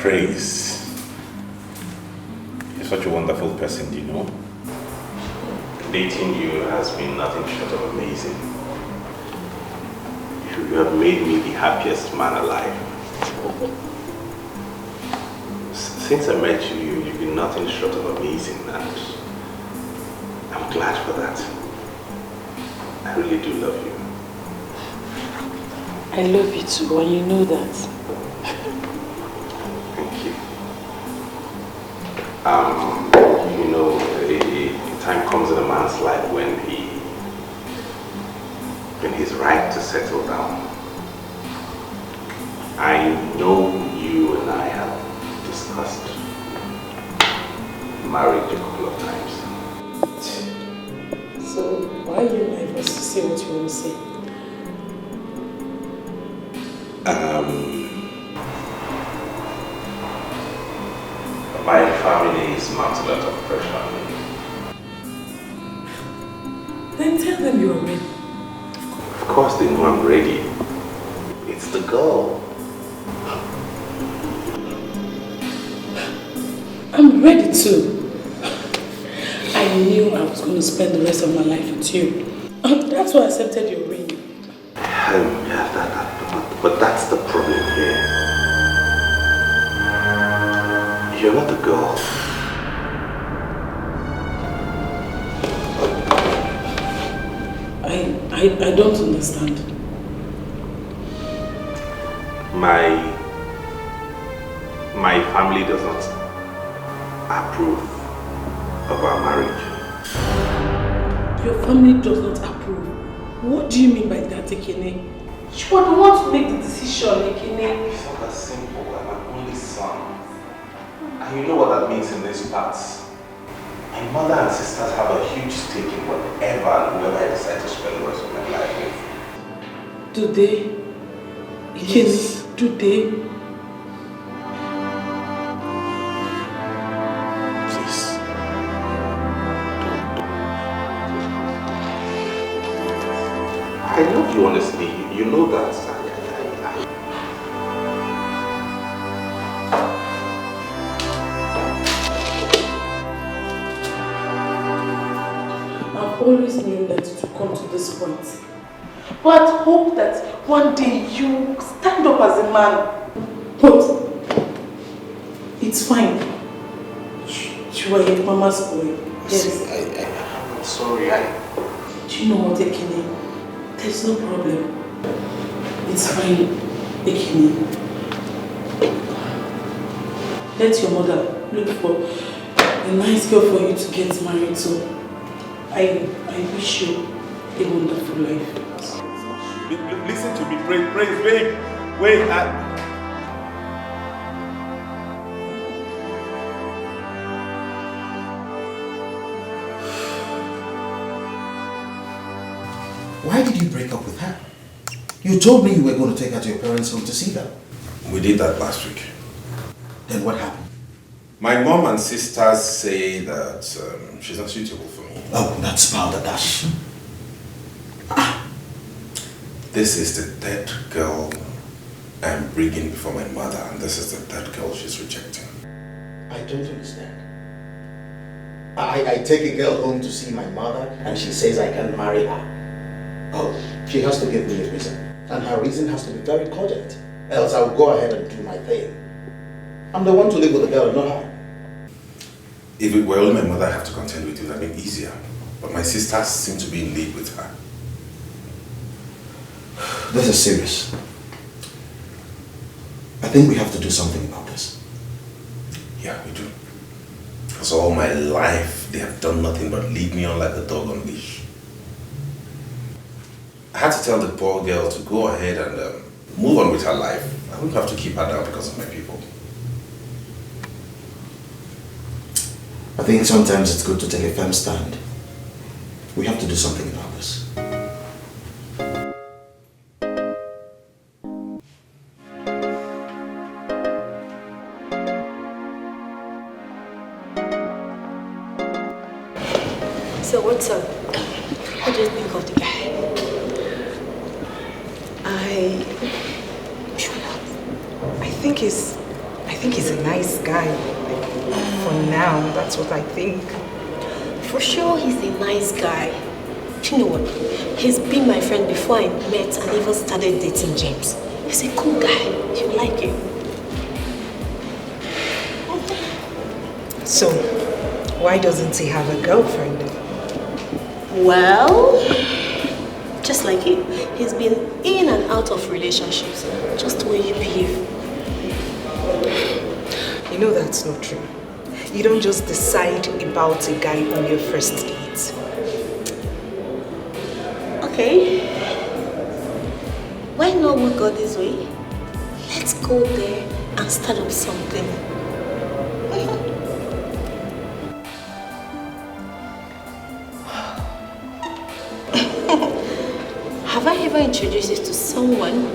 Praise. You're such a wonderful person, you know. Dating you has been nothing short of amazing. You have made me the happiest man alive. Since I met you, you've been nothing short of amazing, and I'm glad for that. I really do love you. I love you too, and you know that. Thank you. You know, a time comes in a man's life when he's right to settle down. I know you and I have discussed marriage a couple of times. So why are you nervous to say what you want to say? My family is mounting a lot of pressure on me. Then tell them you're ready. Of course they know I'm ready. It's the girl. I'm ready too. I knew I was going to spend the rest of my life with you. That's why I accepted your ring. But that's the problem here. You're not the girl. I don't understand. My family does not approve of our marriage. Your family does not approve? What do you mean by that, Ekene? You are the one to make the decision, Ekene. It's not that simple. I'm my only son. And you know what that means in these parts. My mother and sisters have a huge stake in whatever and whoever I decide to spend the rest of my life with. Do they? Yes. Do they? Please. I love you honestly. You know that. I've always known that it would come to this point. But I hope that one day you stand up as a man. But it's fine. You are your mama's boy. Yes. I'm sorry. Do you know what, Ekene? There's no problem. It's fine, Ekene. Let your mother look for a nice girl for you to get married to. I wish you a wonderful life. Listen to me, praise, babe. Wait, Why did you break up with her? You told me you were going to take her to your parents' home to see them. We did that last week. Then what happened? My mom and sisters say that she's not suitable for me. Oh, that's balderdash. This is the third girl I'm bringing before my mother, and this is the third girl she's rejecting. I don't understand. I take a girl home to see my mother, and she says I can marry her. Oh, she has to give me a reason. And her reason has to be very cogent. Else I'll go ahead and do my thing. I'm the one to live with the girl, not her. If it were only my mother I have to contend with, it would have been easier. But my sisters seem to be in league with her. This is serious. I think we have to do something about this. Yeah, we do. Because all my life, they have done nothing but lead me on like a dog on leash. I had to tell the poor girl to go ahead and move on with her life. I wouldn't have to keep her down because of my people. I think sometimes it's good to take a firm stand. We have to do something about this. So what's up? What do you think of the guy? I think he's a nice guy. For now, that's what I think. For sure, he's a nice guy. Do you know what? He's been my friend before I met and even started dating James. He's a cool guy. You like him. So, why doesn't he have a girlfriend? Well, just like him, he's been in and out of relationships. Just the way you behave. You know that's not true. You don't just decide about a guy on your first date. Okay. Why not we go this way? Let's go there and start up something. Have I ever introduced you to someone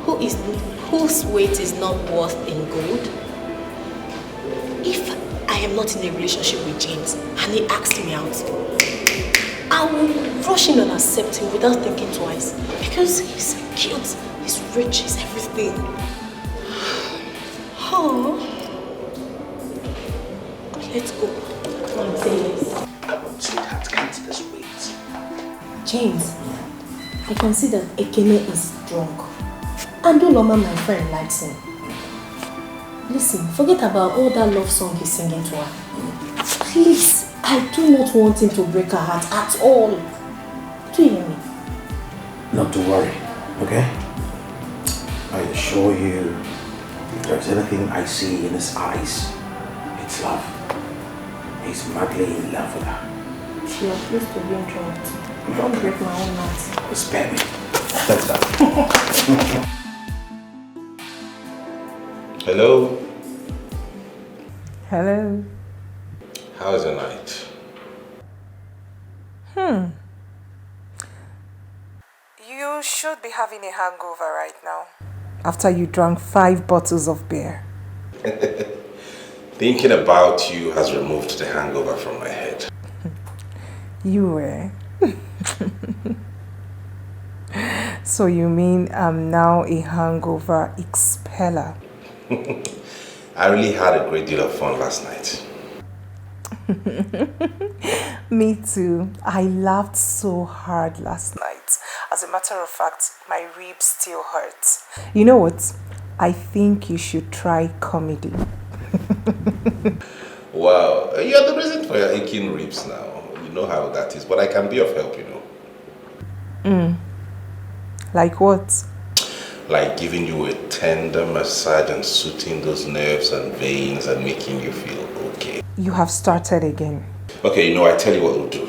whose weight is not worth in gold? If I am not in a relationship with James and he asks me out, I will rush in and accept him without thinking twice because he's cute, he's rich, he's everything. Oh. Let's go. Come on, say yes. Sweetheart, can't this wait? James, I can see that Ekene is drunk. And Doloma, my friend, likes him. Listen, forget about all that love song he's singing to her. Please, I do not want him to break her heart at all. Do you hear me? Not to worry, okay? I assure you, if there's anything I see in his eyes, it's love. He's madly in love with her. She was pleased to be drunk. Don't break my own heart. Spare me. That's that. Hello? Hello? How is your night? You should be having a hangover right now. After you drank 5 bottles of beer. Thinking about you has removed the hangover from my head. You were. So you mean I'm now a hangover expeller? I really had a great deal of fun last night. Me too. I laughed so hard last night. As a matter of fact, my ribs still hurt. You know what? I think you should try comedy. Wow, you're the reason for your aching ribs now. You know how that is, but I can be of help, you know. Like what? Like giving you a tender massage and soothing those nerves and veins and making you feel okay. You have started again. Okay, you know, I tell you what we'll do.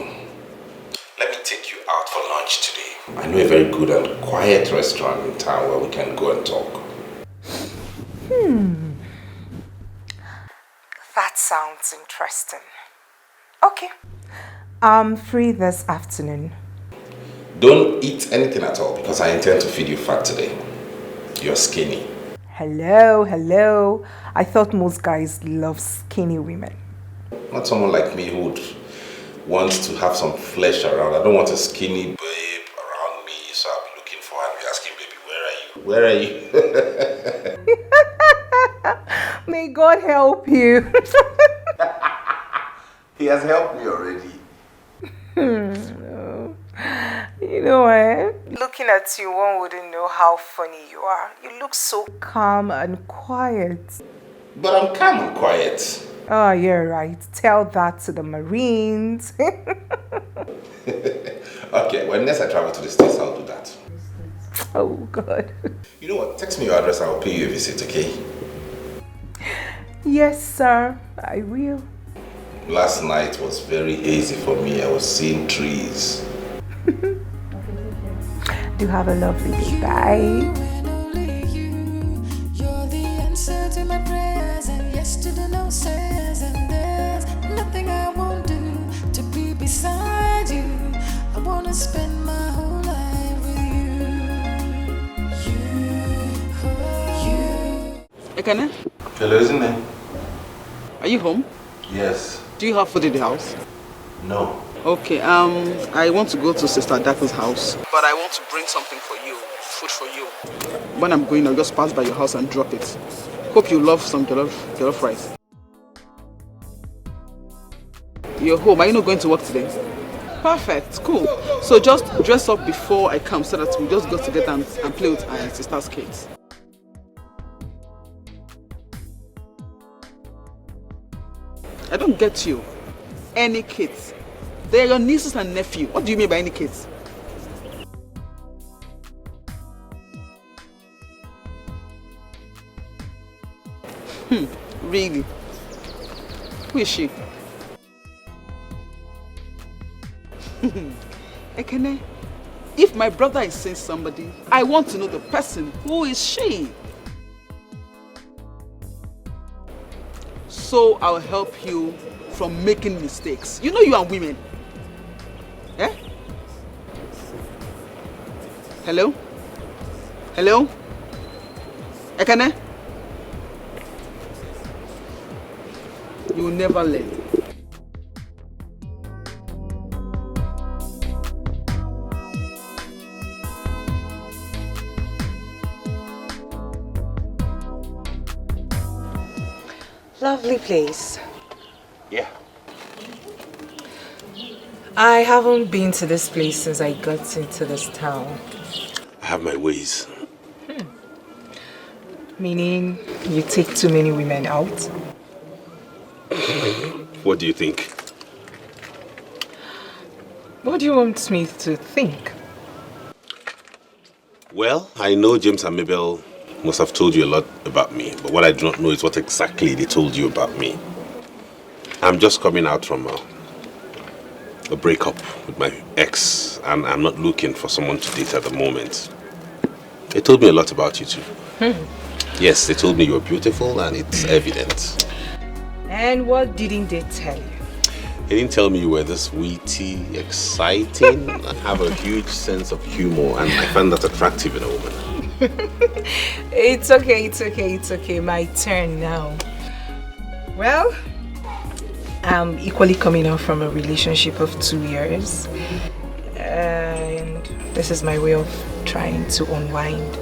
Let me take you out for lunch today. I know a very good and quiet restaurant in town where we can go and talk. That sounds interesting. Okay. I'm free this afternoon. Don't eat anything at all because I intend to feed you fat today. You're skinny. Hello. I thought most guys love skinny women. Not someone like me who would want to have some flesh around. I don't want a skinny babe around me, so I'll be looking for her and be asking, baby, where are you? Where are you? May God help you. He has helped me already. You know what? Looking at you, one wouldn't know how funny you are. You look so calm and quiet. But I'm calm and quiet. Oh, you're right. Tell that to the Marines. Okay, when next I travel to the States, I'll do that. Oh, God. You know what? Text me your address and I'll pay you a visit, okay? Yes, sir. I will. Last night was very hazy for me. I was seeing trees. Do have a lovely day. Bye. You're the answer to my prayers and yes to the no says, and there's nothing I won't do to be beside you. I wanna spend my whole life with you. Ekene, Hello, isn't it? are you home? Yes. Do you have food in the house? No. Okay, I want to go to Sister Dako's house. But I want to bring something for you, food for you. When I'm going, I'll just pass by your house and drop it. Hope you love some jollof rice. You're home. Are you not going to work today? Perfect. Cool. So just dress up before I come so that we just go together and play with our sister's kids. I don't get you. Any kids? They are your nieces and nephew. What do you mean by any kids? Really? Who is she? Ekene, if my brother is saying somebody, I want to know the person. Who is she? So I'll help you from making mistakes. You know you are women. Eh? Hello? Hello? Ekene? You will never learn. Lovely place. Yeah. I haven't been to this place since I got into this town. I have my ways. Meaning you take too many women out? What do you think? What do you want me to think? Well, I know James and Mabel must have told you a lot about me, but what I do not know is what exactly they told you about me. I'm just coming out from a breakup with my ex, and I'm not looking for someone to date at the moment. They told me a lot about you too. Yes, they told me you were beautiful, and it's evident. And what didn't they tell you? They didn't tell me you were this witty, exciting, and have a huge sense of humor, and I find that attractive in a woman. It's okay. My turn now. Well, I'm equally coming out from a relationship of 2 years. And this is my way of trying to unwind.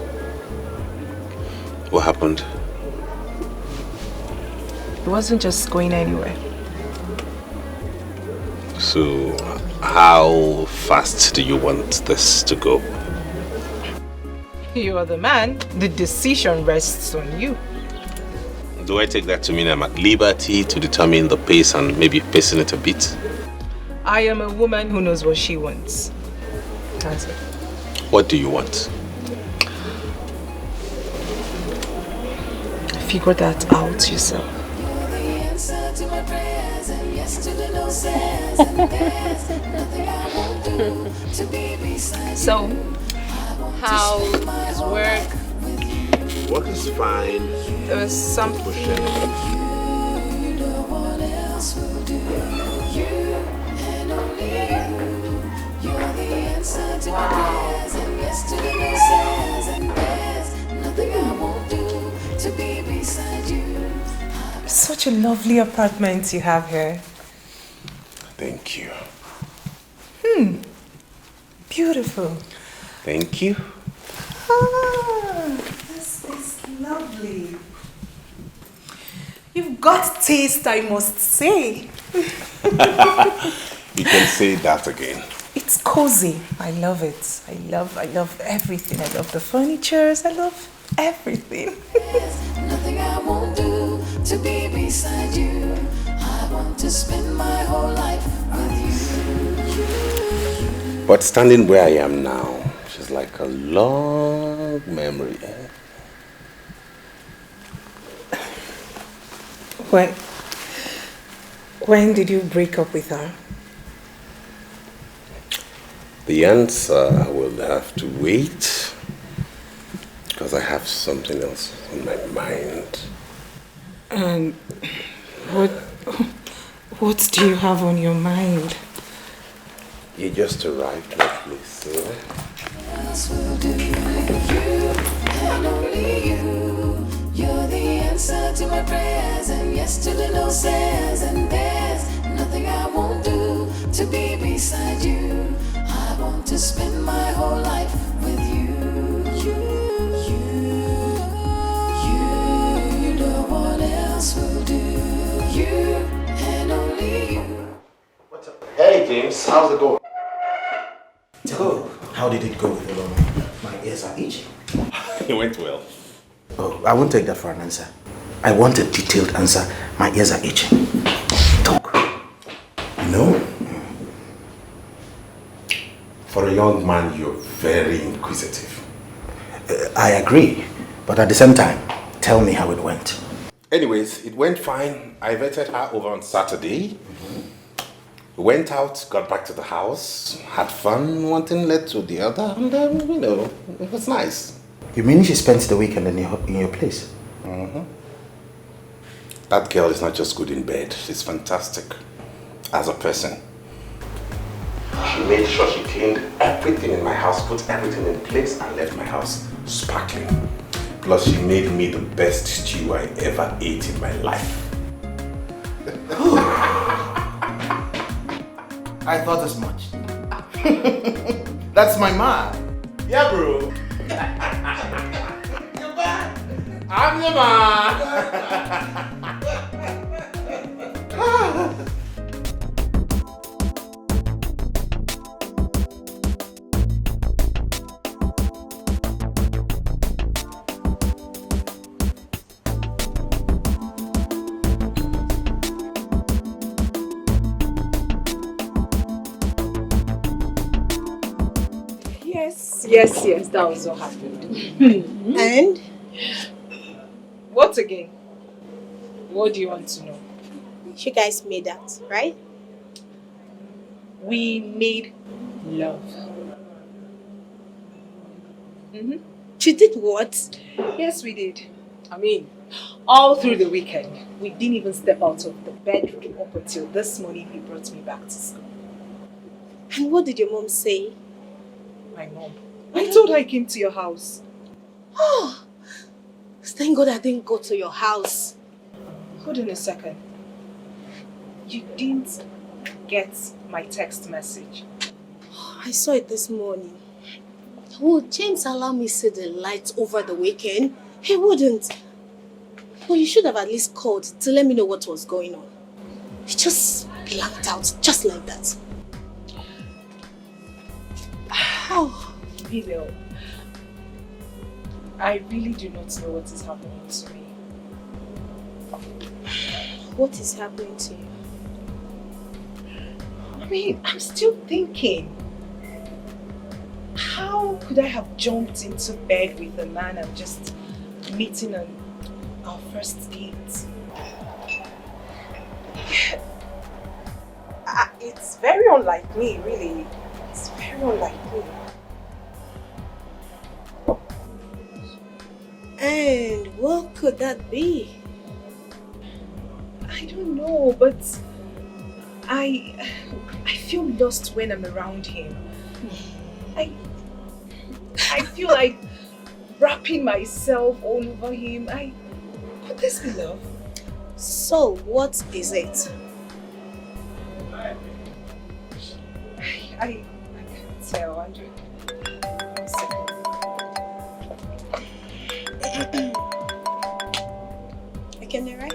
What happened? It wasn't just going anywhere. So, how fast do you want this to go? You are the man. The decision rests on you. Do I take that to mean I'm at liberty to determine the pace and maybe pacing it a bit? I am a woman who knows what she wants. That's it. What do you want? Figure that out yourself. So, how is work? Work is fine. There was some Pushing. Such a lovely apartment you have here. Thank you. Beautiful. Thank you. This is lovely. You've got taste, I must say. You can say that again. It's cozy. I love it. I love everything. I love the furnitures. I love everything. Nothing I won't do to be beside you. I want to spend my whole life with you. But standing where I am now, she's like a long memory. When did you break up with her? The answer will have to wait because I have something else on my mind. And what do you have on your mind? You just arrived, lovely sir. Else will do. You and only you. You're the answer to my prayers and yes to the no says. And there's nothing I won't do to be beside you. I want to spend my whole life with you. You how's it going? Tell me, how did it go with the loan? My ears are itching. It went well. Oh, I won't take that for an answer. I want a detailed answer. My ears are itching. Talk. No. For a young man, you're very inquisitive. I agree, but at the same time, tell me how it went. Anyways, it went fine. I vetted her over on Saturday. We went out, got back to the house, had fun, one thing led to the other, and it was nice. You mean she spent the weekend in your place? Mm-hmm. That girl is not just good in bed, she's fantastic as a person. She made sure she cleaned everything in my house, put everything in place, and left my house sparkling. Plus, she made me the best stew I ever ate in my life. I thought as much. That's my man. Yeah, bro. You're back. I'm your man. Yes, that was what happened. And? What again? What do you want to know? You guys made that, right? We made love. You did what? Yes, we did. I mean, all through the weekend, we didn't even step out of the bedroom up until this morning he brought me back to school. And what did your mom say? My mom. I told her I came to your house. Oh, thank God I didn't go to your house. Hold on a second. You didn't get my text message. I saw it this morning. Would James allow me to see the lights over the weekend? He wouldn't. Well, you should have at least called to let me know what was going on. He just blanked out, just like that. Oh, Bilal, I really do not know what is happening to me. What is happening to you? I mean, I'm still thinking. How could I have jumped into bed with a man I'm just meeting on our first date? It's very unlike me, really. It's very unlike me. And what could that be? I don't know, but I feel lost when I'm around him. I feel like wrapping myself all over him. Could this be love? So, what is it? I can't tell, Andrew. One second. Can you write?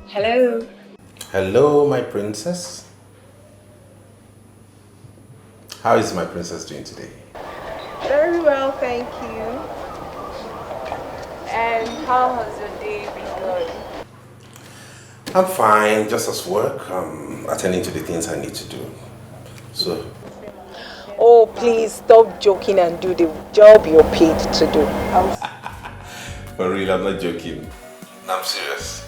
Hello. Hello, my princess. How is my princess doing today? Very well, thank you. And how has your day been going? I'm fine, just as work. I'm attending to the things I need to do. So. Oh, please stop joking and do the job you're paid to do. For real, I'm not joking. I'm serious.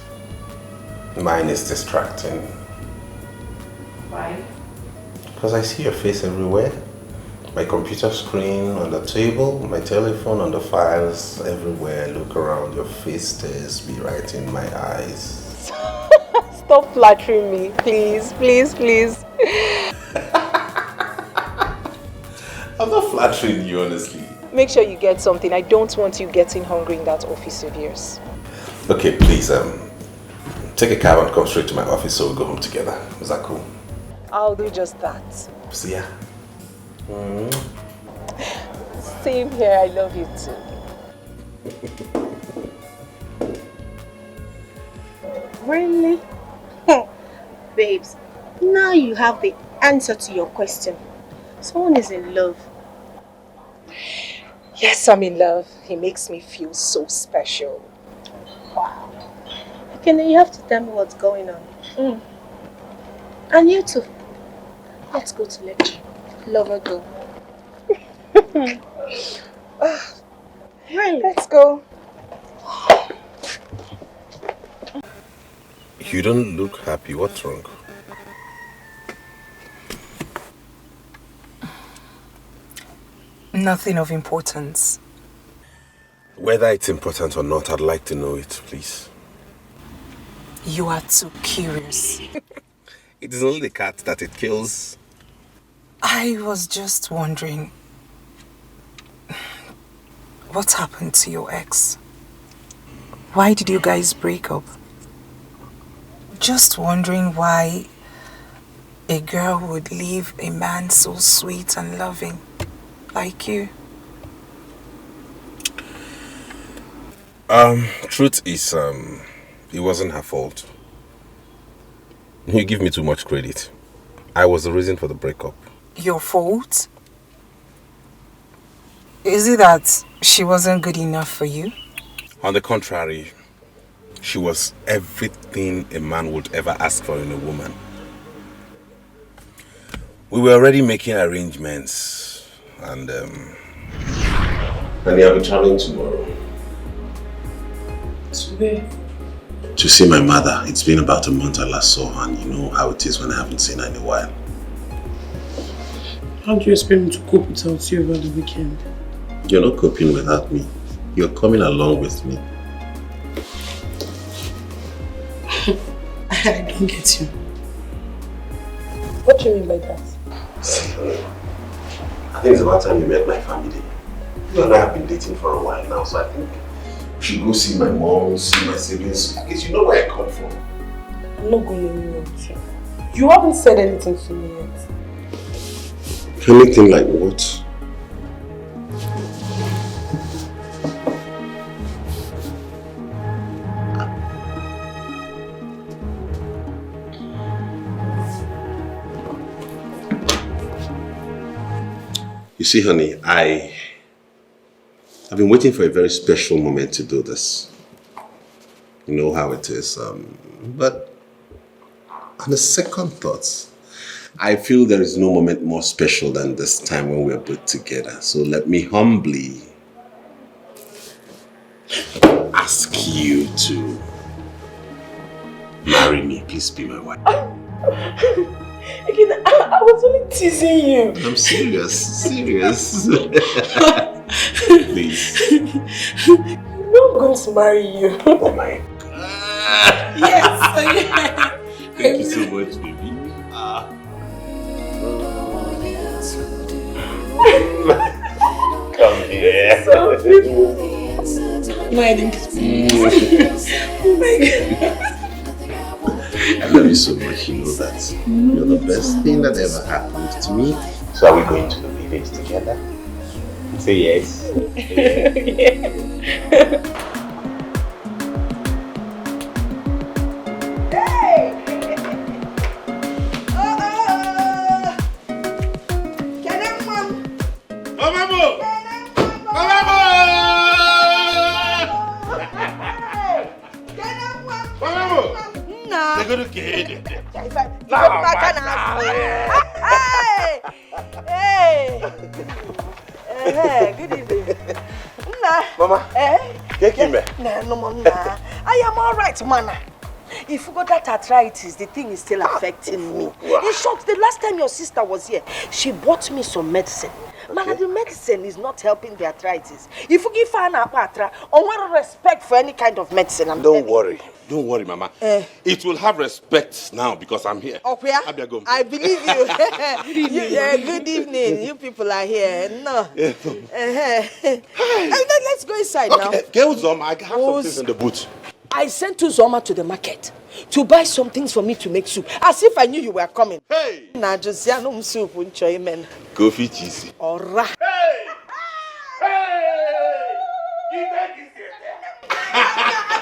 Mine is distracting. Why? Because I see your face everywhere. My computer screen, on the table, my telephone, on the files, everywhere. Look around, your face stares me right in my eyes. Stop flattering me, please, please, please. I'm not flattering you, honestly. Make sure you get something. I don't want you getting hungry in that office of yours. Okay, please, take a cab and come straight to my office so we'll go home together. Is that cool? I'll do just that. See ya. Same here, I love you too. Really? Babes, now you have the answer to your question. Someone is in love. Yes, I'm in love. He makes me feel so special. Wow. Okay, then you have to tell me what's going on. And you too. Let's go to lecture. Lover go. Really? Let's go. You don't look happy. What's wrong? Nothing of importance. Whether it's important or not, I'd like to know it, please. You are too curious. It is only the cat that it kills. I was just wondering, what happened to your ex? Why did you guys break up? Just wondering why a girl would leave a man so sweet and loving like you. Truth is, it wasn't her fault. You give me too much credit. I was the reason for the breakup. Your fault? Is it that she wasn't good enough for you? On the contrary, she was everything a man would ever ask for in a woman. We were already making arrangements, and I'll be traveling tomorrow. To where? To see my mother. It's been about a month I last saw her, and you know how it is when I haven't seen her in a while. How do you expect me to cope without you over the weekend? You're not coping without me. You're coming along with me. I don't get you. What do you mean by that? See, I think it's about time you met my family. You and I have been dating for a while now, so I think we should go see my mom, see my siblings. At least you know where I come from. I'm not going anywhere with you. You haven't said anything to me yet. Anything like what? You see, honey, I've been waiting for a very special moment to do this. You know how it is. But on the second thoughts, I feel there is no moment more special than this time when we are both together. So let me humbly ask you to marry me. Please be my wife. Again, I was only teasing you. I'm serious. Please. You know I'm going to marry you. Oh my God. Yes. Thank you so much, baby. Come here. So beautiful. My oh my God. I love you so much, you know that. You're the best thing that ever happened to me. So are we going to the village together? Say yes. Yeah. Good evening. Mama, take him. I am all right, man. If you got that arthritis, the thing is still affecting me. In short, the last time your sister was here, she bought me some medicine. Man, the medicine is not helping the arthritis. If you give her an apatra, or respect for any kind of medicine, Don't worry, Mama. It will have respect now because I'm here. Oh, yeah? I believe you. Good evening. You people are here. No. Let's go inside now. Get Uzoma. I have some things in the boot. I sent Uzoma to the market to buy some things for me to make soup. As if I knew you were coming. Hey! Nah, just yeah, no soup, enjoyment. Go fit cheesy. Alright. Hey! Hey!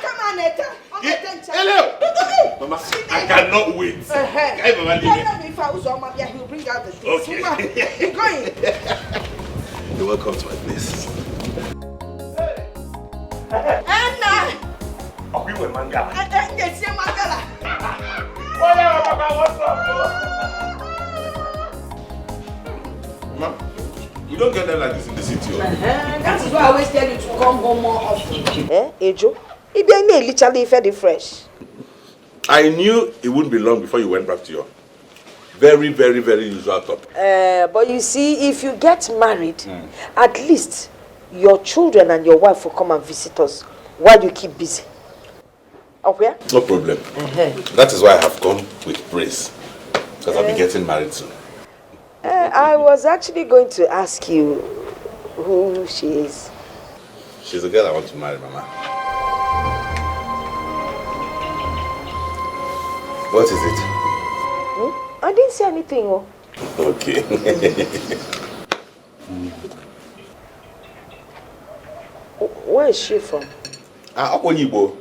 Come on, Neta. Hello! Mama, I cannot wait. He'll bring out the things. Okay. You're going. You're welcome to my place. Anna! Are we with Mangala? I can't get you, Mangala. What's up, Mama, you don't get them like this in the city. That is why I always tell you to come home more often. Ejo? If you may literally fed it fresh. I knew it wouldn't be long before you went back to your very, very, very usual topic. But you see, if you get married, at least your children and your wife will come and visit us while you keep busy. Okay? No problem. That is why I have come with praise. Because I'll be getting married soon. I was actually going to ask you who she is. She's the girl I want to marry, Mama. What is it? I didn't say anything. Oh. Okay. Where is she from? Akonibo.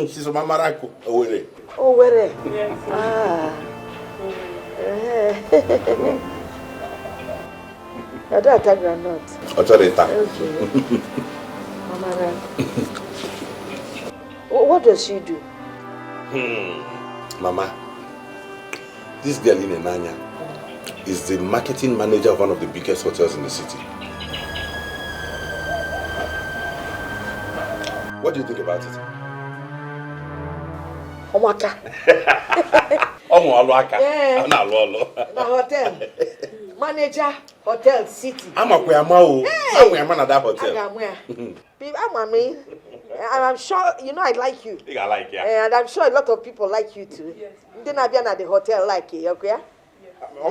She's from Amarako. Owere. Owere? Yes. I don't attack her not. Autorita. Okay. What does she do? Mama, this girl in Enanya is the marketing manager of one of the biggest hotels in the city. What do you think about it? Omaka. Omoalwaka. Yeah. Na lolo. The hotel. Manager, hotel city. I'm a kuyama. I'm a that hotel. I'm sure, you know I like you. I like you. Yeah. And I'm sure a lot of people like you too. Yes. Then I've been at the hotel like you, okay?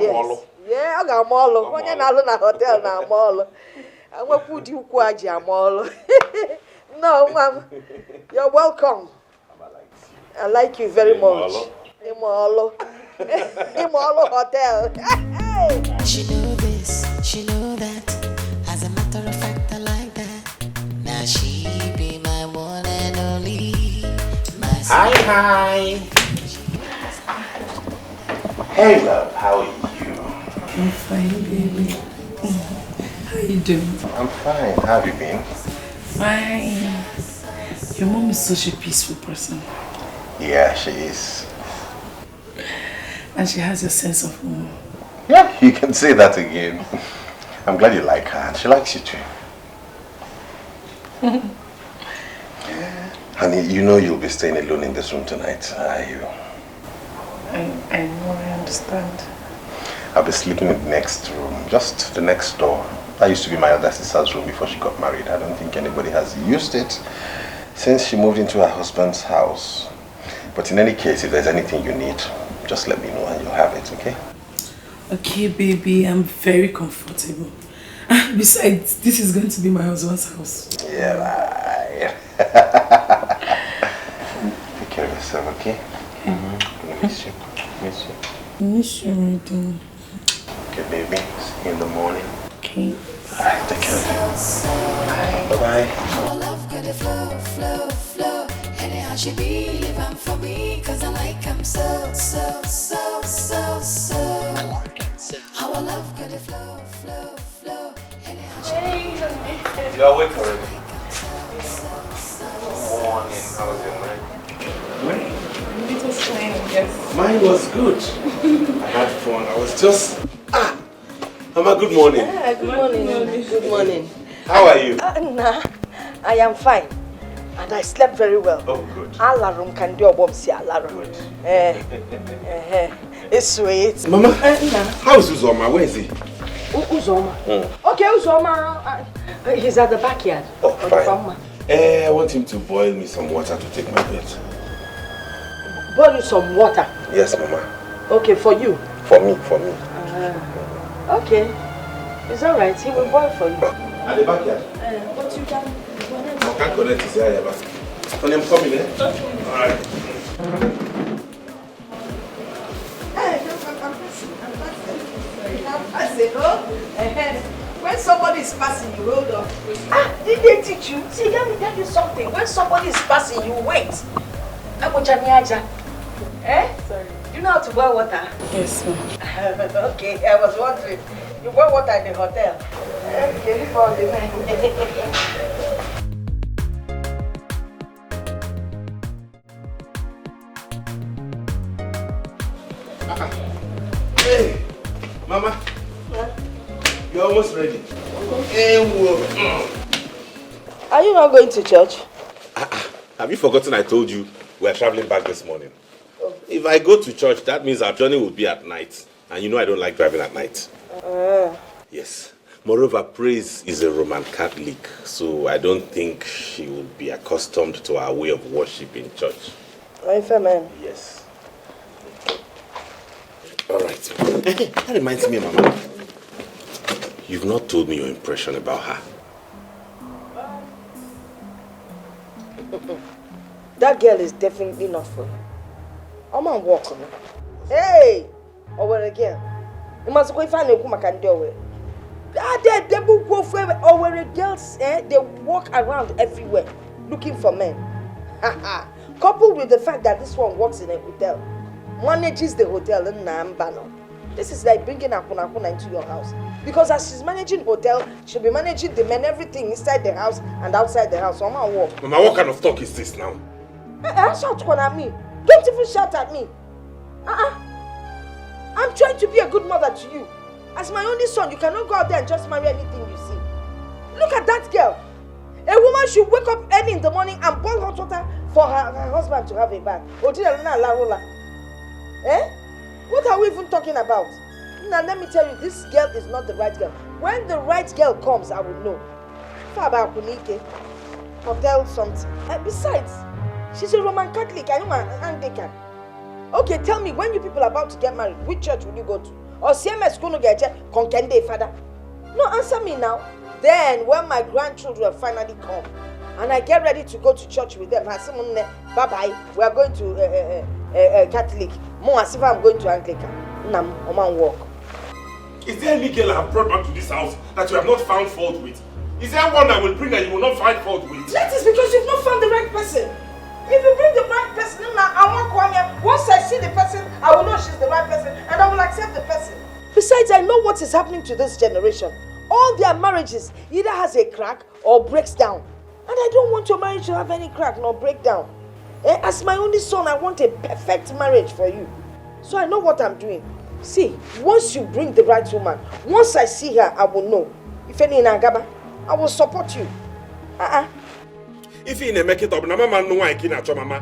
Yes. Yeah, I got mall. When you're not in a hotel now, mall. I'm going to put you kwaji mall. No, ma'am. You're welcome. I like you very much. Imolo. Imolo Hotel. She know this, she know that. As a matter of fact, I like that. Now she be my one and only. Hi. Hey, love. How are you? I'm fine, baby. How you doing? I'm fine. How have you been? Fine. Your mom is such a peaceful person. Yeah, she is. And she has a sense of humor. Yeah, you can say that again. I'm glad you like her and she likes you too. Honey, you know you'll be staying alone in this room tonight, are you? I know, I understand. I'll be sleeping in the next room, just the next door. That used to be my elder sister's room before she got married. I don't think anybody has used it since she moved into her husband's house. But in any case, if there's anything you need, just let me know and you'll have it, okay? Okay, baby, I'm very comfortable. Besides, this is going to be my husband's house. Yeah, right. Take care of yourself, okay? I miss you. Miss you. Miss you, Rudy. Okay, baby. See you in the morning. Okay. Alright, take care of you. Bye-bye. Our love got it flow, flow, flow. Anyhow she be living for me, cause I like him so, so, so, so, so. Our love got it flow, flow, flow. Anyhow she be You're awake already. Good morning. How was your night? It was fine, yes. Mine was good. I had fun. I was just... Mama, good morning. Good morning. Good morning. How are you? Nah, I am fine. And I slept very well. Oh, good. Alarm can do a bomb, see alarm. Good. It's sweet. Mama, how is Uzoma? Where is he? Uzoma? Okay, Uzoma. He's at the backyard. Oh, fine. I want him to boil me some water to take my bed. Boil you some water? Yes, Mama. Okay, for you? For me. Okay. It's alright. He will boil for you. At the backyard? But you can... I can't connect his area back. When I'm coming, eh? Okay. Alright. I'm passing. When when somebody is passing, you hold on. Did they teach you? See, let me tell you something. When somebody is passing, you wait. Eh? Sorry. You know how to boil water? Yes, ma'am. Okay, I was wondering. You boil water in the hotel? Okay, for the man. Hey, Mama. You're almost ready. Are you not going to church? Have you forgotten I told you we're traveling back this morning? Oh. If I go to church, that means our journey will be at night. And you know I don't like driving at night. Yes. Moreover, Praise is a Roman Catholic, so I don't think she will be accustomed to our way of worship in church. Amen. Yes. All right. That reminds me, Mama. You've not told me your impression about her. That girl is definitely not for you. I'm on walk on her. Hey! Over again. You must go find a woman can do it. They will go for over girls, they walk around everywhere looking for men. Coupled with the fact that this one works in a hotel, manages the hotel in Nambano. This is like bringing Akuna into your house. Because as she's managing hotel, she'll be managing the men, everything inside the house and outside the house. So I'm gonna walk. Mama, what kind of talk is this now? Shout at me. Don't even shout at me. I'm trying to be a good mother to you. As my only son, you cannot go out there and just marry anything you see. Look at that girl. A woman should wake up early in the morning and boil hot water for her husband to have a bath. What are we even talking about? Now let me tell you, this girl is not the right girl. When the right girl comes, I will know. Hotel something. Besides, she's a Roman Catholic. I am an Anglican. Okay, tell me, when you people are about to get married, which church will you go to? Or CMS going to get Konkende, father? No, answer me now. Then, when my grandchildren finally come, and I get ready to go to church with them, bye-bye, we are going to Catholic. More as if I'm going to Anglican. Nam, walk. Is there any girl I have brought back to this house that you have not found fault with? Is there one I will bring that you will not find fault with? That is because you've not found the right person. If you bring the right person, I won't come here. Once I see the person, I will know she's the right person and I will accept the person. Besides, I know what is happening to this generation. All their marriages either has a crack or breaks down. And I don't want your marriage to have any crack nor break down. As my only son, I want a perfect marriage for you. So I know what I'm doing. See, once you bring the right woman, once I see her, I will know. If any in Agaba, I will support you. If you make it up, na mama no one can at mama.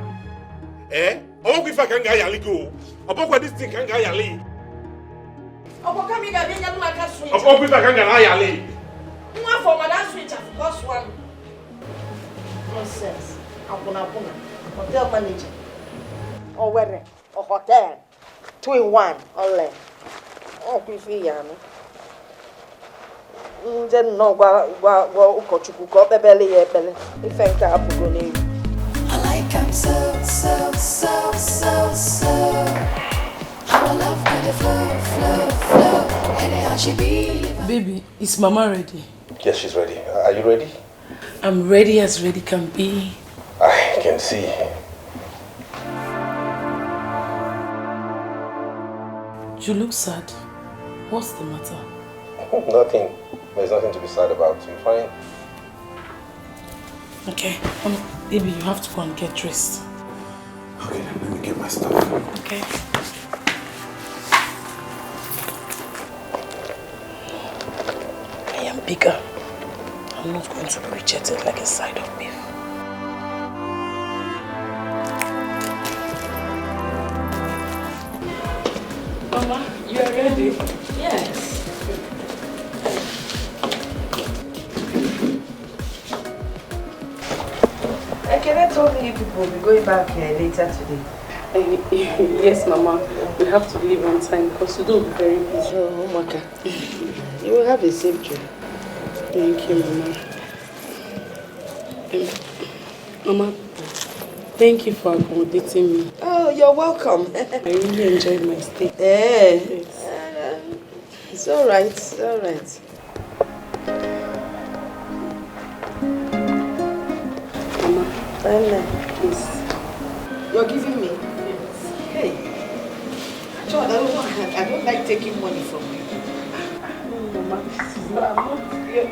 Omo if I can ga yali go. Obo this thing can ga yali. Obo come ga dey nyam aka switch. Obo if I can ga yali. Nwa for that switch of course one. Nonsense. Abuna. Hotel manager. Or where? Or hotel. 2 in 1 only. Oh, quiffy yano. Then no ukochuku ko bebele ye bele. If I can apugoni. I like him so. Our love with the flow. Anyhow she be. Baby, is Mama ready? Yes, she's ready. Are you ready? I'm ready as ready can be. I can see. You look sad. What's the matter? Nothing. There's nothing to be sad about. I'm fine. Okay. Baby, you have to go and get dressed. Okay, let me get my stuff. Okay. I am bigger. I'm not going to be rejected like a side of beef. Mama, you are ready? Yes. Can I told me you people will be going back later today? Yes, Mama. We have to leave on time because we don't be very busy. Oh, Maka. You will have a safe trip. Thank you, Mama. Mama, thank you for accommodating me. Oh, you're welcome. I really enjoyed my stay. Yes. It's all right. It's all right. Please. You're giving me? Hey. John, I don't like taking money from you. Mama,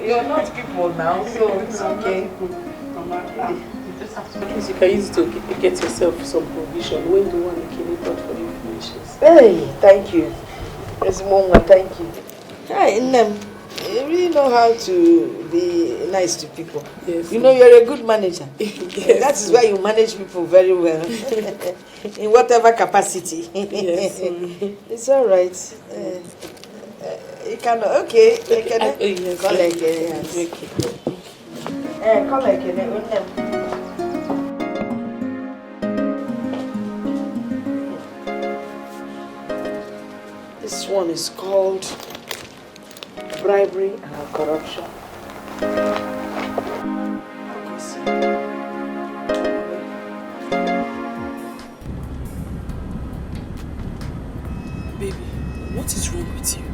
you're not people now, so it's okay. Mama, you just have to make sure you can use it to get yourself some provision when the one in God for you finishes. Hey, thank you. Yes, Mama, thank you. Hi, Nem. You really know how to be nice to people. Yes. You know, you're a good manager. Yes. That is why you manage people very well. In whatever capacity. Yes. It's all right. You can, okay. Yes. Collect, yes. Collect, this one is called bribery and corruption. Baby, what is wrong with you?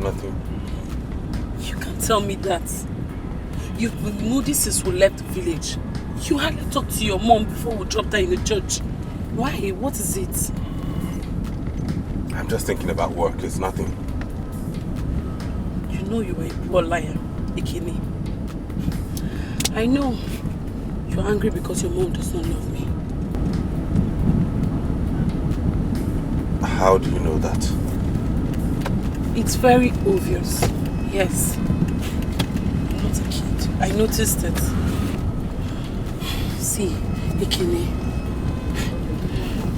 Nothing. You can't tell me that. You've been moody since we left the village. You hardly talked to your mom before we dropped her in the church. Why? What is it? I'm just thinking about work. It's nothing. You know you are a poor liar, Ikini. I know you're angry because your mom does not love me. How do you know that? It's very obvious. Yes. I'm not a kid. I noticed it. See, Ikini.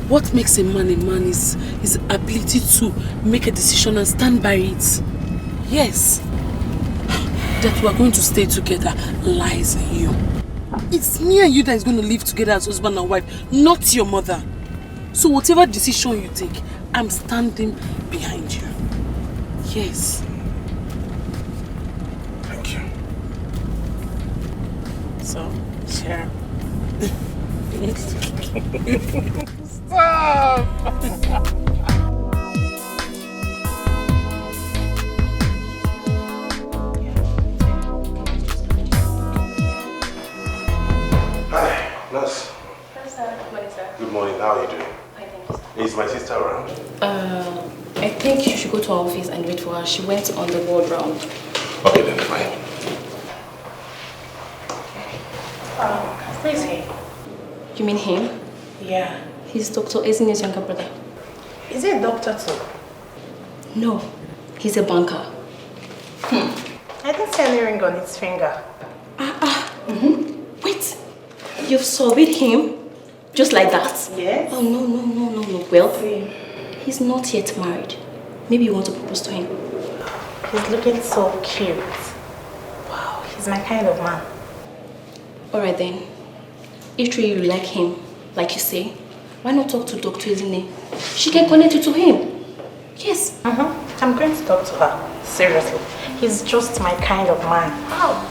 What makes a man is his ability to make a decision and stand by it. Yes. That we are going to stay together lies in you. It's me and you that is going to live together as husband and wife, not your mother. So whatever decision you take, I'm standing behind you. Yes. Thank you. So, share. Stop! Hi, nurse. Hello, sir. Good morning, sir. Good morning. How are you doing? Hi, thank you, sir. Is my sister around? I think you should go to our office and wait for her. She went on the ward round. Okay, then fine. Who is he? You mean him? Yeah. He's Dr. Ezine's younger brother. Is he a doctor too? No, he's a banker. I didn't see any ring on his finger. Wait, you've surveyed him? Just like that? Yes. Oh, no. Well, See, he's not yet married. Maybe you want to propose to him. he's looking so cute. Wow, he's my kind of man. Alright then. If truly you like him, like you say, why not talk to Dr. Ezine? She can connect you to him. Yes. I'm going to talk to her. Seriously. He's just my kind of man. Wow.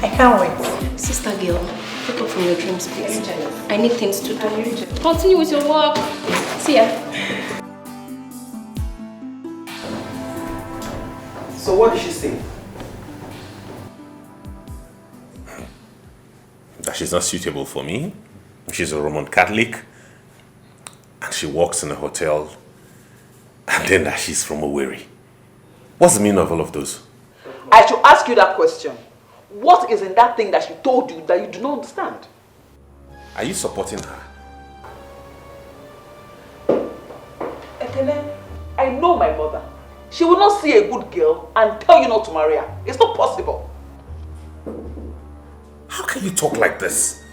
I can't wait. Sister girl, wake up from your dreams, please. I need things to do. Continue with your work. See ya. So what did she say? That she's not suitable for me. She's a Roman Catholic. And she works in a hotel. And then that she's from Owerri. What's the meaning of all of those? I should ask you that question. What is in that thing that she told you that you do not understand? Are you supporting her? Ekene, I know my mother. She will not see a good girl and tell you not to marry her. It's not possible. How can you talk like this?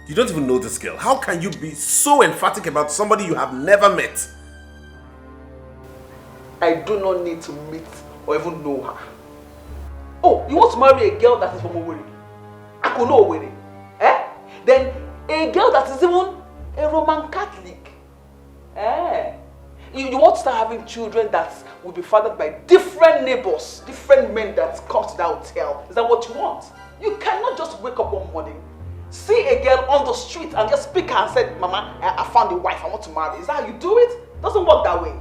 You don't even know this girl. How can you be so emphatic about somebody you have never met? I do not need to meet or even know her. Oh, you want to marry a girl that is from Owerri? I could know Owerri. Eh? Then a girl that is even a Roman Catholic. Eh? You want to start having children that will be fathered by different neighbors, different men that come to that hotel. Is that what you want? You cannot just wake up one morning, see a girl on the street and just pick her and say, Mama, I found a wife, I want to marry. Is that how you do it? It doesn't work that way.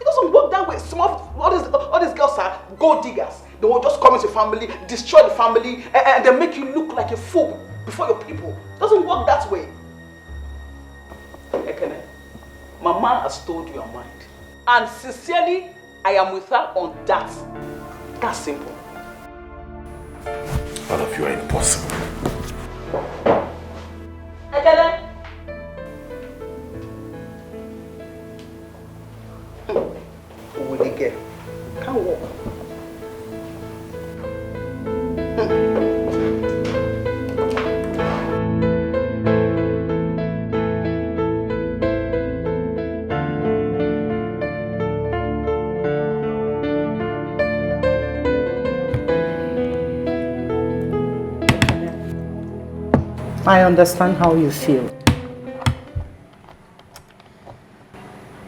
It doesn't work that way. All these girls are gold diggers. They will just come into your family, destroy the family, and then make you look like a fool before your people. It doesn't work that way. Ekene, Mama has told you your mind. And sincerely, I am with her on that. That's simple. All of you are impossible. Ekene. Who will get? Can't walk. I understand how you feel.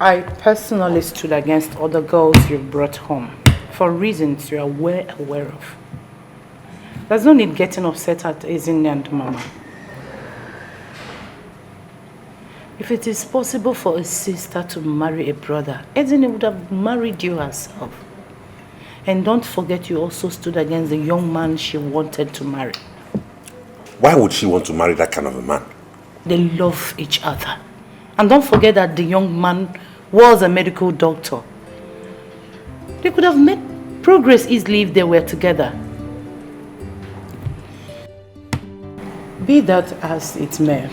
I personally stood against other girls you brought home for reasons you are well aware of. There's no need getting upset at Ezine and Mama. If it is possible for a sister to marry a brother, Ezine would have married you herself. And don't forget you also stood against the young man she wanted to marry. Why would she want to marry that kind of a man? They love each other. And don't forget that the young man was a medical doctor. They could have made progress easily if they were together. Be that as it may,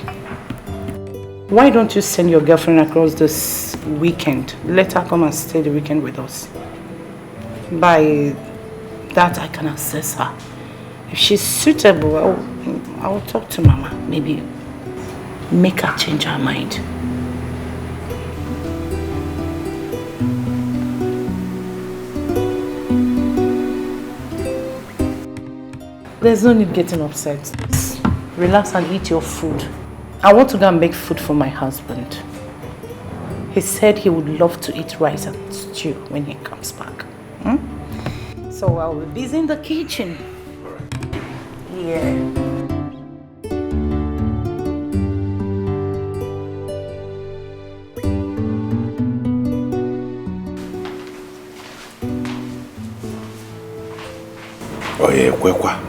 why don't you send your girlfriend across this weekend? Let her come and stay the weekend with us. By that I can assess her. If she's suitable, I'll talk to Mama. Maybe make her change her mind. There's no need getting upset. Just relax and eat your food. I want to go and make food for my husband. He said he would love to eat rice and stew when he comes back. So I'll be busy in the kitchen. Yeah. Oh yeah, Kwekwa.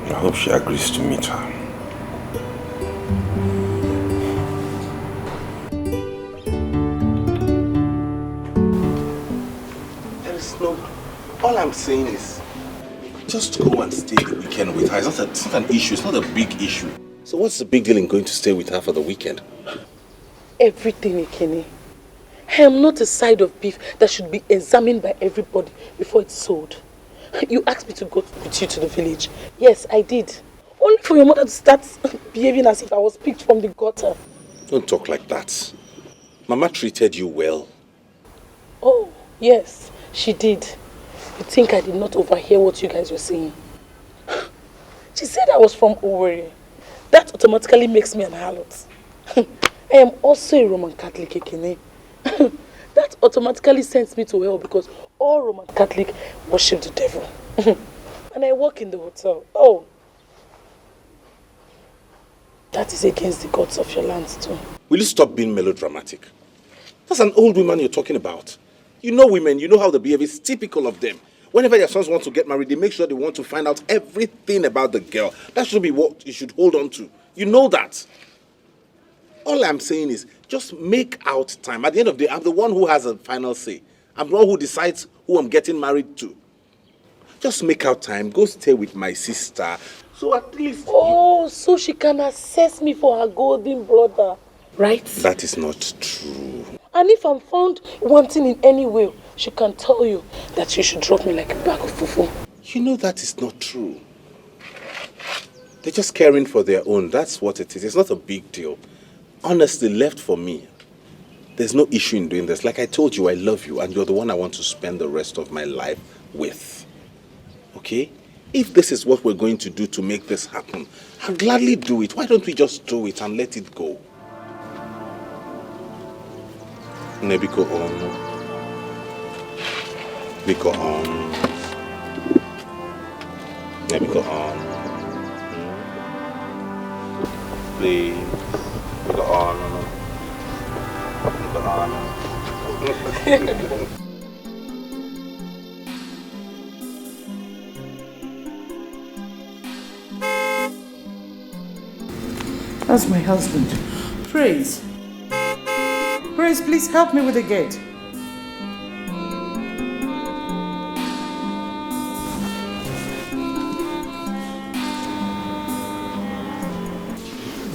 I hope she agrees to meet her. There is no... All I'm saying is, just go and stay the weekend with her. It's not an issue. It's not a big issue. So what's the big deal in going to stay with her for the weekend? Everything, Ekene. I am not a side of beef that should be examined by everybody before it's sold. You asked me to go with you to the village. Yes, I did. Only for your mother to start behaving as if I was picked from the gutter. Don't talk like that. Mama treated you well. Oh, yes, she did. You think I did not overhear what you guys were saying? She said I was from Owerri. That automatically makes me an harlot. I am also a Roman Catholic, Ekene. That automatically sends me to hell because all Roman Catholic worship the devil. And I work in the hotel. Oh, that is against the gods of your lands too. Will you stop being melodramatic? That's an old woman you're talking about. You know women, you know how they behave. It's typical of them. Whenever your sons want to get married, they make sure they want to find out everything about the girl. That should be what you should hold on to. You know that. All I'm saying is, just make out time. At the end of the day, I'm the one who has a final say. I'm the one who decides who I'm getting married to. Just make out time. Go stay with my sister. So at least... Oh, so she can assess me for her golden brother, right? That is not true. And if I'm found wanting in any way, she can tell you that you should drop me like a bag of fufu. You know that is not true. They're just caring for their own. That's what it is. It's not a big deal. Honestly, left for me, there's no issue in doing this. Like I told you, I love you, and you're the one I want to spend the rest of my life with. Okay? If this is what we're going to do to make this happen, I'll gladly do it. Why don't we just do it and let it go? Nebiko on. Biko on. Nebiko on. Please. Biko on. Biko on. That's my husband. Praise. Praise, please help me with the gate.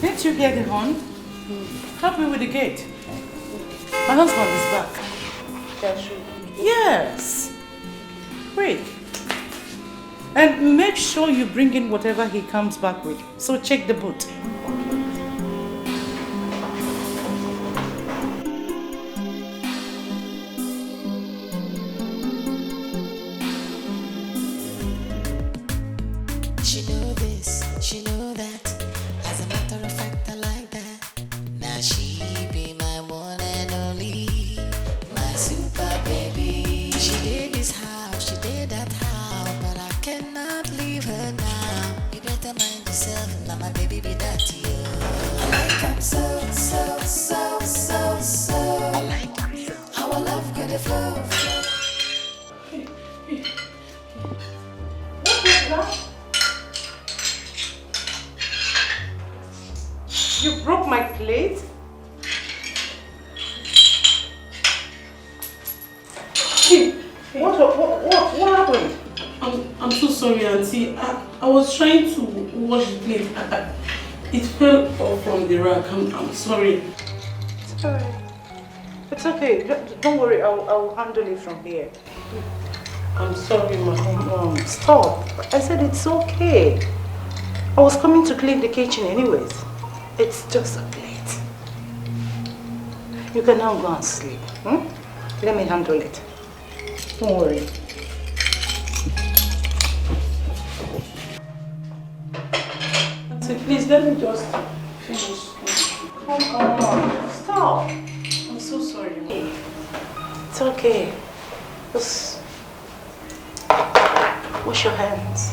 Didn't you hear the horn? Help me with the gate. My husband is back. Yes. Quick. And make sure you bring in whatever he comes back with. So check the boot. She know this, she know that. As a matter of fact, I like that. Now she be my one and only, my super baby. She did this house, she did that house, but I cannot leave her now. You better mind yourself, now my baby be that to you. I like her so, so, so, so, so. I like her. How I love good to flow, flow. What is that? You broke my plate? What happened? I'm so sorry, Auntie. I was trying to wash the plate. It fell off from the rack. I'm sorry. It's alright. It's okay. Don't worry. I'll handle it from here. I'm sorry, Mom. Stop. I said it's okay. I was coming to clean the kitchen anyways. It's just a plate. You can now go and sleep. Let me handle it. Don't worry. Auntie, please let me just finish. Come on. Stop. I'm so sorry, Mom. It's okay. Just wash your hands.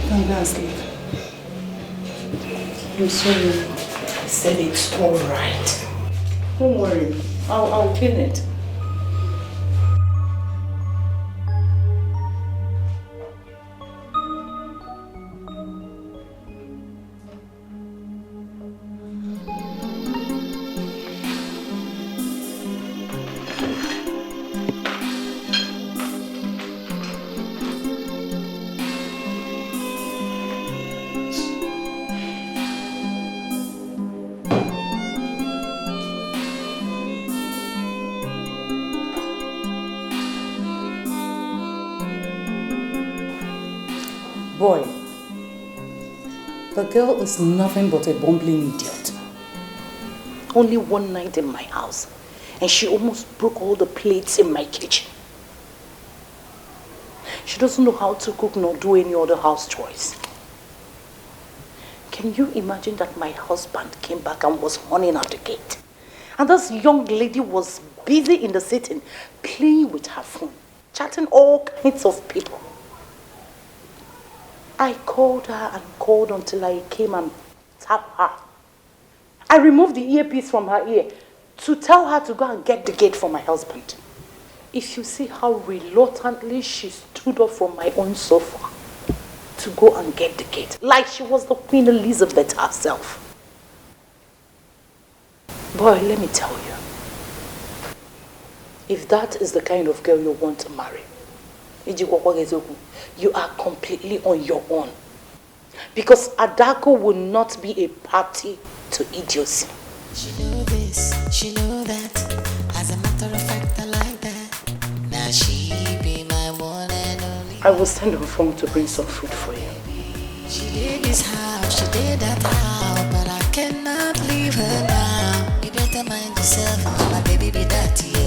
Come go and sleep. I'm sorry. I said it's alright. Don't worry. I'll clean it. Boy, the girl is nothing but a bumbling idiot. Only one night in my house, and she almost broke all the plates in my kitchen. She doesn't know how to cook nor do any other house chores. Can you imagine that my husband came back and was running at the gate? And this young lady was busy in the sitting, playing with her phone, chatting all kinds of people. I called her and called until I came and tapped her. I removed the earpiece from her ear to tell her to go and get the gate for my husband. If you see how reluctantly she stood up from my own sofa to go and get the gate, like she was the Queen Elizabeth herself. Boy, let me tell you, if that is the kind of girl you want to marry, you are completely on your own. Because Adako will not be a party to idiocy. She know this, she know that. As a matter of fact, I like that. Now she be my one and only. I will send her phone to bring some food for you. She did this house, she did that house, but I cannot leave her now. You better mind yourself, my baby be that to you.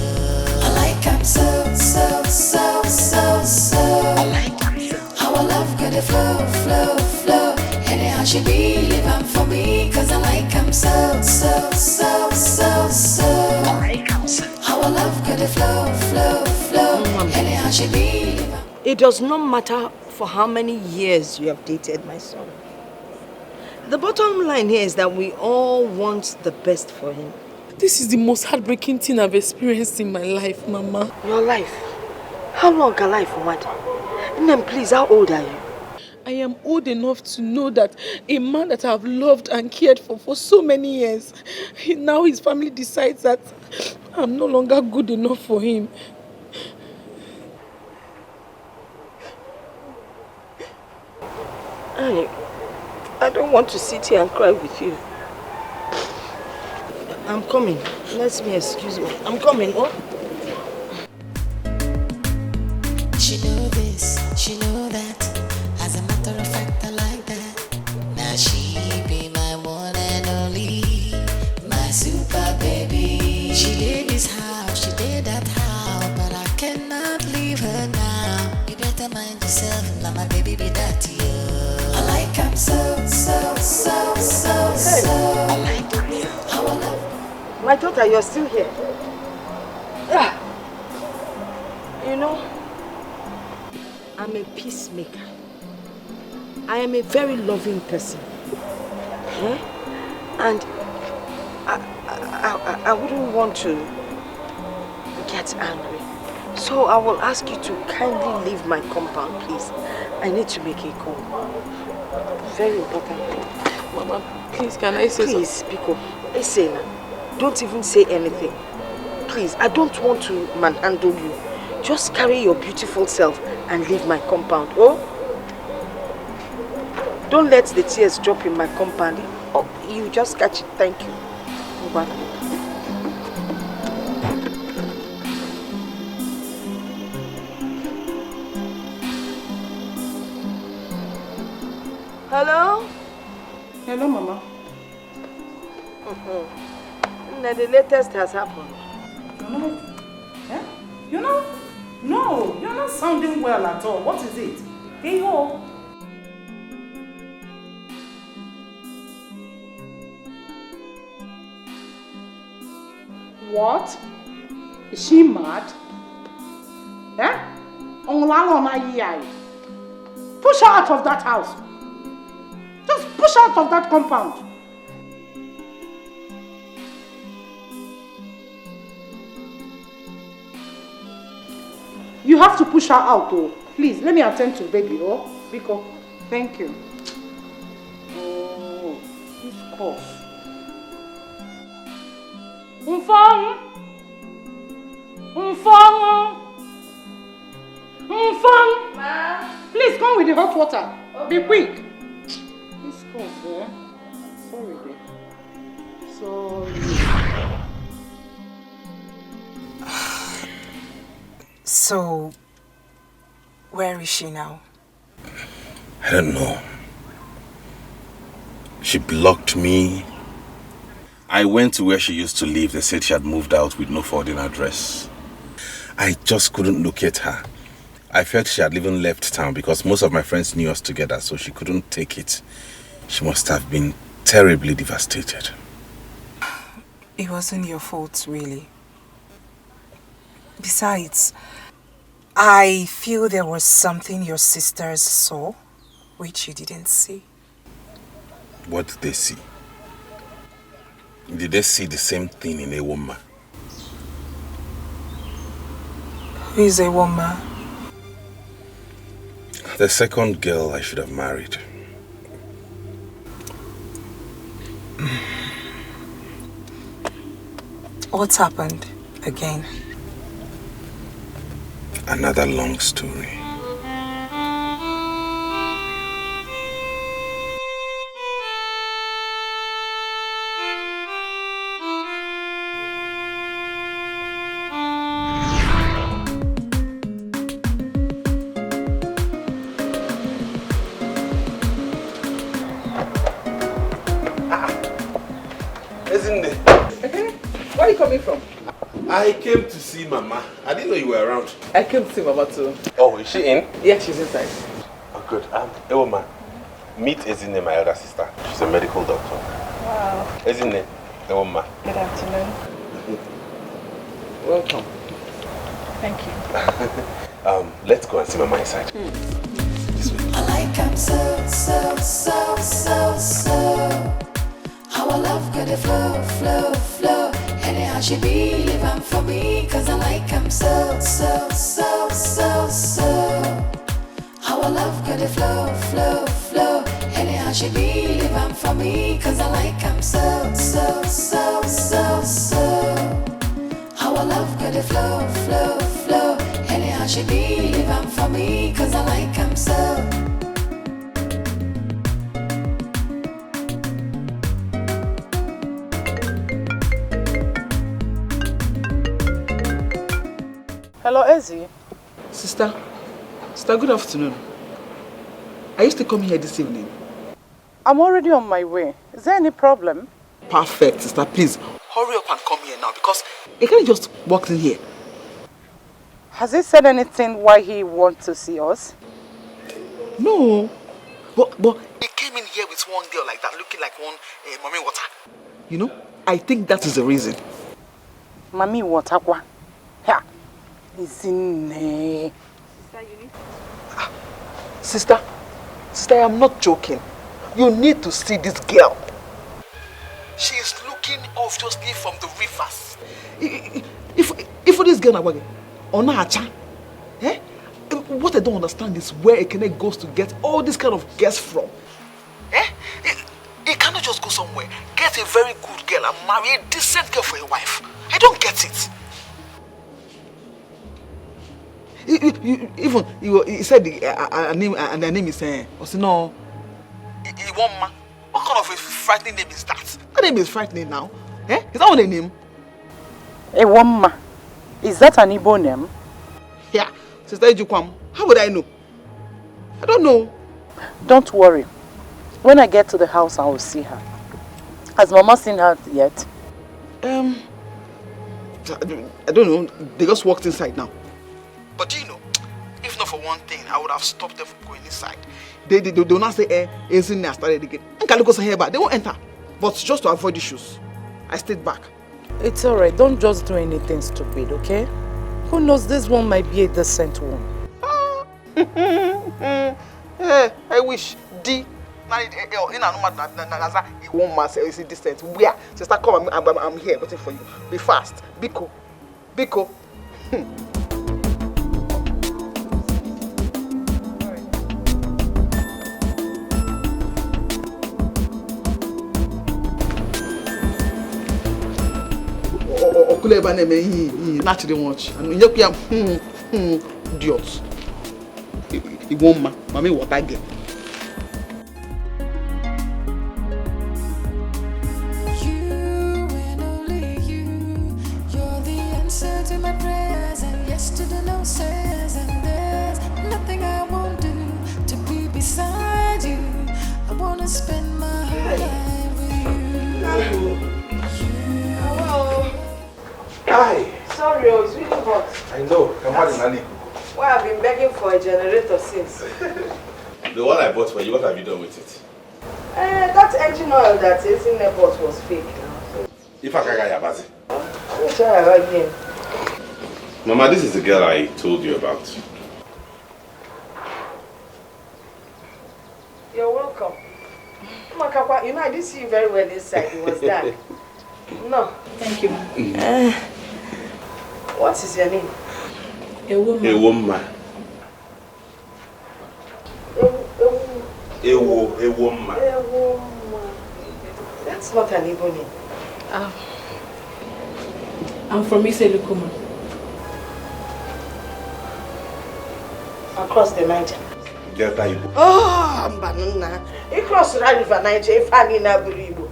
I like her so, so, so, so, so. I like her. How I love good to flow, flow, flow. Anyhow she be living for me, cause I like him so, so, so, so, so. I like him so. How I love good to flow, flow, flow. Anyhow she be living. It does not matter for how many years you have dated my son. The bottom line here is that we all want the best for him. This is the most heartbreaking thing I've experienced in my life, Mama. Your life? How long a life, what? Nem, please, how old are you? I am old enough to know that a man that I've loved and cared for so many years, now his family decides that I'm no longer good enough for him. I don't want to sit here and cry with you. I'm coming. Let me excuse me. I'm coming, oh? She know this, she know that. As a matter of fact, I like that. Now she be my one and only, my super baby. She did this house, she did that house, but I cannot leave her now. You better mind yourself, now my baby be that to you. I like him so. I like him, how I love. My daughter, you're still here. Yeah. You know, I'm a peacemaker. I am a very loving person. And I wouldn't want to get angry. So I will ask you to kindly leave my compound, please. I need to make a call. Very important. Mama, please, can I say something? Please, Biko. Listen, don't even say anything. Please, I don't want to manhandle you. Just carry your beautiful self and leave my compound, oh? Don't let the tears drop in my compound. Oh, you just catch it. Thank you. Bye. Hello? Hello, Mama. Now the latest has happened. You know? No, you're not sounding well at all. What is it? Hey, ho. What? Is she mad? Push her out of that house. Just push her out of that compound. You have to push her out, oh. Please, let me attend to baby, oh. Biko, thank you. Oh, this cough. Umfang! Ma? Please come with the hot water. Okay. Be quick. This cough, eh? Sorry, dear. Sorry. So, where is she now? I don't know. She blocked me. I went to where she used to live. They said she had moved out with no forwarding address. I just couldn't locate her. I felt she had even left town because most of my friends knew us together, so she couldn't take it. She must have been terribly devastated. It wasn't your fault, really. Besides, I feel there was something your sisters saw, which you didn't see. What did they see? Did they see the same thing in a woman? Who is a woman? The second girl I should have married. What's happened again? Another long story. Isn't it? Where are you coming from? I came to see Mama. I didn't know you were around. I came to see Mama too. Oh, is she in? Yeah, she's inside. Oh, good. Hey, woman. Meet Ezine, my elder sister. She's a medical doctor. Wow. Ezine, hey, woman. Good afternoon. Welcome. Thank you. Let's go and see Mama inside. This way. I like him so. How I love got the flow. Anyhow she be living for me, cause I like him so. Our love got a flow, flow, flow. Anyhow she be, leave 'em for me, cause I like 'em so, so, so, so, so. Our love got a flow, flow, flow. Anyhow she be, leave 'em for me, cause I like 'em so. Hello, Ezzy. Sister, good afternoon. Are you still coming here this evening? I'm already on my way. Is there any problem? Perfect, sister. Please, hurry up and come here now because he can't just walk in here. Has he said anything why he wants to see us? No. But he came in here with one girl like that, looking like one mommy water. You know, I think that is the reason. Mommy water? Yeah. Is in there. Sister, I am not joking. You need to see this girl. She is looking obviously from the rivers. If this girl na on acha, what I don't understand is where Ekene goes to get all this kind of girls from. He cannot just go somewhere, get a very good girl and marry a decent girl for a wife. I don't get it. Even he said the name is no. Iwoma. What kind of a frightening name is that? That name is frightening now. Is that what a name? Iwoma. Is that an Igbo name? Yeah. Sister Ejukwam, how would I know? I don't know. Don't worry. When I get to the house, I will see her. Has Mama seen her yet? I don't know. They just walked inside now. But do you know, if not for one thing, I would have stopped them from going inside. They do not say, isn't there started again. They won't enter. But just to avoid issues, I stayed back. It's alright. Don't just do anything stupid, okay? Who knows, this one might be a decent one. I wish D. One man is decent. Where? Sister, come. I'm here waiting for you. Be fast. Biko. Naturally much. And you idiots. It won't mommy what I get. You and only you. You're the answer to my prayers and yes to the no says. And there's nothing I won't do to be beside you. I wanna spend my whole life with you. Hi. Sorry, it's really hot. I know. Why I've been begging for a generator since. The one I bought for you, what have you done with it? That engine oil that is in the box was fake now. So. If I can get your Let me try her again. Mama, this is the girl I told you about. You're welcome. You know, I didn't see you very well inside. It was dark. No. Thank you. What is your name? A woman. A woman. A woman. That's not an Igbo name. I'm from Iselukuma. Across the Niger. Delta Igbo. Oh, Mbanuna. Across the River Niger, if I need Igbo.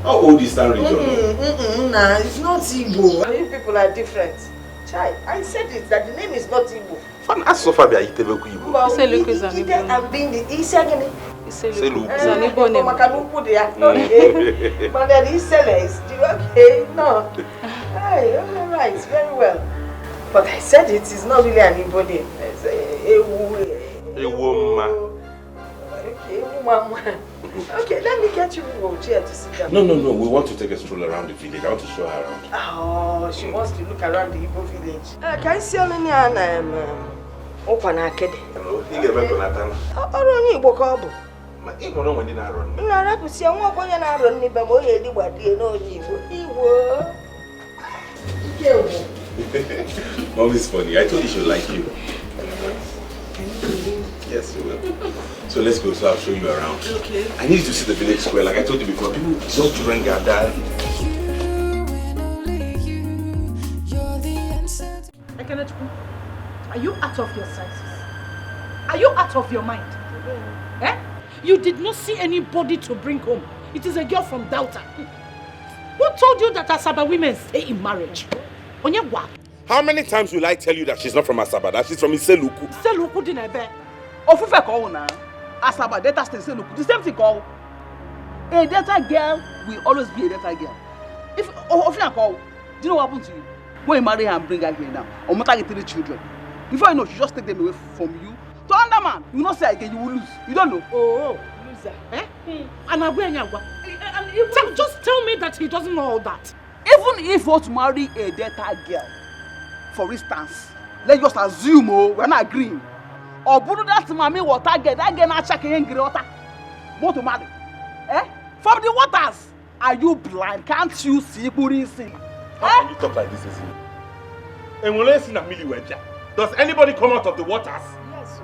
How old is that region? Nah, it's not Igbo. You people are different. Chai, I said it, that the name is not Igbo. Fan ask Sofa be Igbo. Iseluku is an Igbo name. I'm being the Isegini. Iseluku is an Igbo name. Okay. But then Isele is okay. No. Hey, alright, very well. But I said it is not really an Igbo name. It's a woman. Okay, woman. Okay, let me get you a chair to sit down. No. We want to take a stroll around the village. I want to show her around. Oh, she wants to look around the Igbo village. Can you see how many Opanaked? Hello, you get back on that time. I don't need Bokobo. You don't know when you are running. No, I could see a woman going to run me, but only anybody knows Igbo. Mom is funny. I told you she would like you. Yes, we will. So let's go, so I'll show you around. Okay. I need you to see the village square, like I told you before. People, young children gather. Are you out of your senses? Are you out of your mind? Eh? You did not see anybody to bring home. It is a girl from Delta. Who told you that Asaba women stay in marriage? Onyewa. How many times will I tell you that she's not from Asaba, that she's from Iseluku? Iseluku dinebe. Ofufe call na. Asaba Delta stay Iseluku. The same thing call. A Delta girl will always be a Delta girl. If Ofufe call, do you know what happened to you? When you marry her and bring her here now, or matter get 3 children. Before you know, she just take them away from you. To another man, you will not say again, you will lose. You don't know. Oh, loser. Eh? Just tell me that he doesn't know all that. Even if you want to marry a Delta girl, for instance, let's just assume we're not agreeing. Or Buddha that mommy water girl, that girl not checking in water. Want to marry? Eh? From the waters. Are you blind? Can't you see Buddhism? How can you talk like this, Izzy? Does anybody come out of the waters? Yes.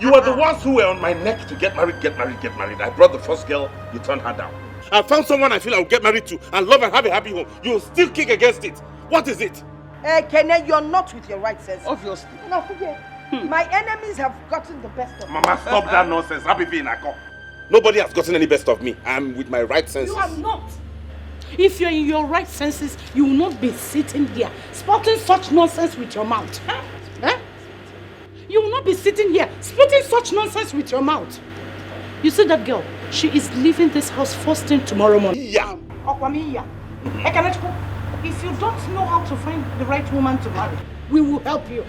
You were the ones who were on my neck to get married. I brought the first girl, you turned her down. I found someone I feel I will get married to and love and have a happy home. You will still kick against it. What is it? Kene, you're not with your right sense. Obviously. No, forget. My enemies have gotten the best of me. Mama, stop that nonsense. Nobody has gotten any best of me. I'm with my right senses. You are not. If you're in your right senses, you will not be sitting here spouting such nonsense with your mouth. Eh? You will not be sitting here spouting such nonsense with your mouth. You see that girl? She is leaving this house first thing tomorrow morning. Yeah. If you don't know how to find the right woman to marry, we will help you.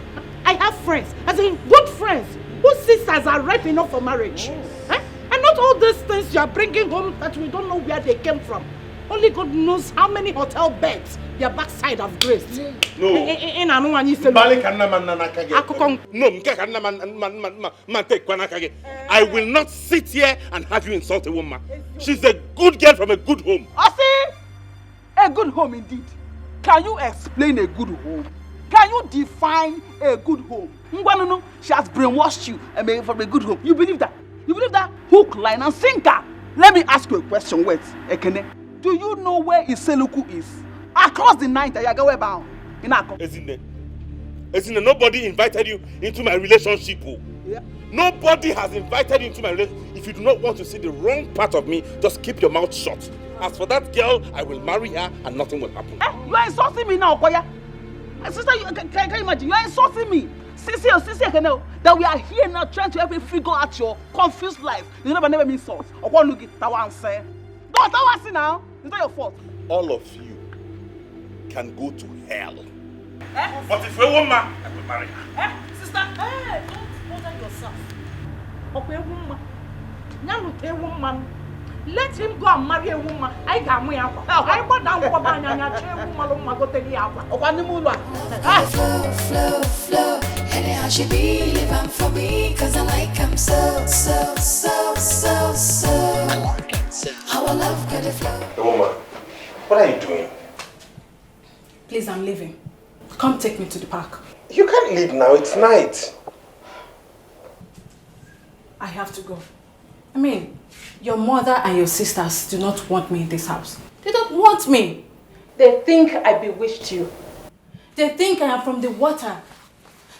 I have friends, as in good friends, whose sisters are ripe enough for marriage. Eh? And not all these things you are bringing home that we don't know where they came from. Only God knows how many hotel beds their backside have graced. No. I will not sit here and have you insult a woman. She's a good girl from a good home. I see. A good home indeed. Can you explain a good home? Can you define a good home? She has brainwashed you from a good home. You believe that? You believe that? Hook, line, and sinker. Let me ask you a question. Wait, Ekene. Do you know where Iseluku is? Across the night, Ayagawe bound. In Akko. Ezine, nobody invited you into my relationship. Yeah. Nobody has invited you into my relationship. If you do not want to see the wrong part of me, just keep your mouth shut. As for that girl, I will marry her and nothing will happen. You are insulting me now, Okoya. Sister, can you imagine? You are insulting me. Sisi, that we are here now trying to help you figure out your confused life. You never mean insult. Okwanugi, Tawan say. No, Tawan say now. It's not your fault. All of you can go to hell. But if you're a woman, I will marry her. Sister, don't bother yourself. Okay, woman. Woman. Let him go and marry a woman. I got me out. I want down for my woman go to the hour. Flow. Anyhow she be living for me, cause I like him so. Our love got a flow. Woman, what are you doing? Please, I'm leaving. Come take me to the park. You can't leave now, it's night. I have to go. I mean, your mother and your sisters do not want me in this house. They don't want me. They think I bewitched you. They think I am from the water.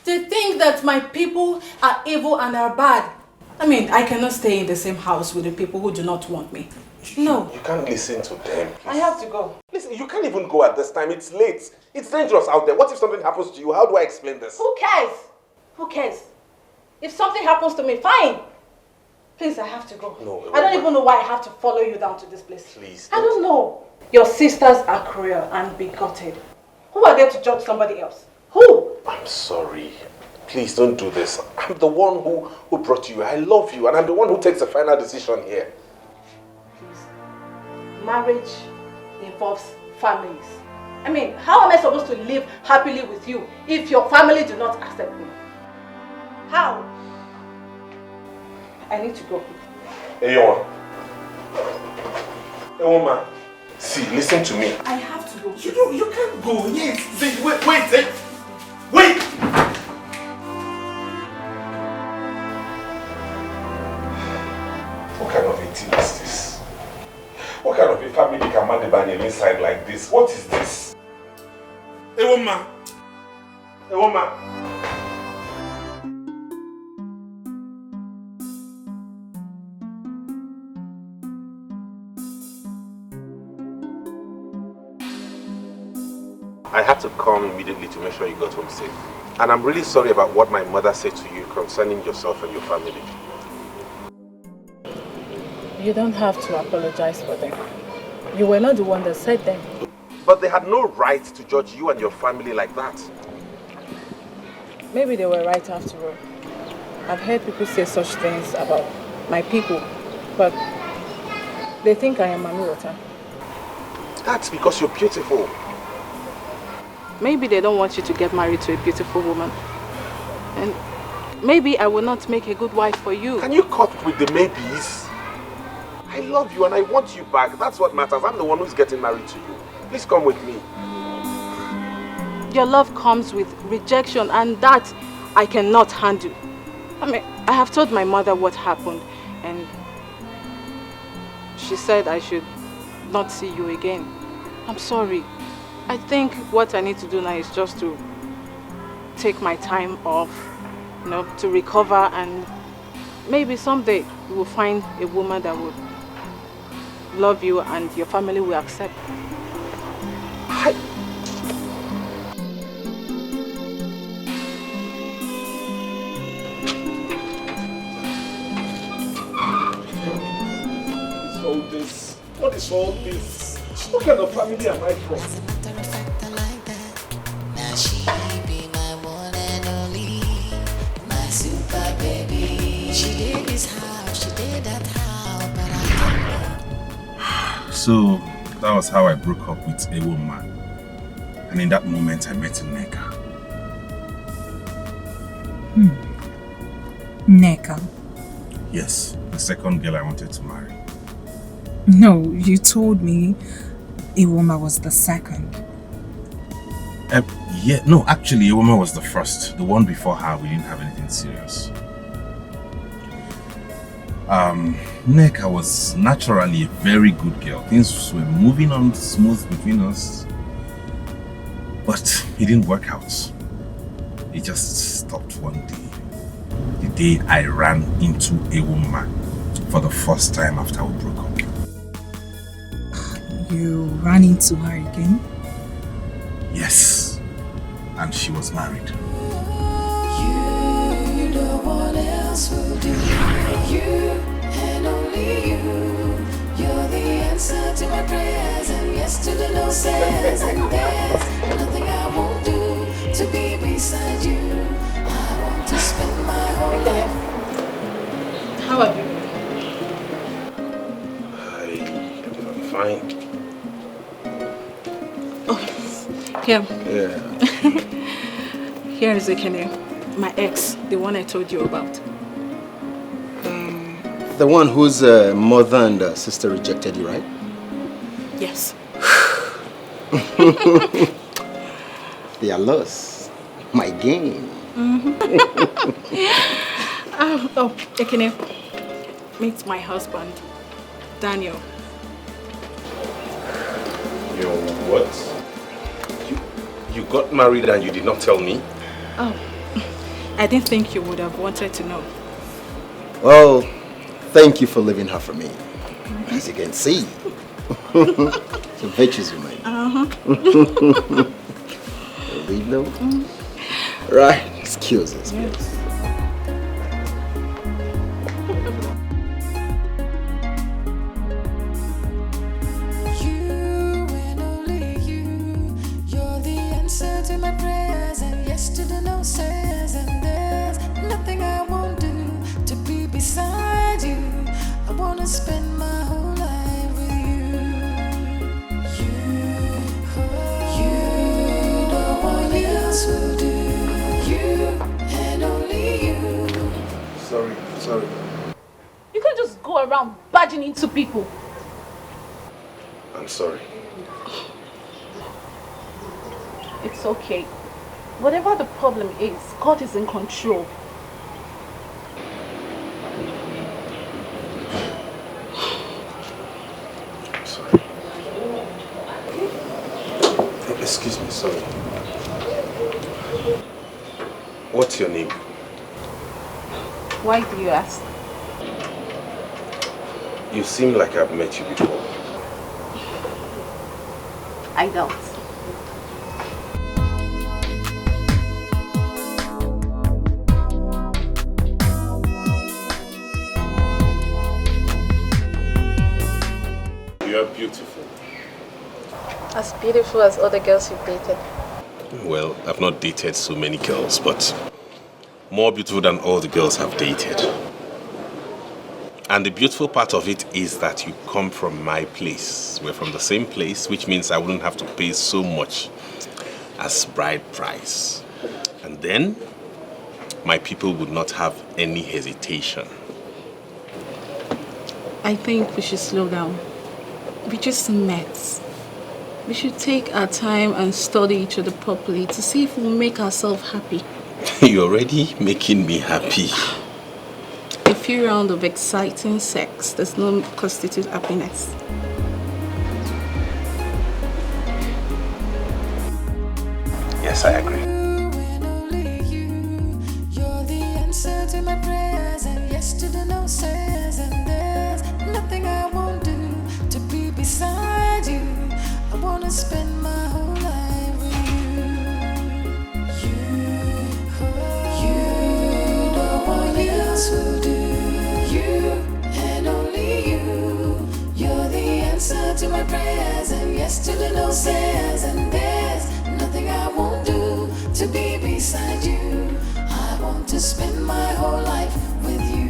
They think that my people are evil and are bad. I mean, I cannot stay in the same house with the people who do not want me. No. You can't listen to them. Please. I have to go. Listen, you can't even go at this time. It's late. It's dangerous out there. What if something happens to you? How do I explain this? Who cares? Who cares? If something happens to me, fine. Please, I have to go. No, I don't even know why I have to follow you down to this place. Please. I don't know. Your sisters are cruel and bigoted. Who are there to judge somebody else? Who? I'm sorry. Please don't do this. I'm the one who brought you. I love you and I'm the one who takes the final decision here. Please. Marriage involves families. I mean, how am I supposed to live happily with you if your family do not accept me? How? I need to go. Hey, woman. Hey, woman. See, listen to me. I have to go. You can't go. Yes. Wait. What kind of a family can man by the inside like this? What is this? A woman. A woman. I had to come immediately to make sure you got home safe. And I'm really sorry about what my mother said to you concerning yourself and your family. You don't have to apologize for them. You were not the one that said them. But they had no right to judge you and your family like that. Maybe they were right after all. I've heard people say such things about my people, but they think I am Mami Water. That's because you're beautiful. Maybe they don't want you to get married to a beautiful woman. And maybe I will not make a good wife for you. Can you cut with the maybes? I love you and I want you back. That's what matters. I'm the one who's getting married to you. Please come with me. Your love comes with rejection, and that I cannot handle. I mean, I have told my mother what happened, and she said I should not see you again. I'm sorry. I think what I need to do now is just to take my time off, you know, to recover, and maybe someday you will find a woman that would love you and your family will accept. What is all this? What kind of family am I from? Now she be my one and only, my super baby. She did this how, she did that how, but I don't know. So that was how I broke up with a woman. And in that moment I met Nneka. Nneka? Yes, the second girl I wanted to marry. No, you told me Iwoma was the second. Yeah, no, actually Iwoma was the first. The one before her, we didn't have anything serious. Nneka was naturally a very good girl. Things were moving on smooth between us. But it didn't work out. It just stopped one day. The day I ran into a woman for the first time after we broke up. You ran into her again? Yes. And she was married. You, no one else will do. You and only you. You're the answer to my prayers and yes to the no says. And there's nothing I won't do to be beside you. I want to spend my whole life. How are you? I'm fine. Here. Yeah. Here is Ekene, my ex, the one I told you about. The one whose mother and sister rejected you, right? Yes. They are lost. My game. Oh, Ekene, meet my husband, Daniel. Your what? You got married and you did not tell me? Oh, I didn't think you would have wanted to know. Well, thank you for leaving her for me. As you can see, the virtues you made. Leave now? Right, excuse us, please. To my prayers and yes to the no says, and there's nothing I won't do to be beside you. I wanna spend my whole life with you. You, no one else will do. You and only you. Sorry. You can't just go around barging into people. I'm sorry. It's okay. Whatever the problem is, God is in control. Sorry. Excuse me, sorry. What's your name? Why do you ask? You seem like I've met you before. I don't. You are beautiful. As beautiful as other girls you've dated. Well, I've not dated so many girls, but more beautiful than all the girls I've dated. And the beautiful part of it is that you come from my place. We're from the same place, which means I wouldn't have to pay so much as bride price. And then, my people would not have any hesitation. I think we should slow down. We just met. We should take our time and study each other properly to see if we'll make ourselves happy. You're already making me happy. A few rounds of exciting sex does not constitute happiness. Yes, I agree. And only you. You're the answer to my prayers, and yes to the no says, and there's nothing I won't do to be beside you. I wanna spend my whole life with you. You, no one else will do. You and only you. You're the answer to my prayers, and yes to the no says, and there's nothing I won't do to be beside you. I want to spend my whole life with you.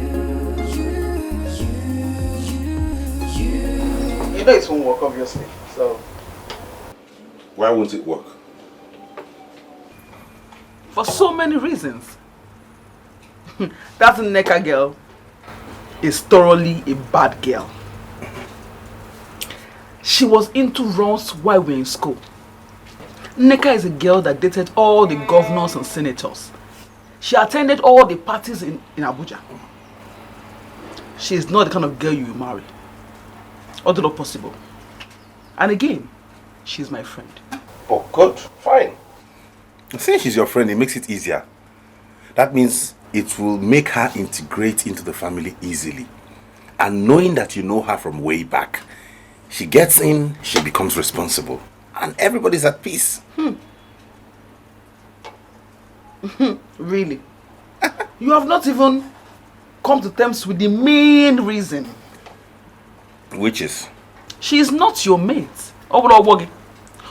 You know it won't work, obviously. So, Why won't it work? for so many reasons. That Nneka girl is thoroughly a bad girl. She was into runs while we were in school. Nneka is a girl that dated all the governors and senators. She attended all the parties in Abuja. She is not the kind of girl you will marry. Although not possible. And again, she's my friend. Oh, good. Fine. Since she's your friend, it makes it easier. That means it will make her integrate into the family easily. And knowing that you know her from way back, she gets in, she becomes responsible. And everybody's at peace. Really? You have not even come to terms with the main reason. Which is? She is not your mate. Obodowogi.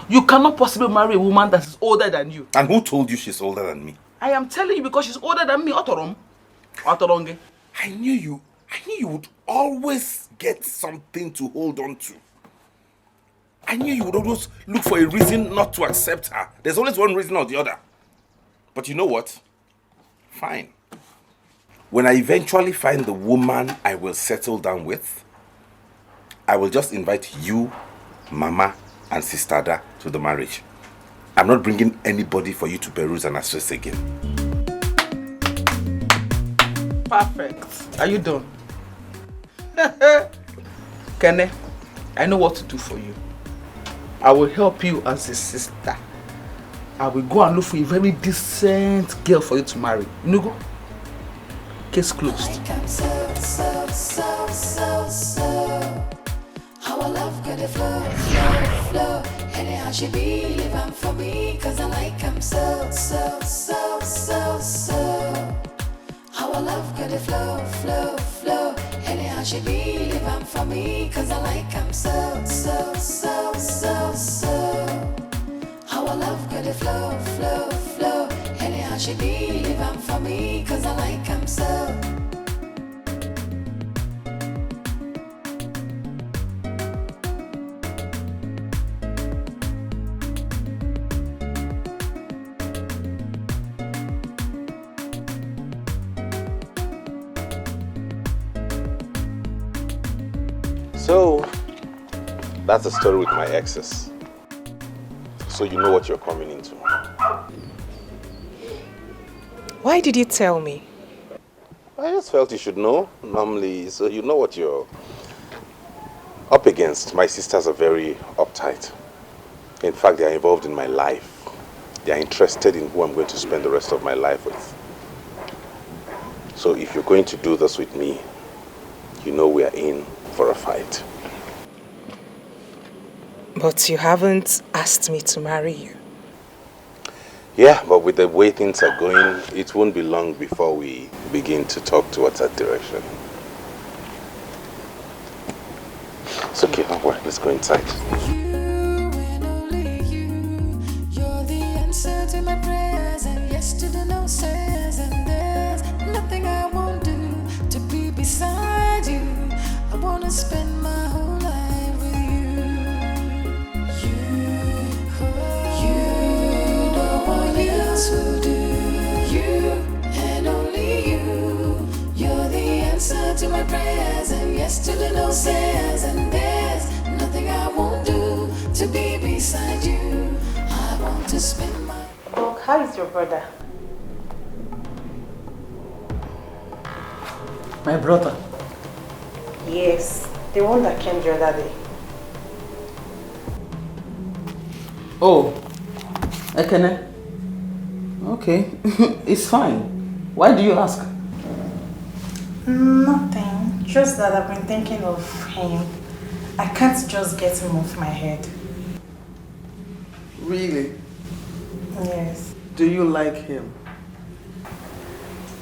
You cannot possibly marry a woman that is older than you. And who told you she's older than me? I am telling you because she's older than me. Otorom. Otoronge. I knew you would always get something to hold on to. I knew you would always look for a reason not to accept her. There's always one reason or the other. But you know what? Fine. When I eventually find the woman I will settle down with, I will just invite you, Mama, and Sister Ada to the marriage. I'm not bringing anybody for you to peruse and assess again. Perfect. Are you done? Kene, I know what to do for you. I will help you as a sister. I will go and look for a very decent girl for you to marry. Nugo? Case closed. Like I'm so. How I love got the flow. Anyhow she be living for me, cause I like I'm so. How I love got the flow. Anyhow she be living for me, cause I like I'm so. How I love got the flow. Anyhow she be living for me, cause I like I'm so. So, that's the story with my exes. So you know what you're coming into. Why did you tell me? I just felt you should know, normally, so you know what you're up against. My sisters are very uptight. In fact, they are involved in my life. They are interested in who I'm going to spend the rest of my life with. So if you're going to do this with me, you know we are in for a fight. But you haven't asked me to marry you. Yeah, but with the way things are going, it won't be long before we begin to talk towards that direction. It's okay, don't worry, let's go inside. You and only you, you're the answer to my prayers and yes to the no says, and there's nothing I won't do to be beside you. I wanna spend my whole life with you. You, no one else will do. You and only you, you're the answer to my prayers and yes to the no says, and there's nothing I won't do to be beside you. I want to spend my... Doc, how is your brother? My brother. Yes, the one that came the other day. Oh, Ekene. Okay, it's fine. Why do you ask? Nothing, just that I've been thinking of him. I can't just get him off my head. Really? Yes. Do you like him?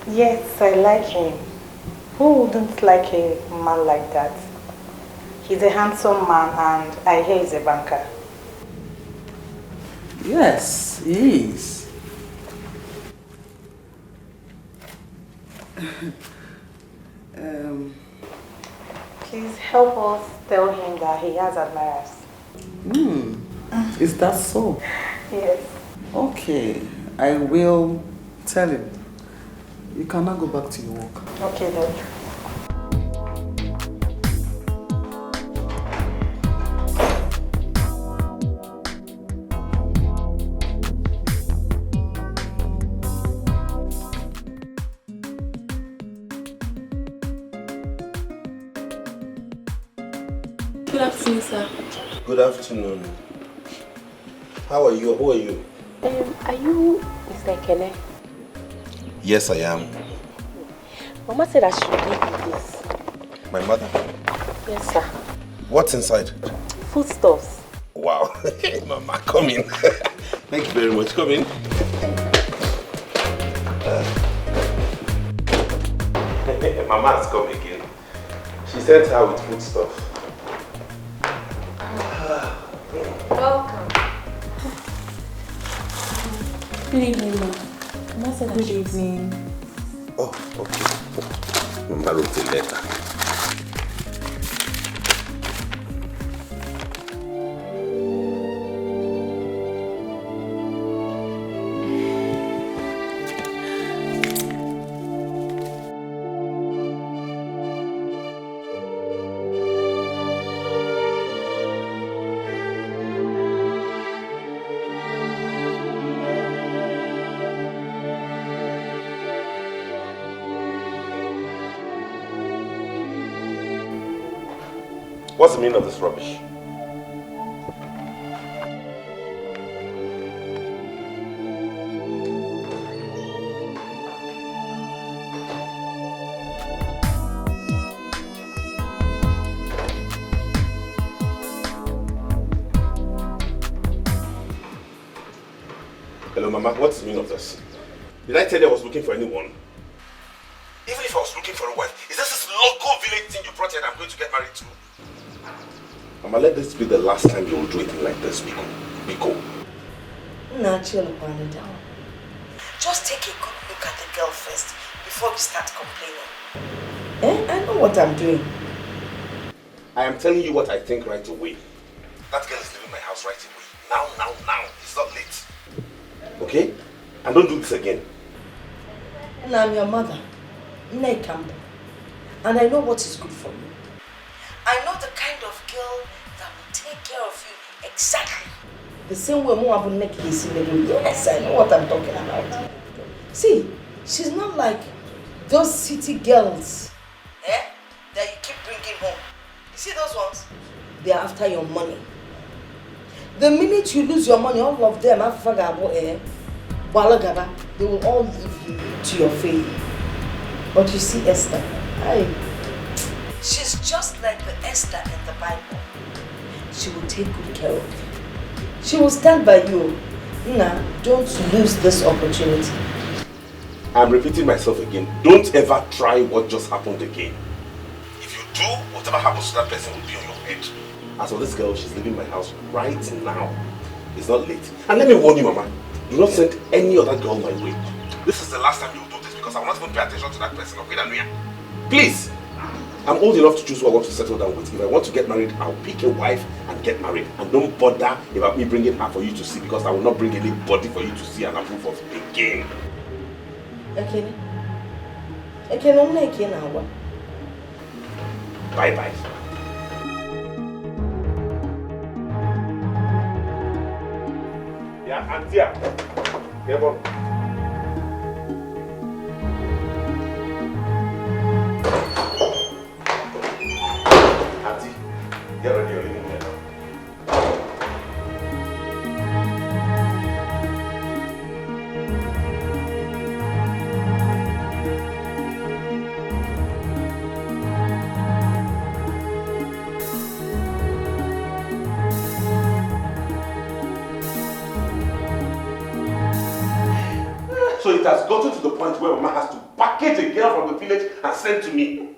Yes, I like him. Who wouldn't like a man like that? He's a handsome man and I hear he's a banker. Yes, he is. Please help us tell him that he has admirers. Is that so? Yes. Okay, I will tell him. You cannot go back to your work. Okay, then. Good afternoon, sir. Good afternoon. How are you? Who are you? Are you Mr. Ekene? Yes, I am. Mama said I should give you this. My mother? Yes, sir. What's inside? Foodstuffs. Wow. Mama, come in. Thank you very much. Come in. Mama has come again. She sent her with food stuff. Welcome. Good evening, ma. Mama said Good evening. Oh, okay. Mama wrote a letter. What's the meaning of this rubbish? Hello, Mama. What's the meaning of this? Did I tell you I was looking for anyone? Even if I was looking for a wife, is this local village thing you brought here that I'm going to get married to? Mama, let this be the last time you will do anything like this, Biko. Biko. Now chill upon it down. Just take a good look at the girl first before we start complaining. I know what I'm doing. I am telling you what I think right away. That girl is leaving my house right away. Now. It's not late. Okay? And don't do this again. And I'm your mother, Nne Campbell. And I know what is good for you. I know the kind of girl that will take care of you exactly the same way Moabu Nek is in the room. Yes, I know what I'm talking about. See, she's not like those city girls that you keep bringing home. You see those ones? they are after your money. The minute you lose your money, all of them, they will all leave you to your fate. But you see Esther, she's just like the Esther in the Bible. She will take good care of you. She will stand by you. Nah, don't lose this opportunity. I'm repeating myself again. Don't ever try what just happened again. If you do, whatever happens to that person will be on your head. As for this girl, she's leaving my house right now. It's not late. And let me warn you, Mama. Do not send any other girl my way. This is the last time you'll do this because I will not even pay attention to that person. Please! I'm old enough to choose who I want to settle down with. If I want to get married, I'll pick a wife and get married. And don't bother about me bringing her for you to see because I will not bring anybody for you to see and approve of again. Okay. I'm not now. Bye-bye. Yeah, Auntie. Get on. Auntie, get ready, you're leaving here now. So it has gotten to the point where Mama has to package a girl from the village and send to me.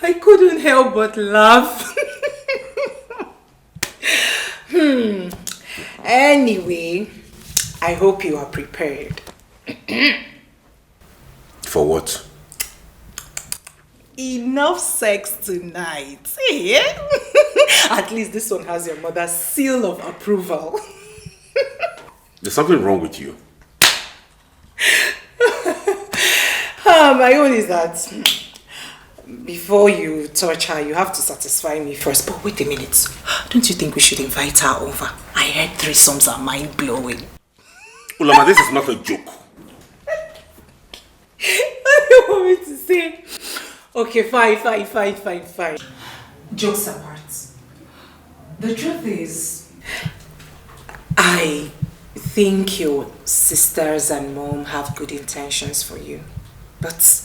I couldn't help but laugh. Anyway, I hope you are prepared. For what? Enough sex tonight. Yeah? At least this one has your mother's seal of approval. There's something wrong with you. My own is that before you touch her, you have to satisfy me first. But wait a minute. Don't you think we should invite her over? I heard threesomes are mind-blowing. Ulama, this is not a joke. What do you want me to say? Okay, fine. Jokes apart. The truth is, I think your sisters and mom have good intentions for you, but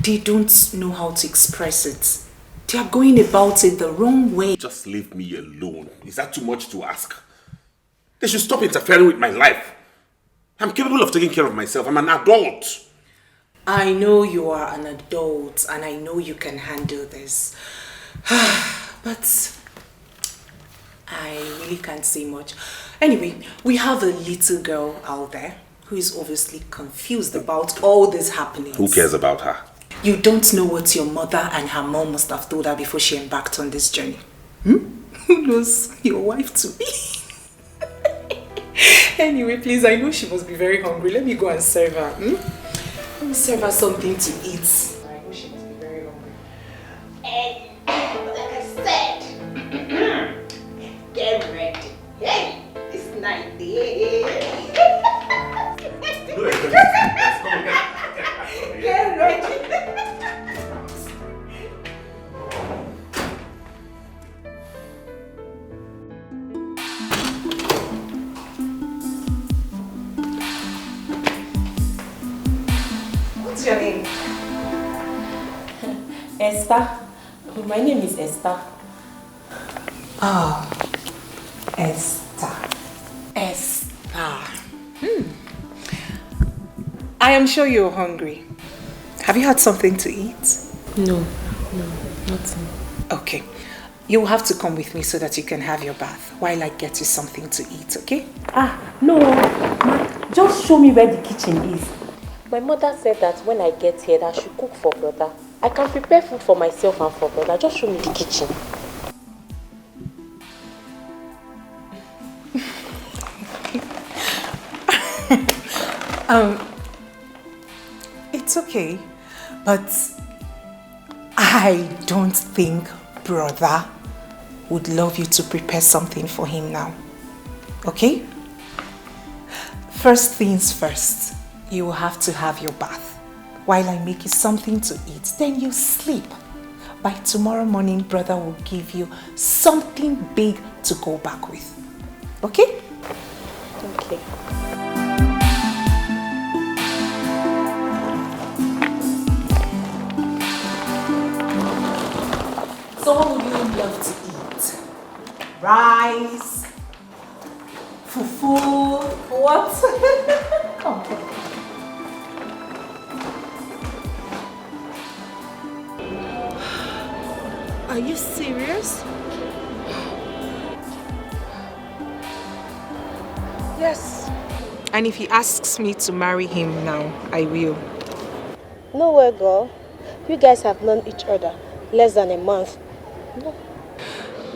they don't know how to express it. They are going about it the wrong way. Just leave me alone. Is that too much to ask? They should stop interfering with my life. I'm capable of taking care of myself. I'm an adult. I know you are an adult and I know you can handle this. But I really can't say much. Anyway, we have a little girl out there who is obviously confused about all this happening. Who cares about her? You don't know what your mother and her mom must have told her before she embarked on this journey. Who knows your wife to be? Anyway, please, I know she must be very hungry. Let me go and serve her. Let me serve her something to eat. I know she must be very hungry. Hey, like I said, get ready. Hey, it's night. Get ready. What's your name? Esther. My name is Esther. Oh, Esther. I am sure you're hungry. Have you had something to eat? No, nothing. Okay. You'll have to come with me so that you can have your bath while I get you something to eat, okay? No. Just show me where the kitchen is. My mother said that when I get here, that I should cook for brother. I can prepare food for myself and for brother. Just show me the kitchen. It's okay, but I don't think brother would love you to prepare something for him now, okay? First things first, you will have to have your bath while I make you something to eat, then you sleep. by tomorrow morning, brother will give you something big to go back with. Okay? Okay. So what would you love to eat? Rice? Fufu? What? Come on. Are you serious? Yes. And if he asks me to marry him now, I will. No way, girl. You guys have known each other less than a month. No.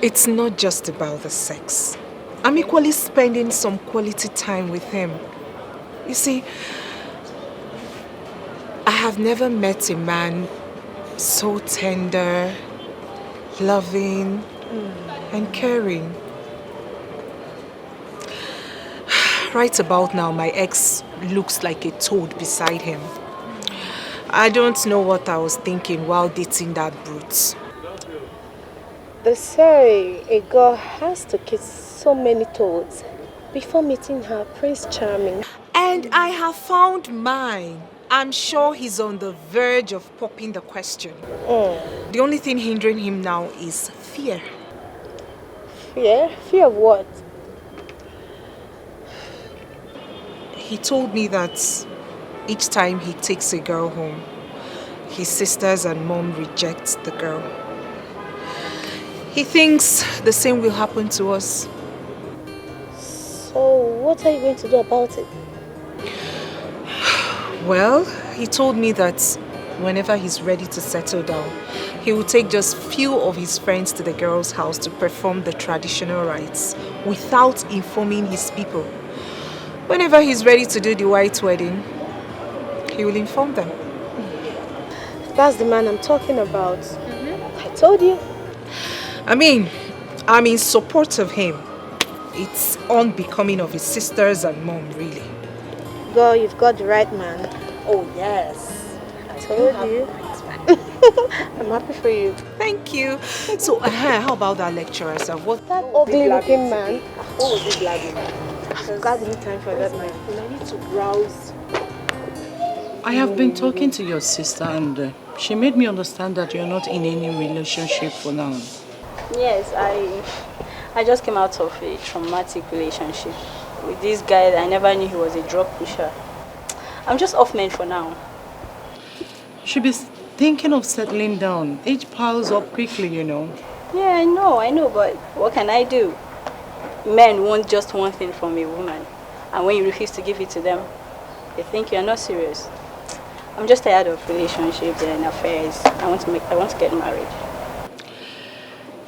It's not just about the sex. I'm equally spending some quality time with him. You see, I have never met a man so tender, loving, and caring. Right about now, my ex looks like a toad beside him. I don't know what I was thinking while dating that brute. They say a girl has to kiss so many toads before meeting her Prince Charming. And I have found mine. I'm sure he's on the verge of popping the question. The only thing hindering him now is fear. Fear? Fear of what? He told me that each time he takes a girl home, his sisters and mom reject the girl. He thinks the same will happen to us. So what are you going to do about it? Well, he told me that whenever he's ready to settle down, he will take just few of his friends to the girl's house to perform the traditional rites without informing his people. Whenever he's ready to do the white wedding, he will inform them. That's the man I'm talking about. I told you. I mean, I'm in support of him. It's unbecoming of his sisters and mom, really. Girl, you've got the right man. Oh, yes. I told you. I'm happy for you. Thank you. So, how about that lecturer, sir? What? That ugly looking man. What was he blabbing? I've got any time for that man. I need to browse. I have been talking to your sister and she made me understand that you're not in any relationship for now. Yes, I just came out of a traumatic relationship with this guy that I never knew he was a drug pusher. I'm just off men for now. You should be thinking of settling down. Age piles up quickly, you know. Yeah, I know, but what can I do? Men want just one thing from a woman, and when you refuse to give it to them, they think you're not serious. I'm just tired of relationships and affairs. I want to get married.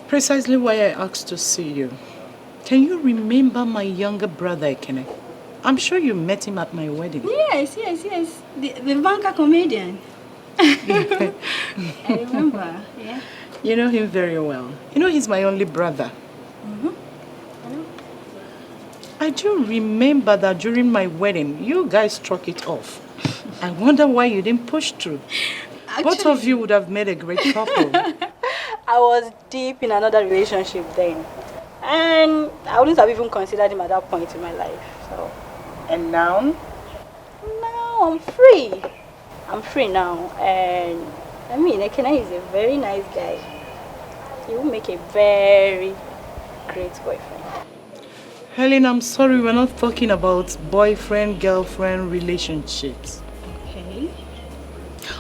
Precisely why I asked to see you. Can you remember my younger brother, Ekene? I'm sure you met him at my wedding. Yes. The banker comedian. I remember, yeah. You know him very well. You know he's my only brother. I do remember that during my wedding, you guys struck it off. I wonder why you didn't push through. Actually, both of you would have made a great couple. I was deep in another relationship then. And I wouldn't have even considered him at that point in my life. So. And now? Now I'm free. I'm free now. And I mean, Ekene is a very nice guy. He will make a very great boyfriend. Helen, I'm sorry, we're not talking about boyfriend-girlfriend relationships. Okay.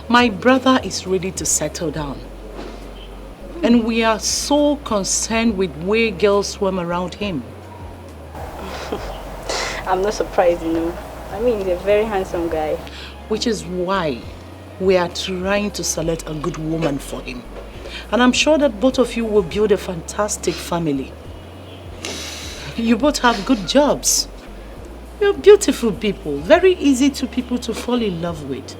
My brother is ready to settle down. And we are so concerned with where girls swim around him. I'm not surprised, you know. I mean, he's a very handsome guy. Which is why we are trying to select a good woman for him. And I'm sure that both of you will build a fantastic family. You both have good jobs. You're beautiful people, very easy to people to fall in love with.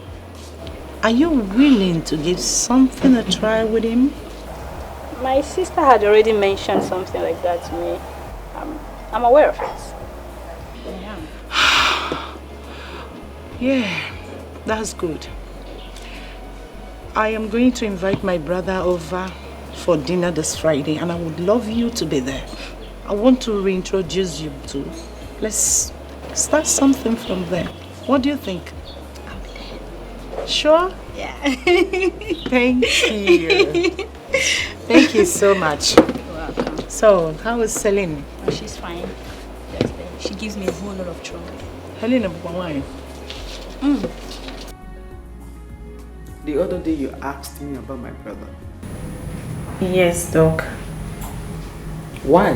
Are you willing to give something a try with him? My sister had already mentioned something like that to me. I'm aware of it. Yeah, that's good. I am going to invite my brother over for dinner this Friday, and I would love you to be there. I want to reintroduce you to. Let's start something from there. What do you think? Sure? Yeah. Thank you. Thank you so much. You're welcome. So, how is Celine? Oh, she's fine. Just there. She gives me a whole lot of trouble. Helena, why? The other day you asked me about my brother. Yes, Doc. Why?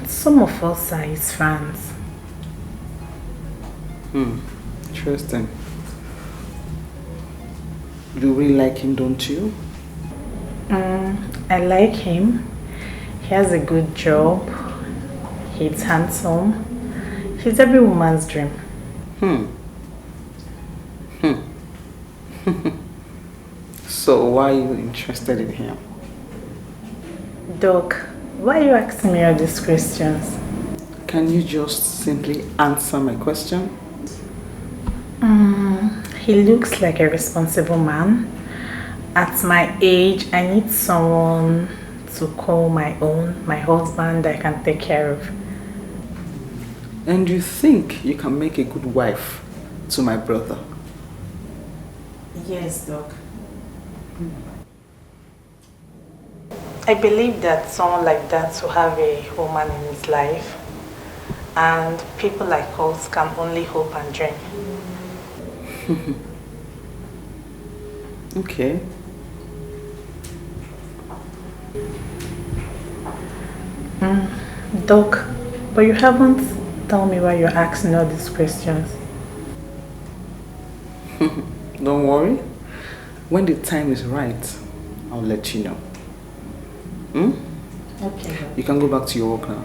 Some of us are his fans. Interesting. You really like him, don't you? I like him. He has a good job. He's handsome. He's every woman's dream. So why are you interested in him? Doc, why are you asking me all these questions? Can you just simply answer my question? He looks like a responsible man. At my age, I need someone to call my own, my husband that I can take care of. And you think you can make a good wife to my brother? Yes, Doc. I believe that someone like that will have a woman in his life, and people like us can only hope and dream. Okay. Doc, but you haven't told me why you're asking all these questions. Don't worry. When the time is right, I'll let you know. Okay. You can go back to your work now.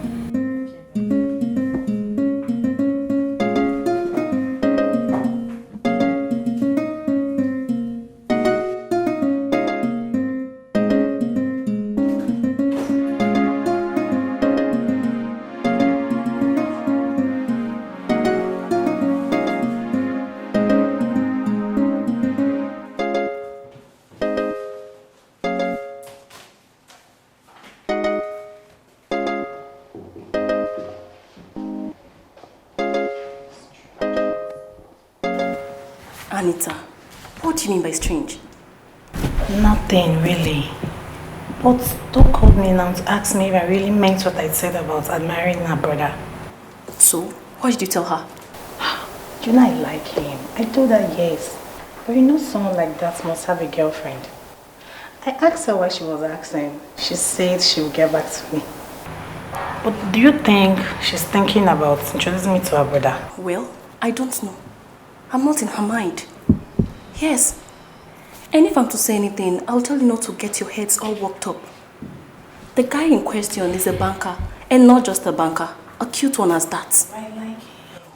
Anita, what do you mean by strange? Nothing really. But Doc called me now to ask me if I really meant what I said about admiring her brother. So, what did you tell her? You know I like him. I told her yes. But you know someone like that must have a girlfriend. I asked her why she was asking. She said she will get back to me. But do you think she's thinking about introducing me to her brother? Well, I don't know. I'm not in her mind. Yes. And if I'm to say anything, I'll tell you not to get your heads all worked up. The guy in question is a banker. And not just a banker. A cute one as that. I like him.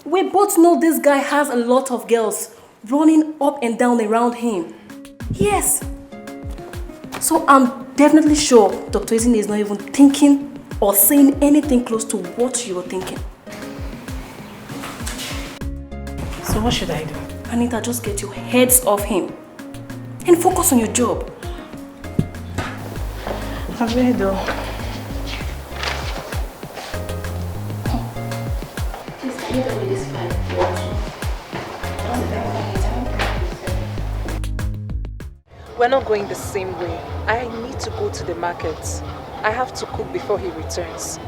We both know this guy has a lot of girls running up and down around him. Yes. So I'm definitely sure Dr. Izine is not even thinking or saying anything close to what you're thinking. So what should I do? Anita, just get your heads off him and focus on your job. I will do. Please, can you tell me this file? We're not going the same way. I need to go to the market. I have to cook before he returns.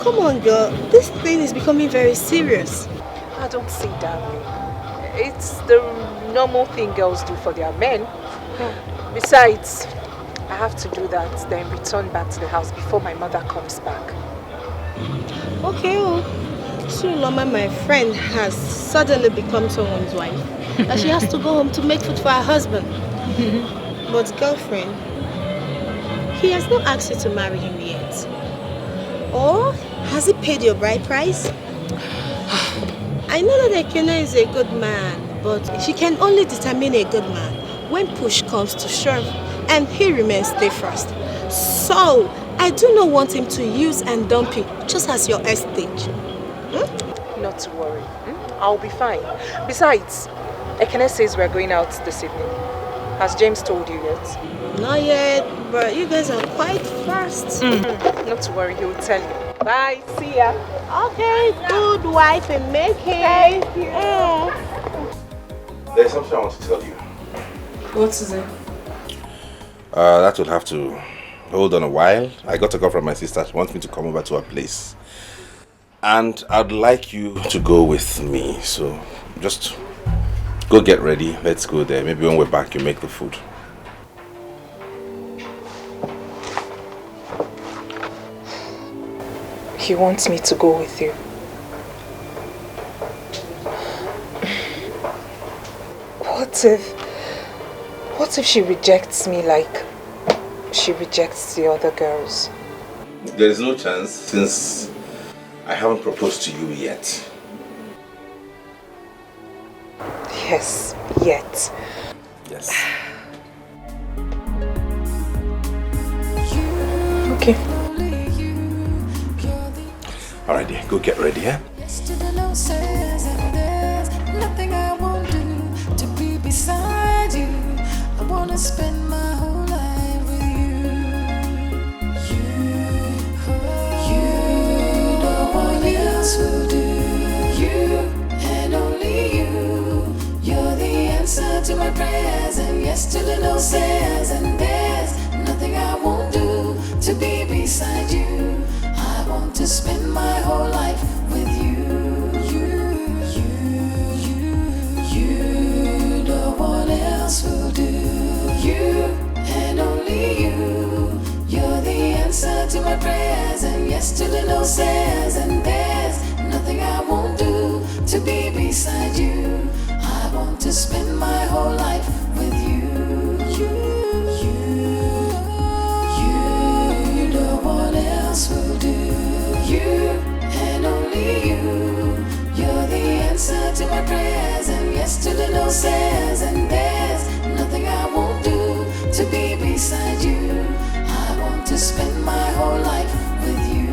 Come on, girl. This thing is becoming very serious. I don't see that way. It's the normal thing girls do for their men. Besides, I have to do that, then return back to the house before my mother comes back. Okay, Suloma, my friend, has suddenly become someone's wife. That she has to go home to make food for her husband. But girlfriend, he has not asked you to marry him yet. Or has he paid your bride price? I know that Ekene is a good man, but she can only determine a good man when push comes to shove, and he remains steadfast. So, I do not want him to use and dump you just as your estate. Not to worry. I'll be fine. Besides, Ekene says we're going out this evening. Has James told you yet? Not yet, but you guys are quite fast. Not to worry, he will tell you. Bye, see ya. Okay, good wife in making. Thank you. There's something I want to tell you. What is it? That will have to hold on a while. I got a call from my sister. She wants me to come over to her place. And I'd like you to go with me. So just go get ready. Let's go there. Maybe when we're back, you make the food. He wants me to go with you. What if she rejects me like she rejects the other girls? There is no chance since I haven't proposed to you yet. Yes, yet. Yes. Okay. Alright, dear, go get ready, yeah? Nothing I won't do to be beside you. I wanna spend my whole life with you. You, no one else will do. You and only you. You're the answer to my prayers and yes to the no says. And there's nothing I won't do to be beside you. I want to spend my whole life with you. No one else will do. You and only you. You're the answer to my prayers and yes to the no says. And there's nothing I won't do to be beside you. I want to spend my whole life with you. No one else will do. You and only you. You're the answer to my prayers and yes to the no says. And there's nothing I won't do to be beside you. I want to spend my whole life with you.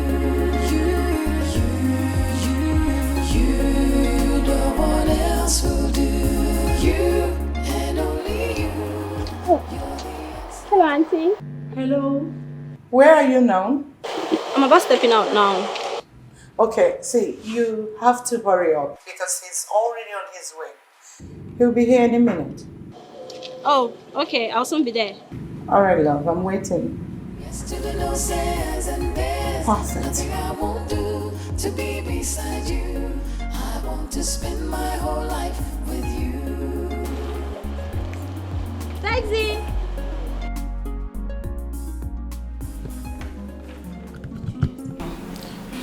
No one else will do. You and only you. Hello, Auntie. Hello. Where are you now? I'm about stepping out now. Okay, see, you have to hurry up because he's already on his way. He'll be here in a minute. Oh, okay. I'll soon be there. All right, love, I'm waiting. Perfect. Nothing I won't do to be beside you. I want to spend my whole life with you. Taxi!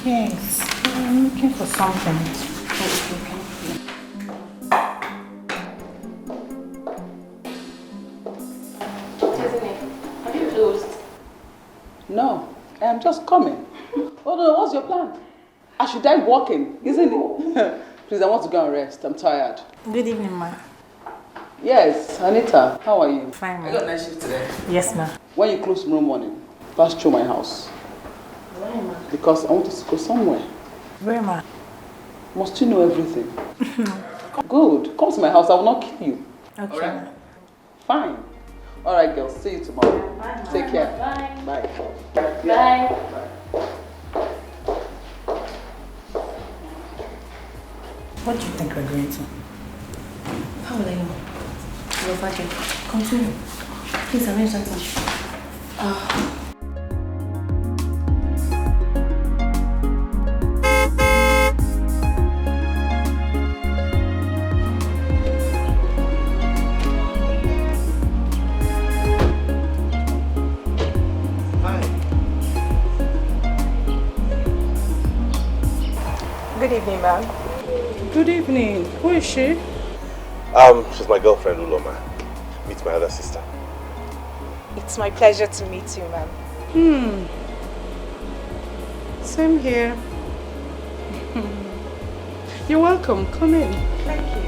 Yes, I'm looking for something. Have you closed? No, I'm just coming. Oh no, what's your plan? I should die walking, isn't it? Please, I want to go and rest. I'm tired. Good evening, ma. Yes, Anita, how are you? Fine, ma. I got a night shift today. Yes, ma. When you close tomorrow morning, pass through my house. Why, ma? Because I want us to go somewhere. Where, ma? Must you know everything? Good. Come to my house, I will not kill you. Okay. Alright? Fine. Alright, girls. See you tomorrow. Bye, Take care. Bye. Bye. Bye. What do you think we're going to? How will I know? Your father. Continue. Please arrange that issue. Good evening, ma'am. Good evening. Who is she? She's my girlfriend, Uloma. Meet my other sister. It's my pleasure to meet you, ma'am. Same here. You're welcome. Come in. Thank you.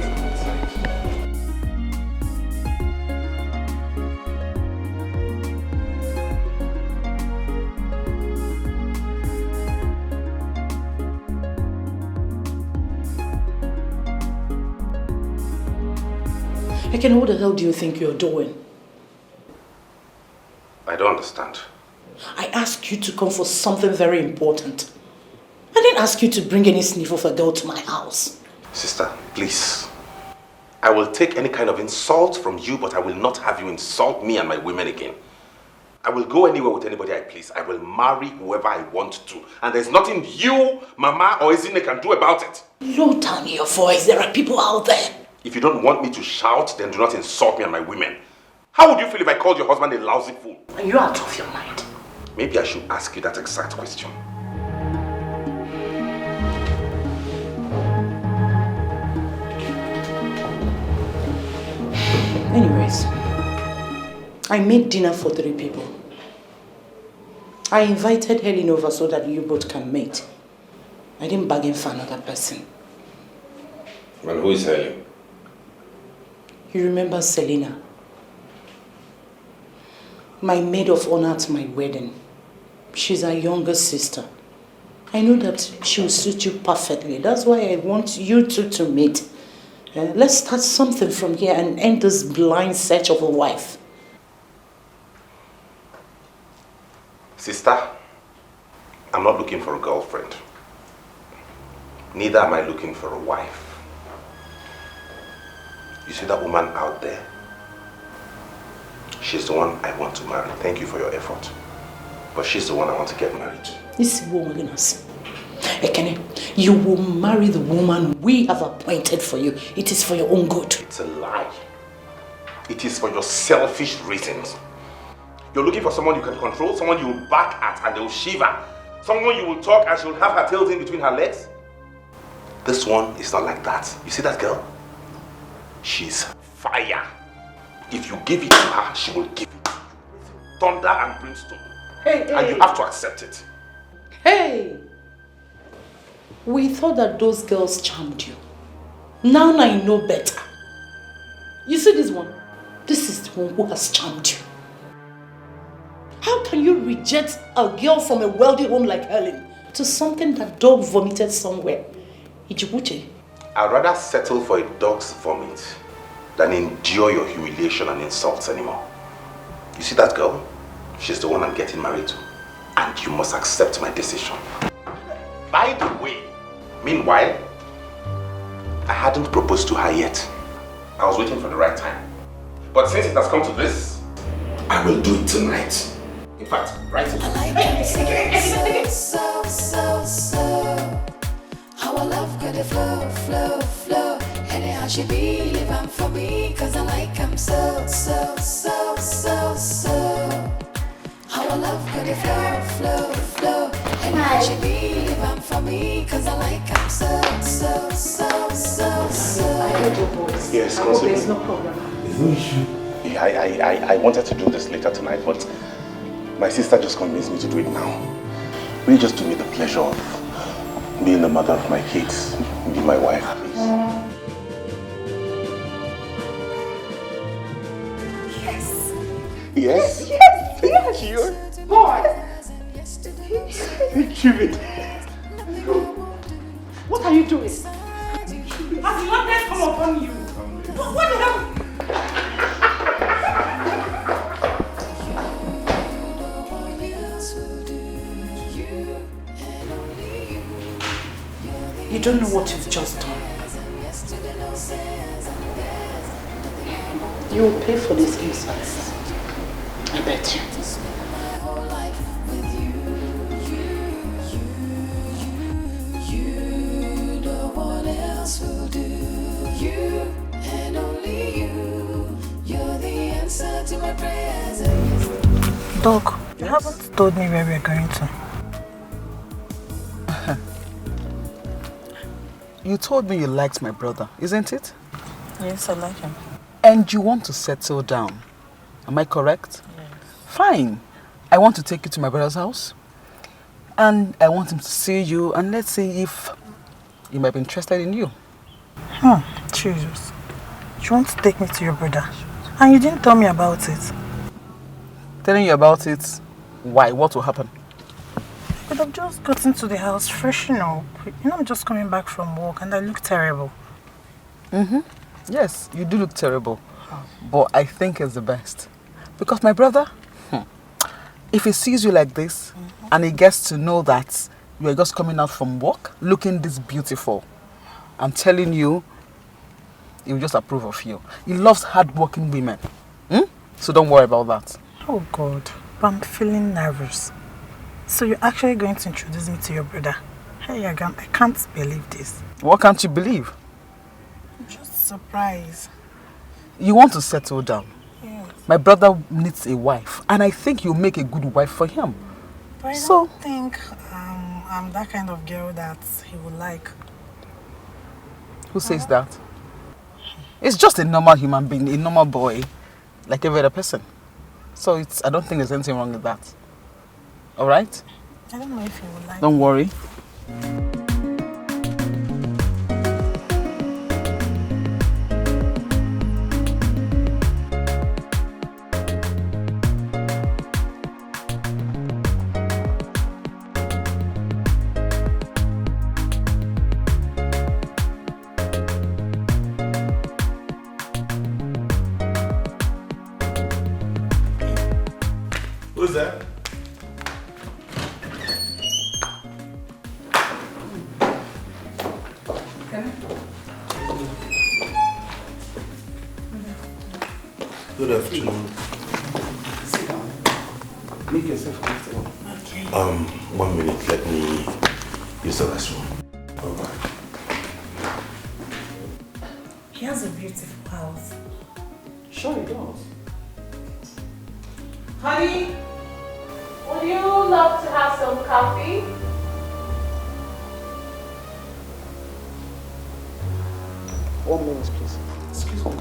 Ekene, what the hell do you think you're doing? I don't understand. I asked you to come for something very important. I didn't ask you to bring any sniff of a girl to my house. Sister, please. I will take any kind of insult from you, but I will not have you insult me and my women again. I will go anywhere with anybody I please. I will marry whoever I want to. And there's nothing you, Mama, or Ezine can do about it. Low down your voice. There are people out there. If you don't want me to shout, then do not insult me and my women. How would you feel if I called your husband a lousy fool? Are you out of your mind? Maybe I should ask you that exact question. Anyways, I made dinner for 3 people. I invited Helen over so that you both can meet. I didn't bargain for another person. And who is Helen? You remember Selena? My maid of honor at my wedding. She's our younger sister. I know that she will suit you perfectly. That's why I want you two to meet. Let's start something from here and end this blind search of a wife. Sister, I'm not looking for a girlfriend. Neither am I looking for a wife. You see that woman out there? She's the one I want to marry. Thank you for your effort. But she's the one I want to get married to. This is what we're going to say. Ekene, you will marry the woman we have appointed for you. It is for your own good. It's a lie. It is for your selfish reasons. You're looking for someone you can control, someone you will bark at and they will shiver, someone you will talk and she will have her tails in between her legs. This one is not like that. You see that girl? She's fire. If you give it to her, she will give it to you. Thunder and brimstone. Hey. And you have to accept it. Hey! We thought that those girls charmed you. Now I know better. You see this one? This is the one who has charmed you. How can you reject a girl from a wealthy home like Helen to something that dog vomited somewhere? Ijibuche. I'd rather settle for a dog's vomit than endure your humiliation and insults anymore. You see that girl? She's the one I'm getting married to. And you must accept my decision. By the way, meanwhile, I hadn't proposed to her yet. I was waiting for the right time. But since it has come to this, I will do it tonight. In fact, right away. How I love could it flow. Anyhow she be living for me, cause I like him so. How I love could it flow. Anyhow she be living for me, cause I like him so. I heard your voice. Yes, I hope there's no problem. There's no issue. Yeah, I wanted to do this later tonight, but my sister just convinced me to do it now. Will you just do me the pleasure of being the mother of my kids? Be my wife, please. Yes? Thank you. Boy! Thank you. What are you doing? Has the madness come upon you? What the hell? You don't know what you've just done. You will pay for this insults. I bet you. Doc, you haven't told me where we're going to. You told me you liked my brother, isn't it? Yes, I like him. And you want to settle down. Am I correct? Yes. Fine. I want to take you to my brother's house. And I want him to see you and let's see if he might be interested in you. Jesus. You want to take me to your brother? And you didn't tell me about it. Telling you about it? Why? What will happen? But I've just gotten to the house freshen up. You know, I'm just coming back from work and I look terrible. Yes, you do look terrible. But I think it's the best. Because my brother, if he sees you like this, and he gets to know that you are just coming out from work, looking this beautiful, I'm telling you, he will just approve of you. He loves hard-working women. So don't worry about that. Oh God, but I'm feeling nervous. So you're actually going to introduce me to your brother? Hey Agam, I can't believe this. What can't you believe? I'm just surprised. You want to settle down. Yes. My brother needs a wife, and I think you'll make a good wife for him. But I don't think I'm that kind of girl that he would like. Who says that? It's just a normal human being, a normal boy, like every other person. So I don't think there's anything wrong with that. Alright? I don't know if he would like. Don't worry. Who's that? Good afternoon. Sit down. Make yourself comfortable. Okay. 1 minute, let me use the restroom. Alright. He has a beautiful house. Sure he does. Honey, would you love to have some coffee? One minute, please. Excuse me.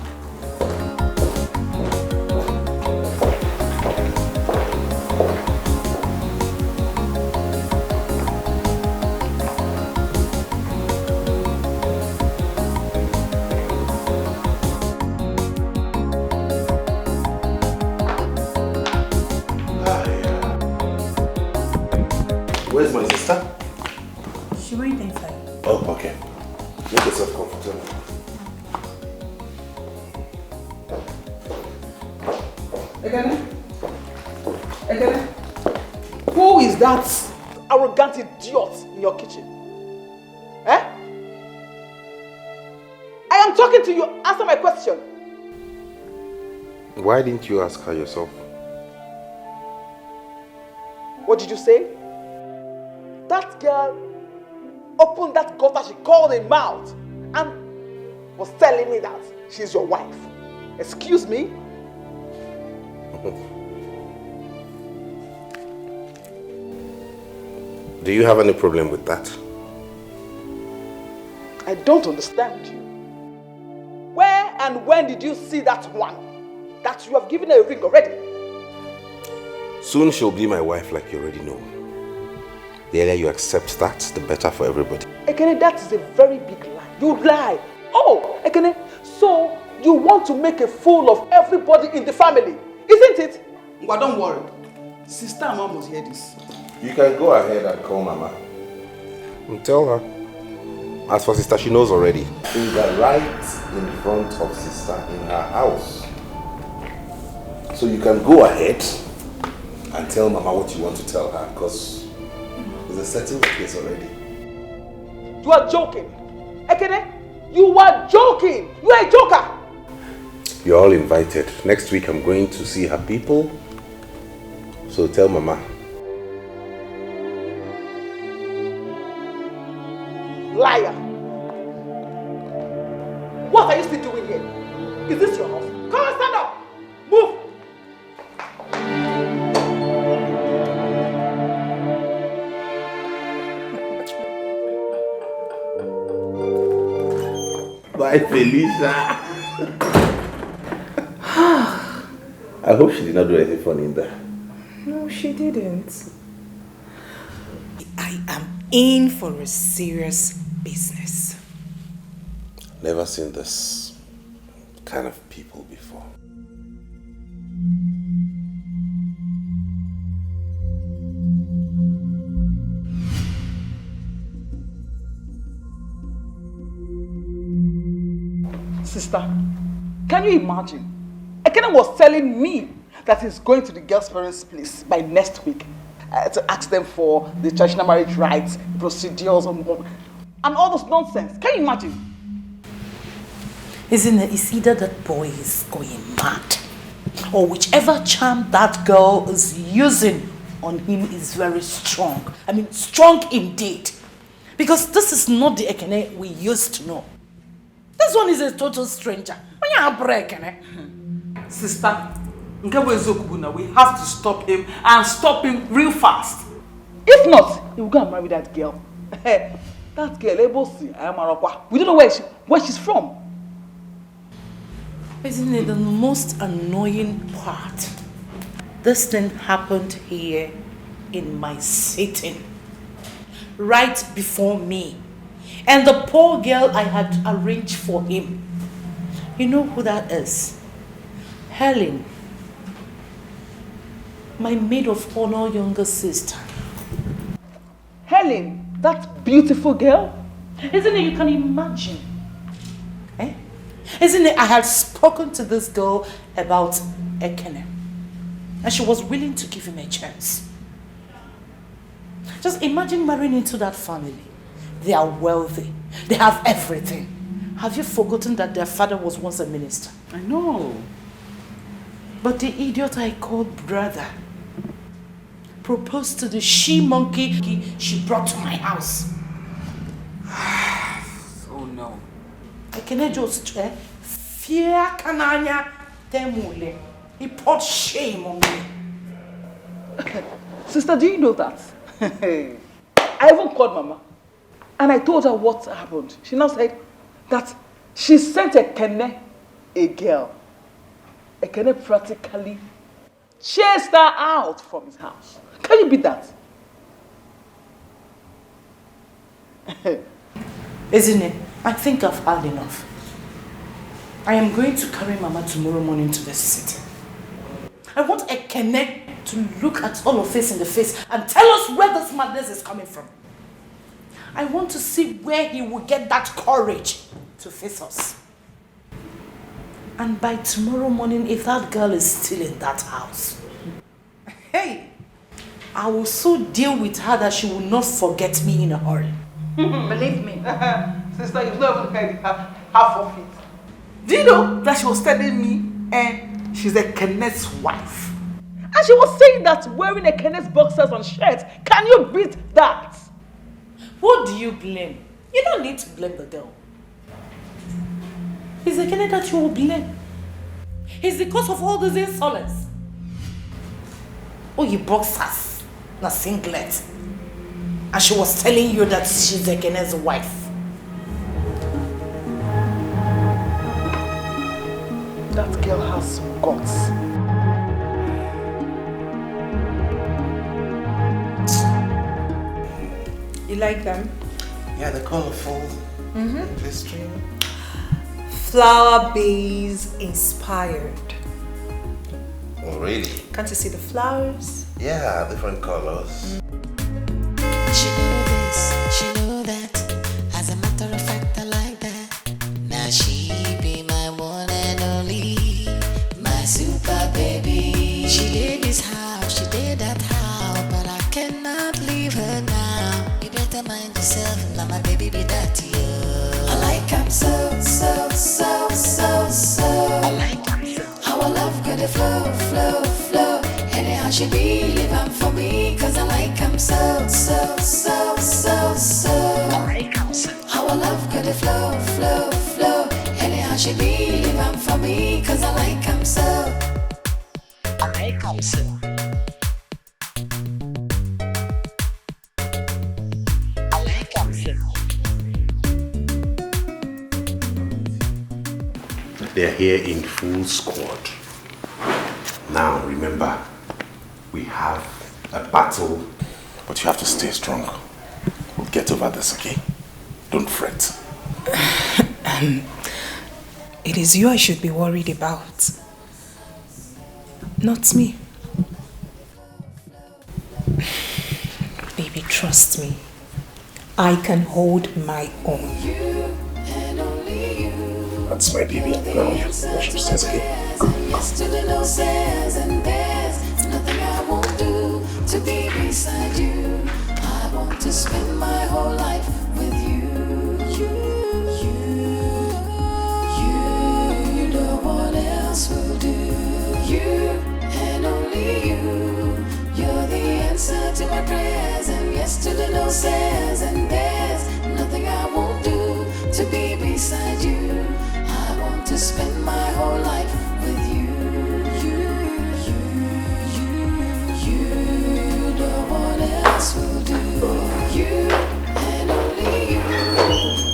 Where's my sister? She went inside. Oh, okay. Make yourself comfortable. Ekene? Who is that arrogant idiot in your kitchen? Eh? I am talking to you. Answer my question. Why didn't you ask her yourself? What did you say? That girl opened that gutter she called a mouth and was telling me that she's your wife. Excuse me? Do you have any problem with that? I don't understand you. Where and when did you see that one? That you have given her a ring already? Soon she'll be my wife, like you already know. The earlier you accept that, the better for everybody. Ekene, that is a very big lie. You lie. Oh, Ekene, so you want to make a fool of everybody in the family, isn't it? But don't worry. Sister and mom must hear this. You can go ahead and call Mama. And tell her. As for sister, she knows already. Finger right in front of sister in her house. So you can go ahead and tell Mama what you want to tell her, because it's a settled case already. You are joking. Ekene, you are joking. You are a joker. You're all invited. Next week I'm going to see her people. So tell Mama. Liar. What are you still doing here? Is this your house? Come on, stand up. Move. Bye, Felicia. I hope she did not do anything funny in there. No, she didn't. I am in for a serious business. Never seen this kind of people before. Sister, can you imagine? Ekene was telling me that he's going to the girl's parents' place by next week to ask them for the traditional marriage rights, procedures, and all those nonsense. Can you imagine? Isn't it? It's either that boy is going mad, or whichever charm that girl is using on him is very strong. I mean, strong indeed. Because this is not the Ekene we used to know. This one is a total stranger. Sister, we have to stop him and stop him real fast. If not, he will go and marry that girl. That girl, we don't know where she's from. Isn't it the most annoying part? This thing happened here in my sitting, right before me. And the poor girl I had arranged for him. You know who that is? Helen. My maid of honor younger sister. Helen, that beautiful girl? Isn't it? You can imagine. Eh? Isn't it? I had spoken to this girl about Ekene. And she was willing to give him a chance. Just imagine marrying into that family. They are wealthy. They have everything. Have you forgotten that their father was once a minister? I know. But the idiot I called brother proposed to the she-monkey she brought to my house. Oh no. Ekene just fear kananya temule. He poured shame on me. Sister, do you know that? I even called Mama and I told her what happened. She now said that she sent Ekene a girl. Ekene practically chased her out from his house. Can you beat that? Isn't it? I think I've had enough. I am going to carry Mama tomorrow morning to the city. I want Ekene to look at all of us in the face and tell us where this madness is coming from. I want to see where he will get that courage to face us. And by tomorrow morning, if that girl is still in that house, hey, I will so deal with her that she will not forget me in a hurry. Believe me. Sister, you've not even heard half of it. Do you know that she was telling me she's a Kenneth's wife? And she was saying that wearing a Kenneth's boxers and shirt, can you beat that? What do you blame? You don't need to blame the girl. It's the Kenneth that you will blame. It's the cause of all these insolence. Oh, you boxers, not singlet. And she was telling you that she's the Kenneth's wife. That girl has some guts. You like them? Yeah, they're colorful. Glistering. Flower base inspired. Oh, really? Can't you see the flowers? Yeah, different colors. She know this, she know that. As a matter of fact, I like that. Now she be my one and only, my super baby. She did this house, she did that house, but I cannot leave her now. You better mind yourself, let my baby be that to you. I like him so, so, so, so, so. I like him so. Our love got to flow, flow, flow. Anyhow she be living for me, cause I like him so, so, so, so, so. I like him so. Our love got to flow, flow, flow. Anyhow she be living for me, cause I like him so. I like him so. I like him so. They're here in full squad. Now, remember, we have a battle, but you have to stay strong. We'll get over this, okay? Don't fret. It is you I should be worried about, not me. Baby, trust me. I can hold my own. You and only you. That's my baby. Now, wash upstairs, okay? Yesterday no says, and there's nothing I won't do to be beside you. I want to spend my whole life with you. You, no one else will do. You and only you. You're the answer to my prayers, and yesterday no says, and there's nothing I won't do to be beside you. I want to spend my whole life with you. You, no one else will do. You and only you.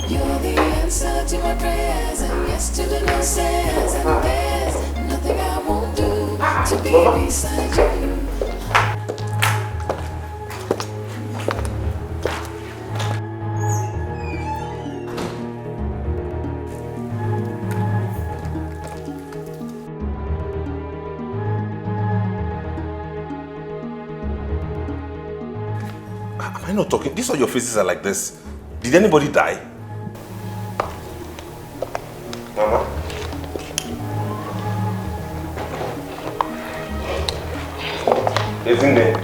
You're the answer to my prayers, and yesterday no says, and there's nothing I won't do to be beside you. Am I not talking? These are your faces are like this. Did anybody die? Mama? Isn't it?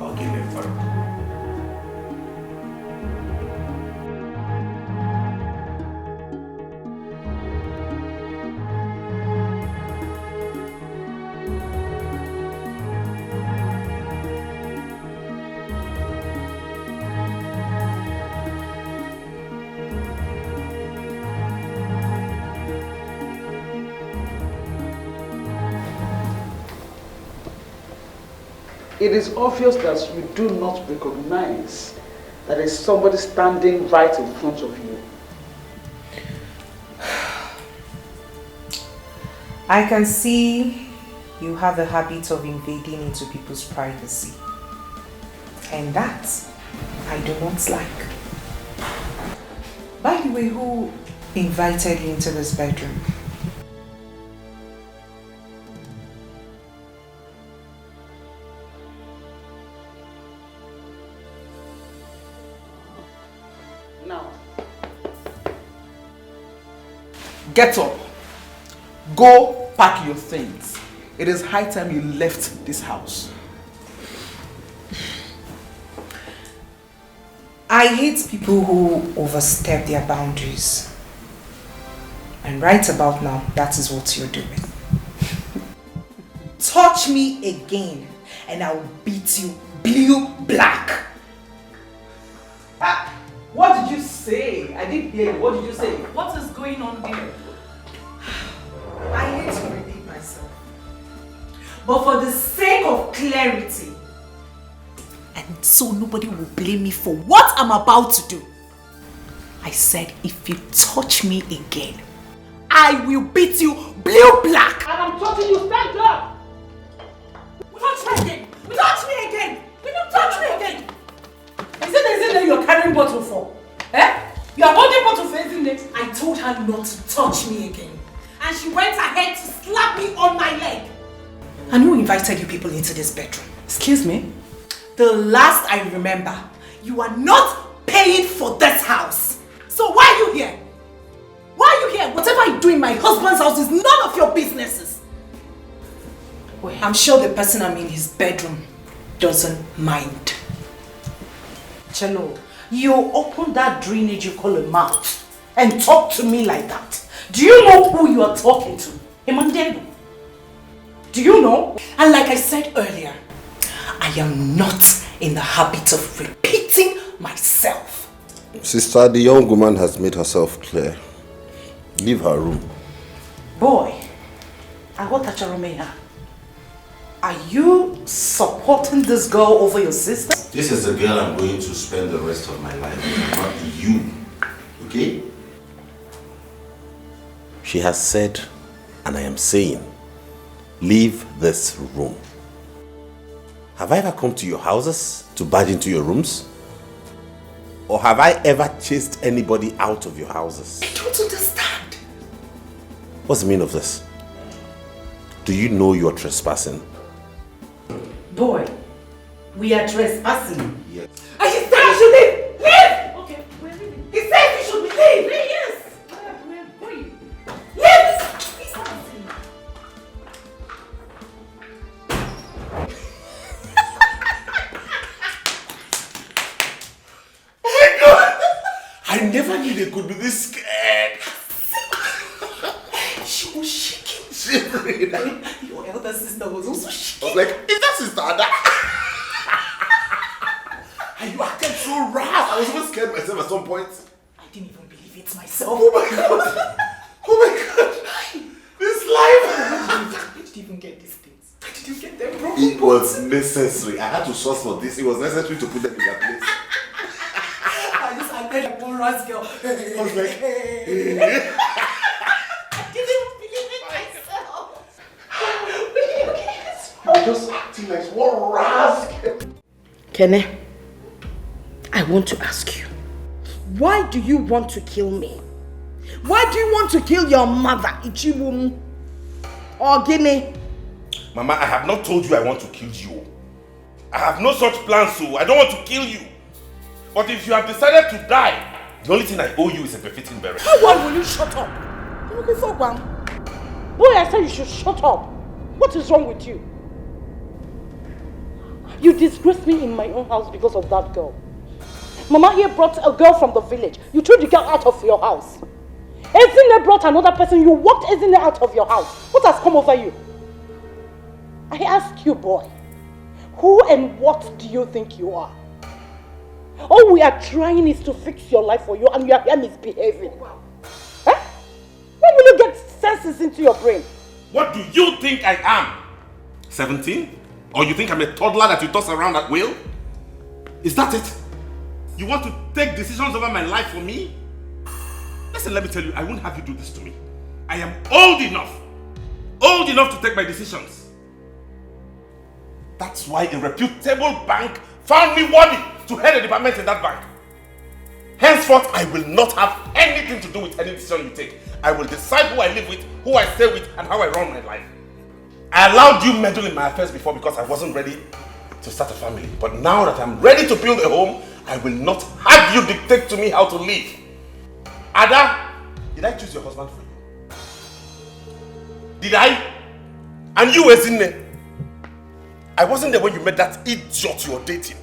I'll give him for It is obvious that you do not recognize that there is somebody standing right in front of you. I can see you have a habit of invading into people's privacy. And that I do not like. By the way, who invited you into this bedroom? Now, get up. Go pack your things. It is high time you left this house. I hate people who overstep their boundaries. And right about now, that is what you're doing. Touch me again and I will beat you blue black. What did you say? I didn't hear you. What did you say? What is going on here? I hate to repeat myself. But for the sake of clarity, and so nobody will blame me for what I'm about to do, I said if you touch me again, I will beat you blue black. And I'm touching you, stand up! Touch me again! Touch me again! Will you touch me again? Is it that you're carrying bottle for? Eh? You are holding bottle for every day. I told her not to touch me again. And she went ahead to slap me on my leg. And who invited you people into this bedroom? Excuse me? The last I remember, you are not paying for this house. So why are you here? Why are you here? Whatever I do in my husband's house is none of your businesses. Well, I'm sure the person I'm in his bedroom doesn't mind. Chelo, you open that drainage you call a mouth and talk to me like that. Do you know who you are talking to? Emmanuel? Do you know? And like I said earlier, I am not in the habit of repeating myself. Sister, the young woman has made herself clear. Leave her room. Boy, I want Acharomeya. Are you supporting this girl over your sister? This is the girl I'm going to spend the rest of my life with, not you. Okay? She has said, and I am saying, leave this room. Have I ever come to your houses to barge into your rooms? Or have I ever chased anybody out of your houses? I don't understand. What's the meaning of this? Do you know you're trespassing? Boy, we are trespassing. Yes. could be this scared. She was shaking. Shivering. Your elder sister was also shaking. I was like, is that Sister Ada? And you acted so rough. I was even scared myself at some point. I didn't even believe it myself. Oh my God. Oh my God. This life. Where did you even get these things? Where did you get them from? It was necessary. I had to source for this. It was necessary to put them in their place. I just acted like one ras girl. I was like, I didn't even believe it myself. I was just acting like one ras girl. Kene, I want to ask you, why do you want to kill me? Why do you want to kill your mother, Ichiwum? Or Guinea? Mama, I have not told you I want to kill you. I have no such plans, so I don't want to kill you. But if you have decided to die, the only thing I owe you is a befitting burial. Why will you shut up? Boy, I said you should shut up. What is wrong with you? You disgraced me in my own house because of that girl. Mama here brought a girl from the village. You threw the girl out of your house. Ezine brought another person. You walked Ezine out of your house. What has come over you? I ask you, boy, who and what do you think you are? All we are trying is to fix your life for you, and you are here misbehaving. Huh? When will you get senses into your brain? What do you think I am? 17? Or you think I'm a toddler that you toss around at will? Is that it? You want to take decisions over my life for me? Listen, let me tell you, I won't have you do this to me. I am old enough to take my decisions. That's why a reputable bank found me worthy to head a department in that bank. Henceforth, I will not have anything to do with any decision you take. I will decide who I live with, who I stay with, and how I run my life. I allowed you meddle in my affairs before because I wasn't ready to start a family. But now that I'm ready to build a home, I will not have you dictate to me how to live. Ada, did I choose your husband for you? Did I? And you were in there. I wasn't there when you met that idiot you were dating.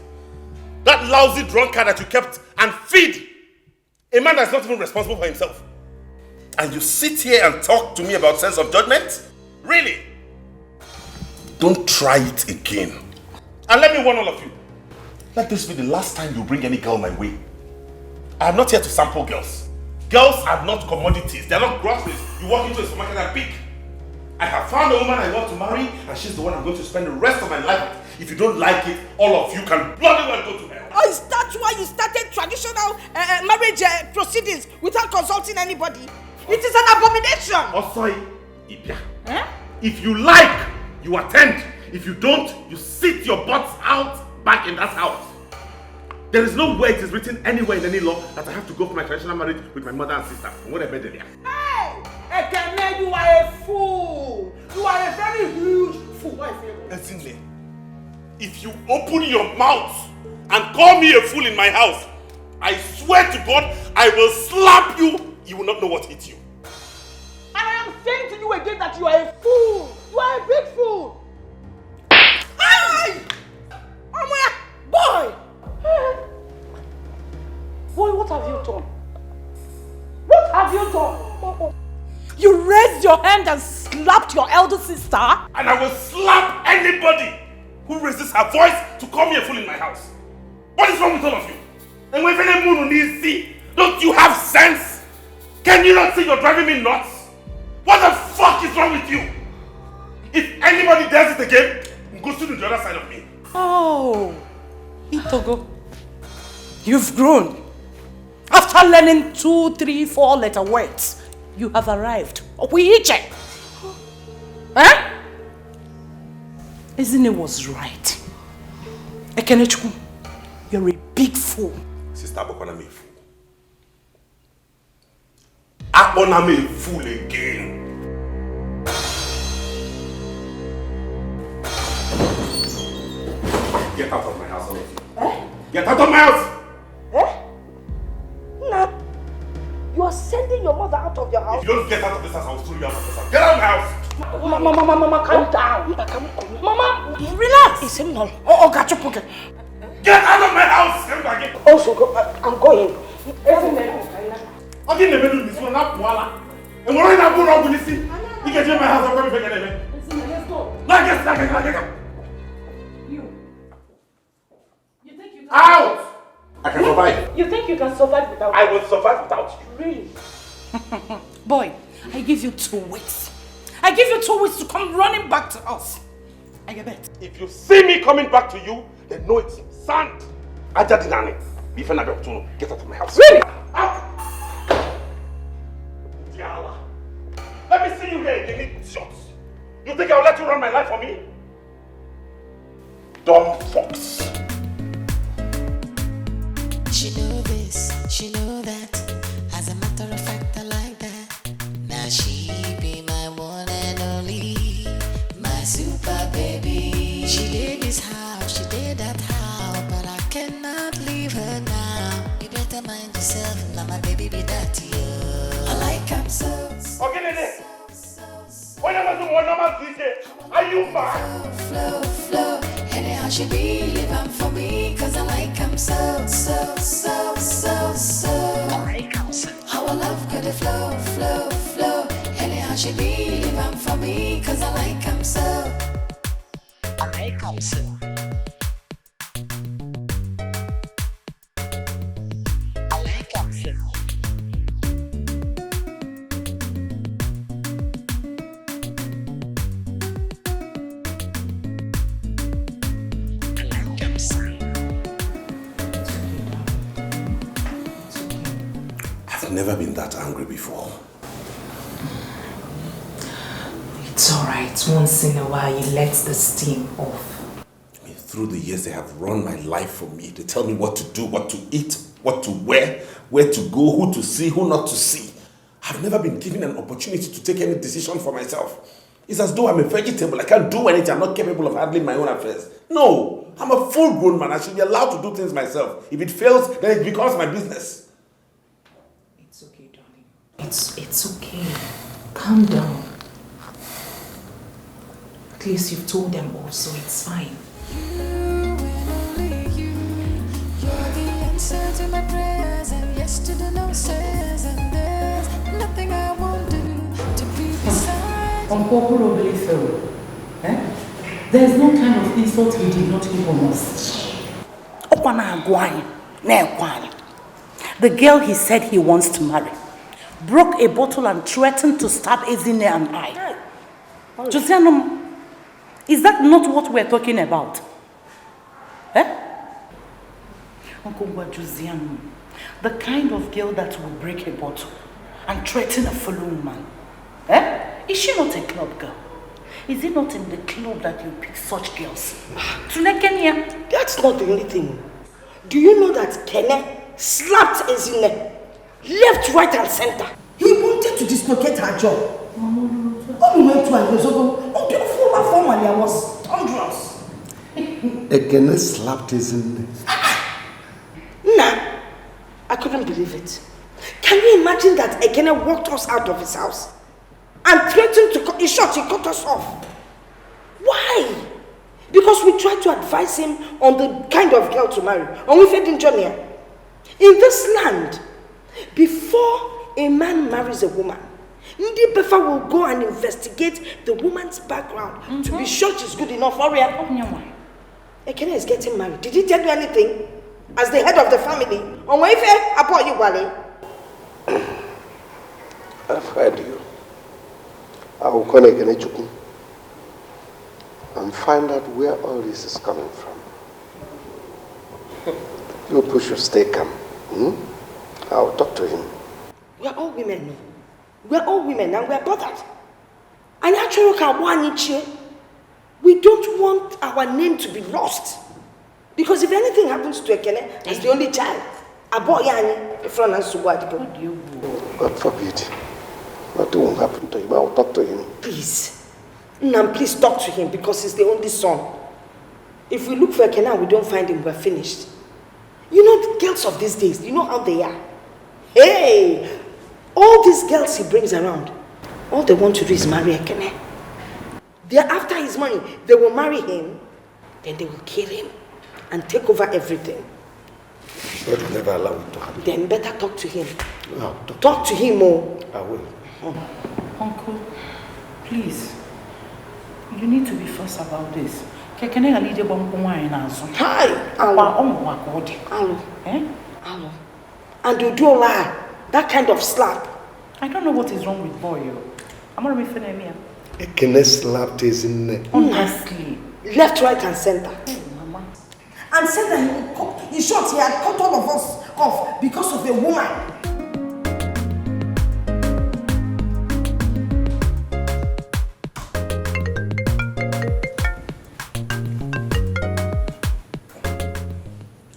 That lousy drunkard that you kept and feed. A man that's not even responsible for himself. And you sit here and talk to me about sense of judgment? Really? Don't try it again. And let me warn all of you. Let this be the last time you bring any girl my way. I am not here to sample girls. Girls are not commodities. They are not groceries. You walk into a supermarket and pick. I have found a woman I want to marry, and she's the one I'm going to spend the rest of my life with. If you don't like it, all of you can bloody well go to hell. Oh, is that why you started traditional marriage proceedings without consulting anybody? It is an abomination! Oh, sorry. If you like, you attend. If you don't, you sit your butts out back in that house. There is no way it is written anywhere in any law that I have to go for my traditional marriage with my mother and sister. What a better there. Hey! Ekene, you are a fool! You are a very huge fool. Ezinle, if you open your mouth and call me a fool in my house, I swear to God, I will slap you. You will not know what hit you. And I am saying to you again that you are a fool. You are a big fool. Hey! Boy! Boy, what have you done? What have you done? You raised your hand and slapped your elder sister? And I will slap anybody who raises her voice to call me a fool in my house. What is wrong with all of you? And when don't you have sense? Can you not see you're driving me nuts? What the fuck is wrong with you? If anybody does it again, go to the other side of me. Oh, Itogo, you've grown. After learning 2, 3, 4 letter words, you have arrived. Opuiche. Huh? Isn't it was right? Ekenechukwu, you're a big fool. Sister Abokwana me a fool. Abokwana me a fool again. Get out of my house, all of you. Eh? Get out of my house! Eh? Nah. You are sending your mother out of your house? If you don't get out of this house, I will throw you out of this house. Get out of my house! Mama, calm down. Mama, relax. It's him now. Got your pocket. Get out of my house! Come back in. Also, I'm going. Okay, never do this one. Not voila. And we're not going to see. You can take my house. I'm going to get it. Let's go. Like it. You think you can out? I can survive. You think you can survive without I will survive without you. Really? Boy, I give you 2 weeks. I give you 2 weeks to come running back to us. I get it. If you see me coming back to you, then know it's sand. Ajadinani. Get out of my house. Really? Out! Diala. Let me see you here again, idiot. You think I'll let you run my life for me? Dumb fox. She know this, she know that. As a matter of fact, I like that. Now she be my one and only, my super baby. She did this house, she did that house, but I cannot leave her now. You better mind yourself, now my baby be that to you. I like him so. Okay, Nene. When am I doing one normal DJ? Are you mad? Flow. Anyhow she be living for me, cause I like him so. I like him so. Our love got a flow. Anyhow she be living for me, cause I like him so. I like him so. I like him so. I've never been that angry before. It's alright. Once in a while, you let the steam off. I mean, through the years, they have run my life for me. They tell me what to do, what to eat, what to wear, where to go, who to see, who not to see. I've never been given an opportunity to take any decision for myself. It's as though I'm a vegetable. I can't do anything. I'm not capable of handling my own affairs. No, I'm a full-grown man. I should be allowed to do things myself. If it fails, then it becomes my business. It's okay, darling. It's okay. Calm down. At least you've told them all, so it's fine. You and only you. You're the answer to my prayers, and yes to the no says, and there's nothing I won't do to be beside you. Unpopularly so. There's no kind of insult he did not give on us. The girl he said he wants to marry broke a bottle and threatened to stab Ezine and I. Josianum, is that not what we're talking about? Uncle Josianum, the kind of girl that will break a bottle and threaten a fellow woman. Is she not a club girl? Is it not in the club that you pick such girls? That's not the only thing. Do you know that Kene slapped Ezine left, right, and center? He wanted to dislocate her jaw. When we went to her formally, I was thunderous. Ekene slapped Ezine. Nah, I couldn't believe it. Can you imagine that Ekene walked us out of his house and threatened to cut, in short, he cut us off? Why? Because we tried to advise him on the kind of girl to marry. And we fed in Johnny. In this land, before a man marries a woman, Ndi Befa will go and investigate the woman's background to be sure she's good enough for her. Ekene is getting married. Did he tell you anything? As the head of the family? On Wayfair, about you, Wale? I've heard you. I will call Ekene Chukwu and find out where all this is coming from. You push your stay calm. I'll talk to him. We're all women, no? We're all women and we're bothered. And actually, we don't want our name to be lost. Because if anything happens to Ekene as the only child, God forbid. Nothing will happen to him. I'll talk to him. Please. Nam, please talk to him because he's the only son. If we look for Ekene and we don't find him, we're finished. You know the girls of these days, you know how they are. Hey! All these girls he brings around, all they want to do is marry Ekene. They're after his money. They will marry him, then they will kill him and take over everything. God will never allow it to happen. Then better talk to him. No, talk to him, oh. I will. Uncle, please. You need to be first about this. Can I lead you Hi, Alo. Eh? Alo. And you do lie. That kind of slap. I don't know what is wrong with boy. I'm going to be finna. Ekene slapped his neck. Honestly. Left, right, and center. Mama. And said that in short, he had cut all of us off because of a woman.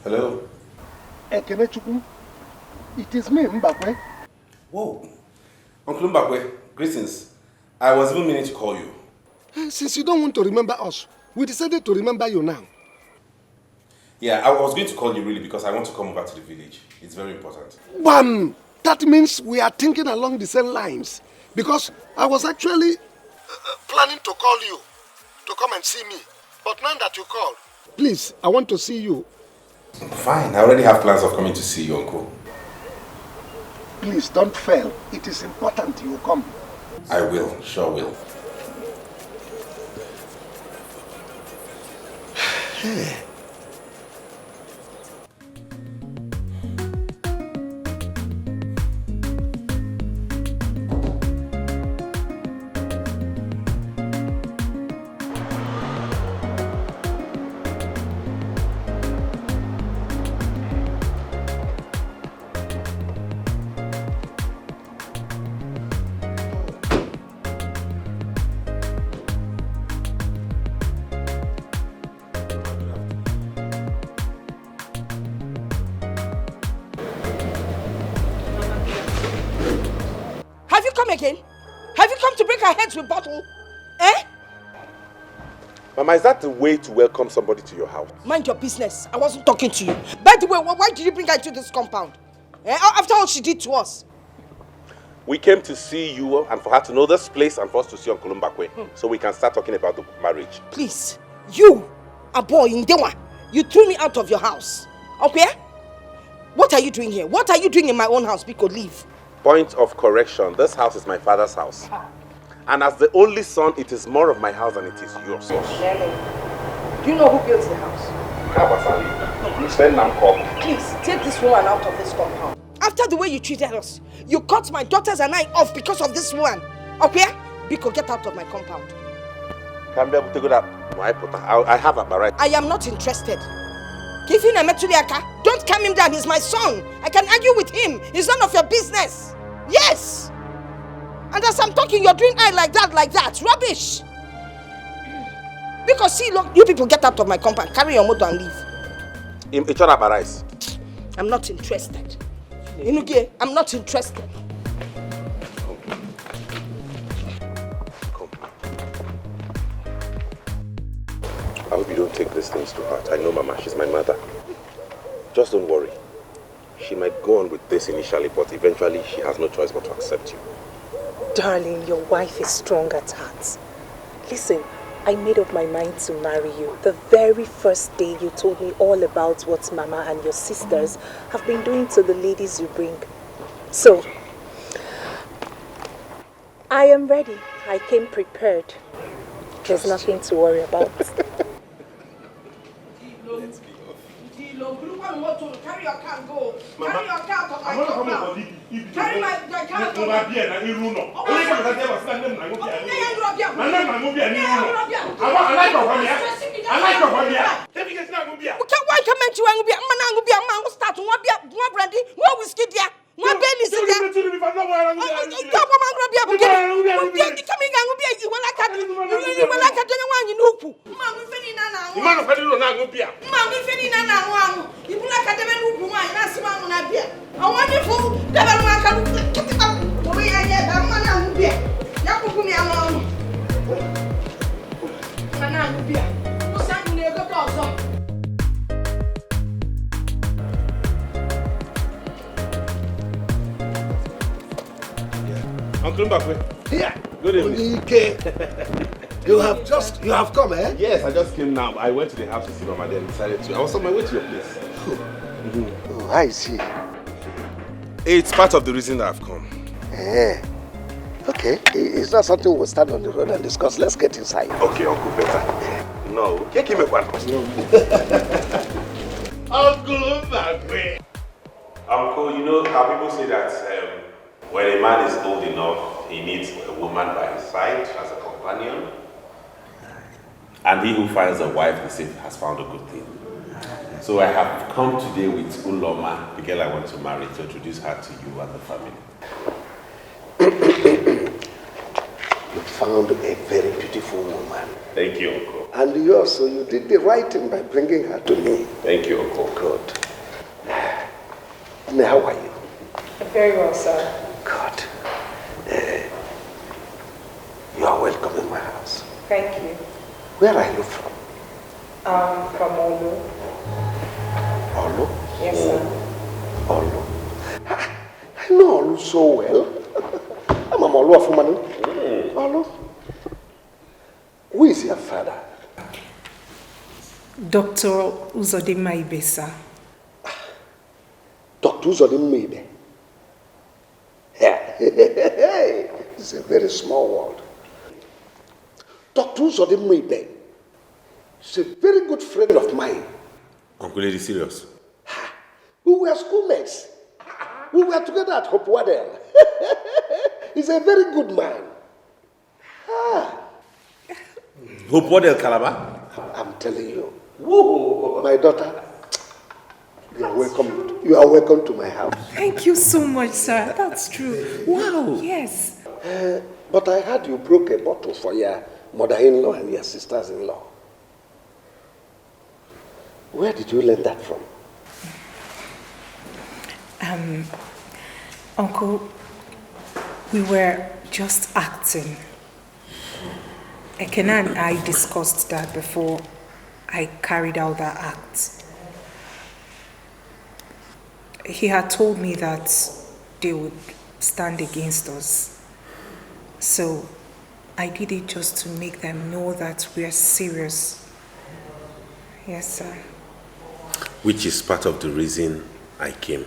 Hello? Ekene Chukwu, it is me, Mbakwe. Whoa. Uncle Mbakwe, greetings. I was even meaning to call you. Since you don't want to remember us, we decided to remember you now. Yeah, I was going to call you really because I want to come over to the village. It's very important. Bam! That means we are thinking along the same lines. Because I was actually planning to call you to come and see me. But now that you called, please, I want to see you. Fine, I already have plans of coming to see you, Uncle. Please, don't fail. It is important you come. I will, sure will. Hey. Again? Have you come to break our heads with bottle? Eh? Mama, is that the way to welcome somebody to your house? Mind your business. I wasn't talking to you. By the way, why did you bring her to this compound? Eh? After all she did to us. We came to see you and for her to know this place and for us to see Uncle Mbakwe so we can start talking about the marriage. Please, you, a boy in Dewa, you threw me out of your house. Okay? What are you doing here? What are you doing in my own house? Because leave. Point of correction, this house is my father's house. And as the only son, it is more of my house than it is yours. Do you know who built the house? Please, take this woman out of this compound. After the way you treated us, you cut my daughters and I off because of this woman. Okay? Biko, get out of my compound. I have a right. I am not interested. Don't calm him down, he's my son. I can argue with him. It's none of your business. Yes! And as I'm talking, you're doing eye like that. Rubbish! Because see, look, you people get out of my compound, carry your motor and leave. I'm not interested. Inuge, I'm not interested. I hope you don't take these things to heart. I know Mama, she's my mother. Just don't worry. She might go on with this initially, but eventually she has no choice but to accept you. Darling, your wife is strong at heart. Listen, I made up my mind to marry you. The very first day you told me all about what Mama and your sisters have been doing to the ladies you bring. So, I am ready. I came prepared. There's nothing to worry about. Carry your car and go. Carry your car to my compound. Carry my car to my Uncle Mbakwe. Yeah. Good evening. You have come, eh? Yes, I just came now. I went to the house to see Mama, then decided to. I was on my way to your place. Oh, I see. It's part of the reason I've come. Eh. Okay, it's not something we'll stand on the road and discuss. Let's get inside. Okay, Uncle, better. No, can't give me one. Uncle, Uncle, you know how people say that when a man is old enough, he needs a woman by his side as a companion. And he who finds a wife has found a good thing. So I have come today with Uloma, the girl I want to marry, to introduce her to you and the family. You found a very beautiful woman. Thank you, Uncle. And you also, you did the right thing by bringing her to me. Thank you, Uncle. Good. Now, how are you? Very well, sir. Good. You are welcome in my house. Thank you. Where are you from? From Olu. Olu? Yes, sir. Olu. I know Olu so well. I'm a Olu of Umanu. Olu. Who is your father? Dr. Uzodinma Ibesa. Dr. Uzodinma Ibe. Yeah. It's a very small world. Dr. Uzodinma Ibe is a very good friend of mine. Uncle, are you serious? We were schoolmates. We were together at Hope Waddell. He's a very good man. Hope Waddell, Calabar? I'm telling you. Whoa. My daughter, you are welcome. You are welcome to my house. Thank you so much, sir. That's true. Wow. Yes. But I heard you broke a bottle for your mother-in-law and your sisters-in-law. Where did you learn that from? Uncle, we were just acting. Ekena and I discussed that before I carried out that act. He had told me that they would stand against us. So I did it just to make them know that we are serious. Yes, sir. Which is part of the reason I came.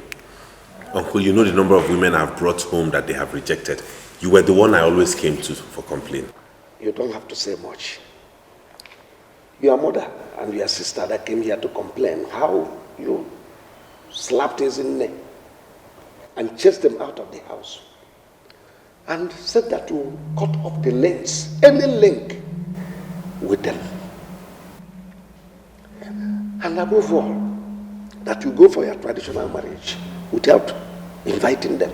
Uncle, you know the number of women I've brought home that they have rejected. You were the one I always came to for complaint. You don't have to say much. Your mother and your sister that came here to complain how you slapped his neck and chased them out of the house and said that you cut off the links, any link with them. And above all, that you go for your traditional marriage without inviting them.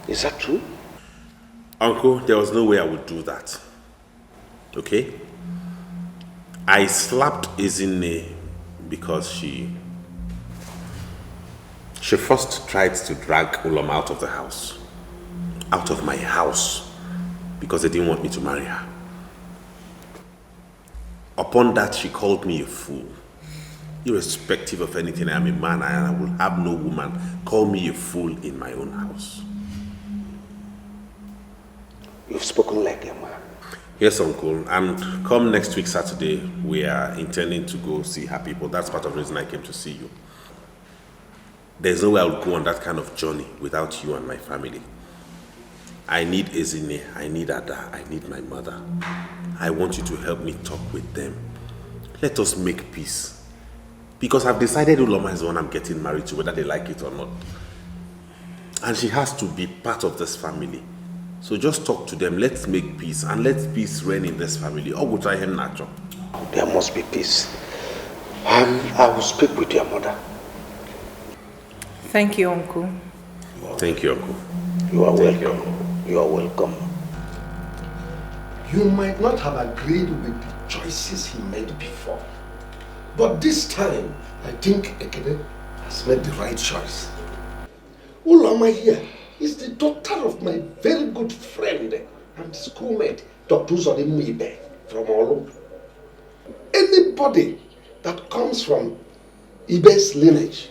Is that true? Uncle, there was no way I would do that. Okay? I slapped Ezinne because she first tried to drag Uloma out of the house. Out of my house. Because they didn't want me to marry her. Upon that, she called me a fool. Irrespective of anything, I am a man and I will have no woman call me a fool in my own house. You've spoken like a man. Yes, Uncle. And come next week, Saturday, we are intending to go see her people. That's part of the reason I came to see you. There's no way I would go on that kind of journey without you and my family. I need Ezinne, I need Ada, I need my mother. I want you to help me talk with them. Let us make peace. Because I've decided Uloma is the one I'm getting married to, whether they like it or not. And she has to be part of this family. So just talk to them, let's make peace, and let peace reign in this family. Or we'll try him natural. There must be peace. And I will speak with your mother. Thank you, Uncle. Thank you, Uncle. You are welcome. You are welcome. You might not have agreed with the choices he made before. But this time, I think Ekene has made the right choice. Uloma here is the daughter of my very good friend and schoolmate, Dr. Uzodinma Ibe from Olu. Anybody that comes from Ibe's lineage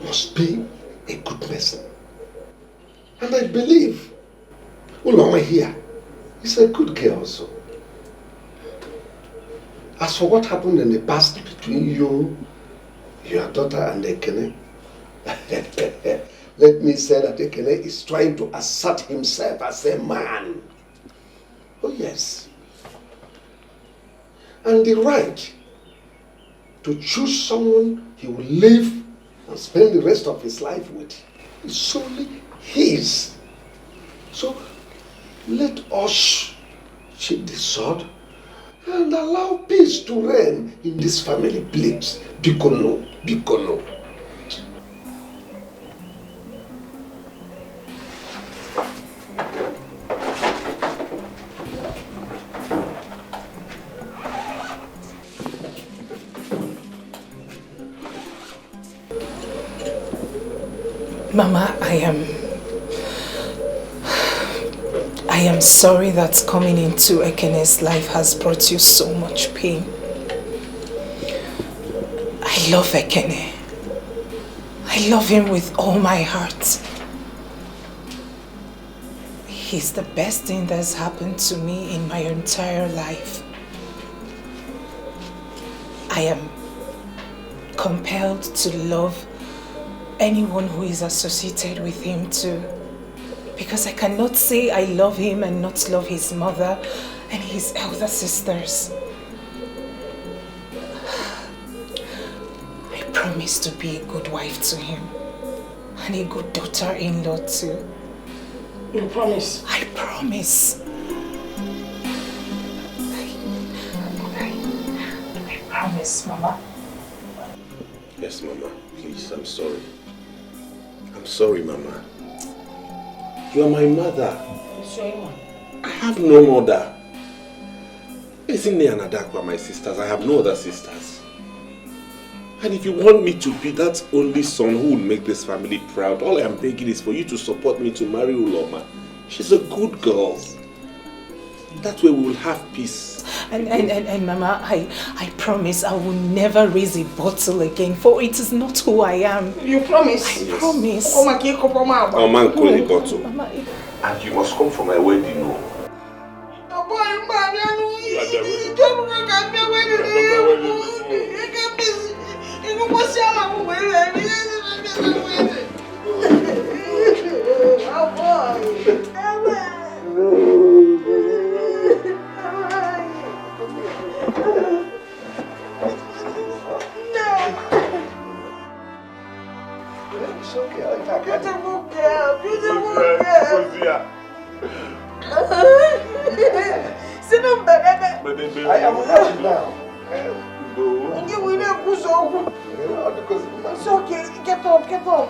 must be a good person. And I believe Uloma here is a good girl also. As for what happened in the past between you, Your daughter and Ekene. Let me say that Ekene is trying to assert himself as a man. Oh yes. And the right to choose someone he will live and spend the rest of his life with is solely his. So let us sheathe the sword and allow peace to reign in this family, please. Bikono, Bikono. Mama, I am sorry that coming into Ekene's life has brought you so much pain. I love Ekene. I love him with all my heart. He's the best thing that's happened to me in my entire life. I am compelled to love anyone who is associated with him too. Because I cannot say I love him and not love his mother and his elder sisters. I promise to be a good wife to him and a good daughter-in-law too. You promise? I promise. I promise, Mama. Yes, Mama. Please, I'm sorry. I'm sorry, Mama. You are my mother. I have no mother. Isn't there another who are my sisters? I have no other sisters. And if you want me to be that only son who will make this family proud, all I am begging is for you to support me to marry Uloma. She's a good girl. That way we will have peace. And Mama, I promise I will never raise a bottle again, for it is not who I am. You promise? I promise. Oh man, call a bottle. And you must come for my wedding, no? It's okay. Beautiful girl, beautiful girl. Sit down, baby. I am happy now. It's okay. Get up, get up.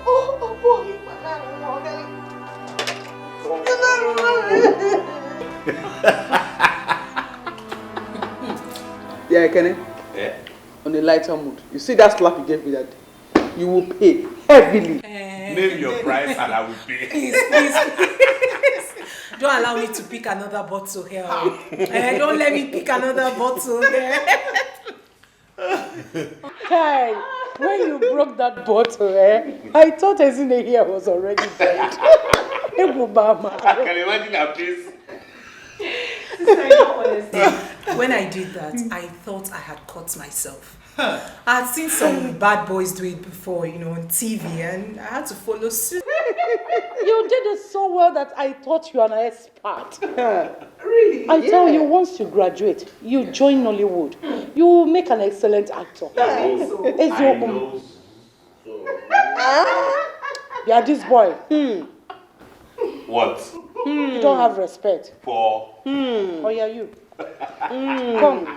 Oh, boy. Yeah, Kenny. Yeah. On a lighter mood. You see that slap you gave me that day? You will pay heavily. Name your price and I will pay. Please. Don't allow me to pick another bottle here. Don't let me pick another bottle here. Hey, when you broke that bottle, I thought Ezine here was already dead. I can imagine her face. When I did that, I thought I had caught myself. I had seen some bad boys do it before, on TV, and I had to follow suit. You did it so well that I thought you were an expert. Really? I tell you, once you graduate, you join Nollywood. You will make an excellent actor. I know. Yeah, this boy. What? You don't have respect. For? Oh, yeah, you. Come.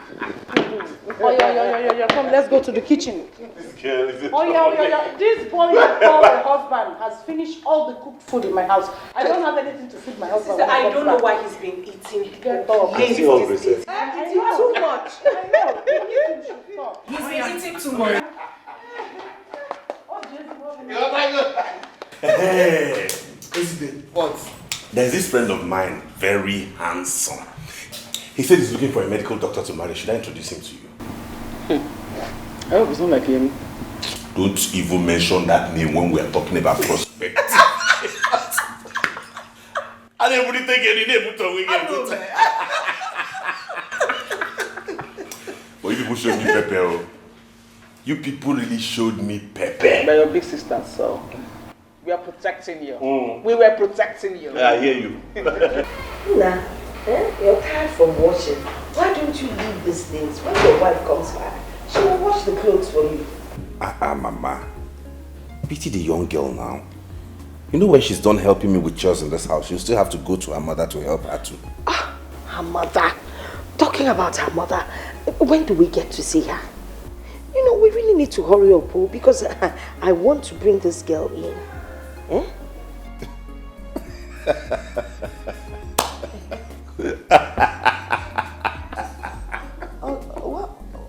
Oh, yeah. Come, let's go to the kitchen. This girl is Oh, yeah. This boy you call a husband has finished all the cooked food in my house. I don't have anything to feed my husband. Sister, I don't know why he's been eating. Get up. I see all this. Eating too much. I know. He's been eating too much. Hey, what? There's this friend of mine, very handsome. He said he's looking for a medical doctor to marry. Should I introduce him to you? I hope it's not like him. Don't even mention that name when we are talking about prospect. I didn't really take any name to people showed me pepper. You people really showed me pepper. By your big sister, so we are protecting you. We were protecting you. Yeah, I hear you. Nah, you're tired from washing. Why don't you leave these things? When your wife comes back, she will wash the clothes for you. Mama. Pity the young girl now. You know when she's done helping me with chores in this house, she'll still have to go to her mother to help her too. Her mother. Talking about her mother, when do we get to see her? You know, we really need to hurry up, because I want to bring this girl in. Eh?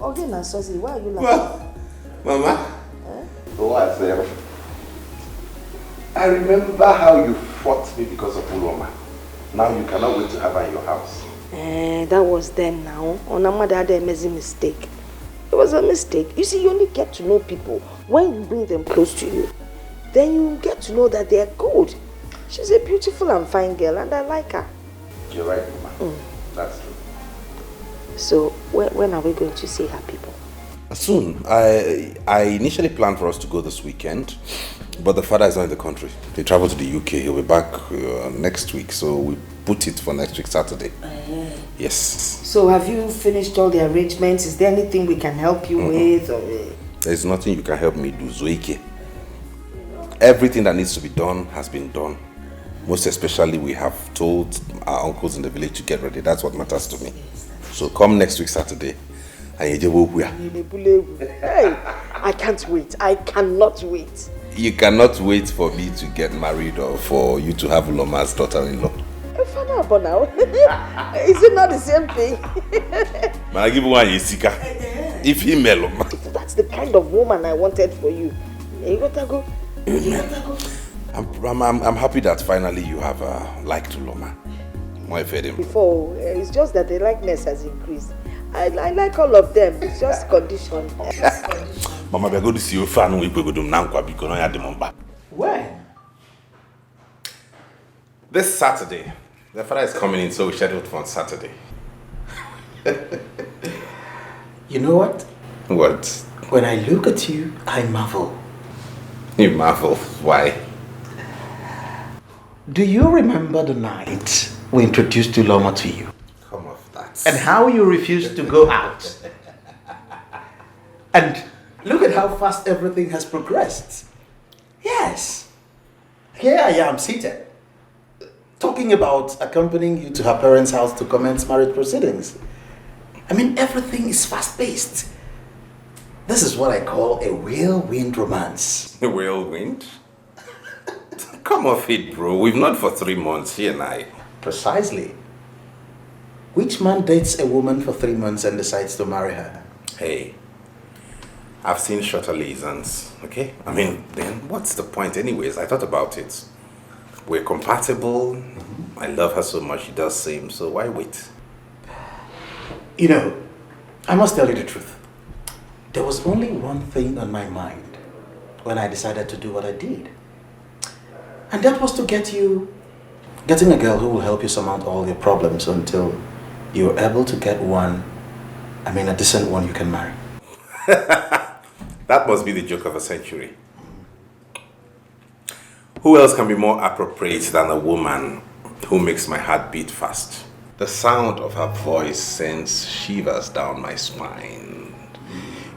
Okay, now, Sosie, why are you laughing? Mama? What? I remember how you fought me because of Uloma. Now you cannot wait to have her in your house. That was then now. Onamada had a messy mistake. It was a mistake. You see, you only get to know people when you bring them close to you. Then you get to know that they are good. She's a beautiful and fine girl and I like her. You're right, Mama. That's true. So, when are we going to see her people? Soon. I initially planned for us to go this weekend, but the father is not in the country. He traveled to the UK. He'll be back next week, so we put it for next week, Saturday. Yes. So have you finished all the arrangements? Is there anything we can help you with? Or... There's nothing you can help me do, Zoike. Everything that needs to be done has been done. Most especially, we have told our uncles in the village to get ready. That's what matters to me. So come next week, Saturday. Hey, I can't wait. I cannot wait. You cannot wait for me to get married or for you to have Loma's daughter-in-law. Now. Is it not the same thing? Man, I give one Yesika. If he mellow. That's the kind of woman I wanted for you. You gotta go. I'm happy that finally you have liked Loma. Before, it's just that the likeness has increased. I like all of them. It's just condition. Mama, we are going to see your fan. We go to Nankwa because I had the number. When? This Saturday. The father is coming in, so we scheduled for on Saturday. You know what? What? When I look at you, I marvel. You marvel? Why? Do you remember the night we introduced Uloma to you? Come off that. And how you refused to go out? And look at how fast everything has progressed. Yes. Here I am seated, talking about accompanying you to her parents' house to commence marriage proceedings. I mean, everything is fast-paced. This is what I call a whirlwind romance. A whirlwind? Come off it, bro. We've known for 3 months, he and I. Precisely. Which man dates a woman for 3 months and decides to marry her? Hey, I've seen shorter liaisons, okay? I mean, then what's the point anyways? I thought about it. We're compatible. I love her so much, she does same, so why wait? You know, I must tell you the truth. There was only one thing on my mind when I decided to do what I did. And that was to getting a girl who will help you surmount all your problems until you're able to get a decent one you can marry. That must be the joke of the century. Who else can be more appropriate than a woman who makes my heart beat fast? The sound of her voice sends shivers down my spine.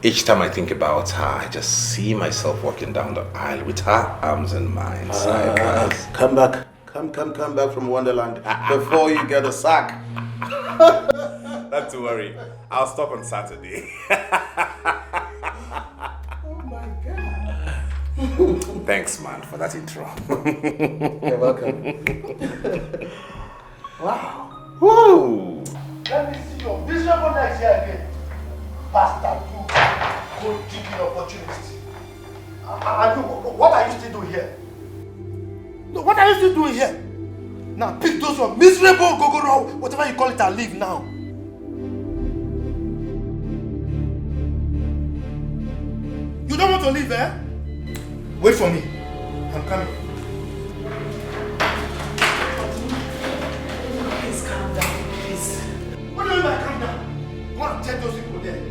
Each time I think about her, I just see myself walking down the aisle with her arms in mine. Come back. Come back from Wonderland before you get a sack. Not to worry. I'll stop on Saturday. Oh my God. Thanks, man, for that intro. You're welcome. Wow. Whoa. Let me see your miserable next year again. Bastard, you go take your opportunity. What are you still doing here? No, what are you still doing here? Now pick those your miserable gogoro, whatever you call it, and leave now. You don't want to leave, eh? Wait for me. I'm coming. Please calm down, please. What do you mean by calm down? Go and tell those people there.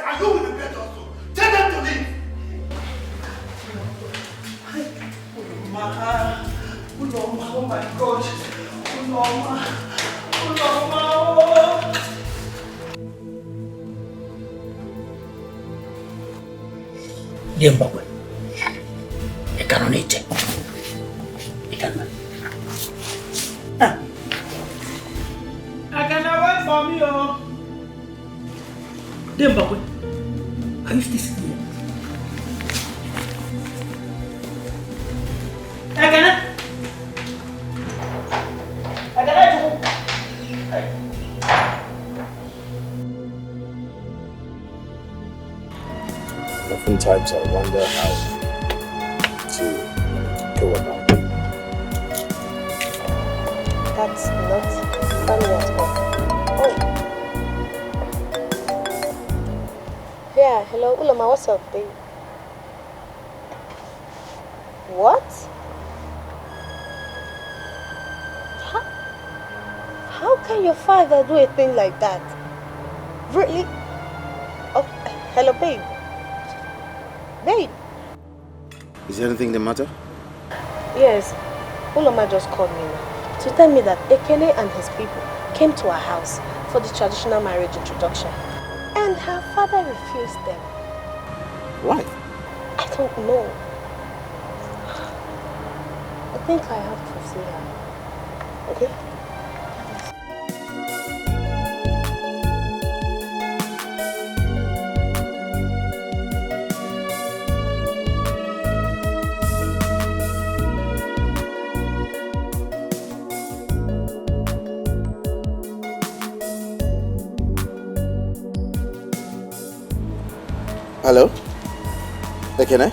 And you will regret also. Tell them to leave. Uloma, oh my God. Uloma, oh. Zimbabwe. I cannot eat it. I cannot. I cannot wait for me, oh. Zimbabwe, are you still sitting here? I cannot. Oftentimes I wonder how to go about it. That's not funny at all. Oh. Yeah, hello, Uloma, what's up, babe? What? How can your father do a thing like that? Really? Oh, hello, babe. Babe. Is there anything the matter? Yes, Uloma just called me now to tell me that Ekene and his people came to our house for the traditional marriage introduction. And her father refused them. Why? I don't know. I think I have to see her. Okay? Hello? Ekene?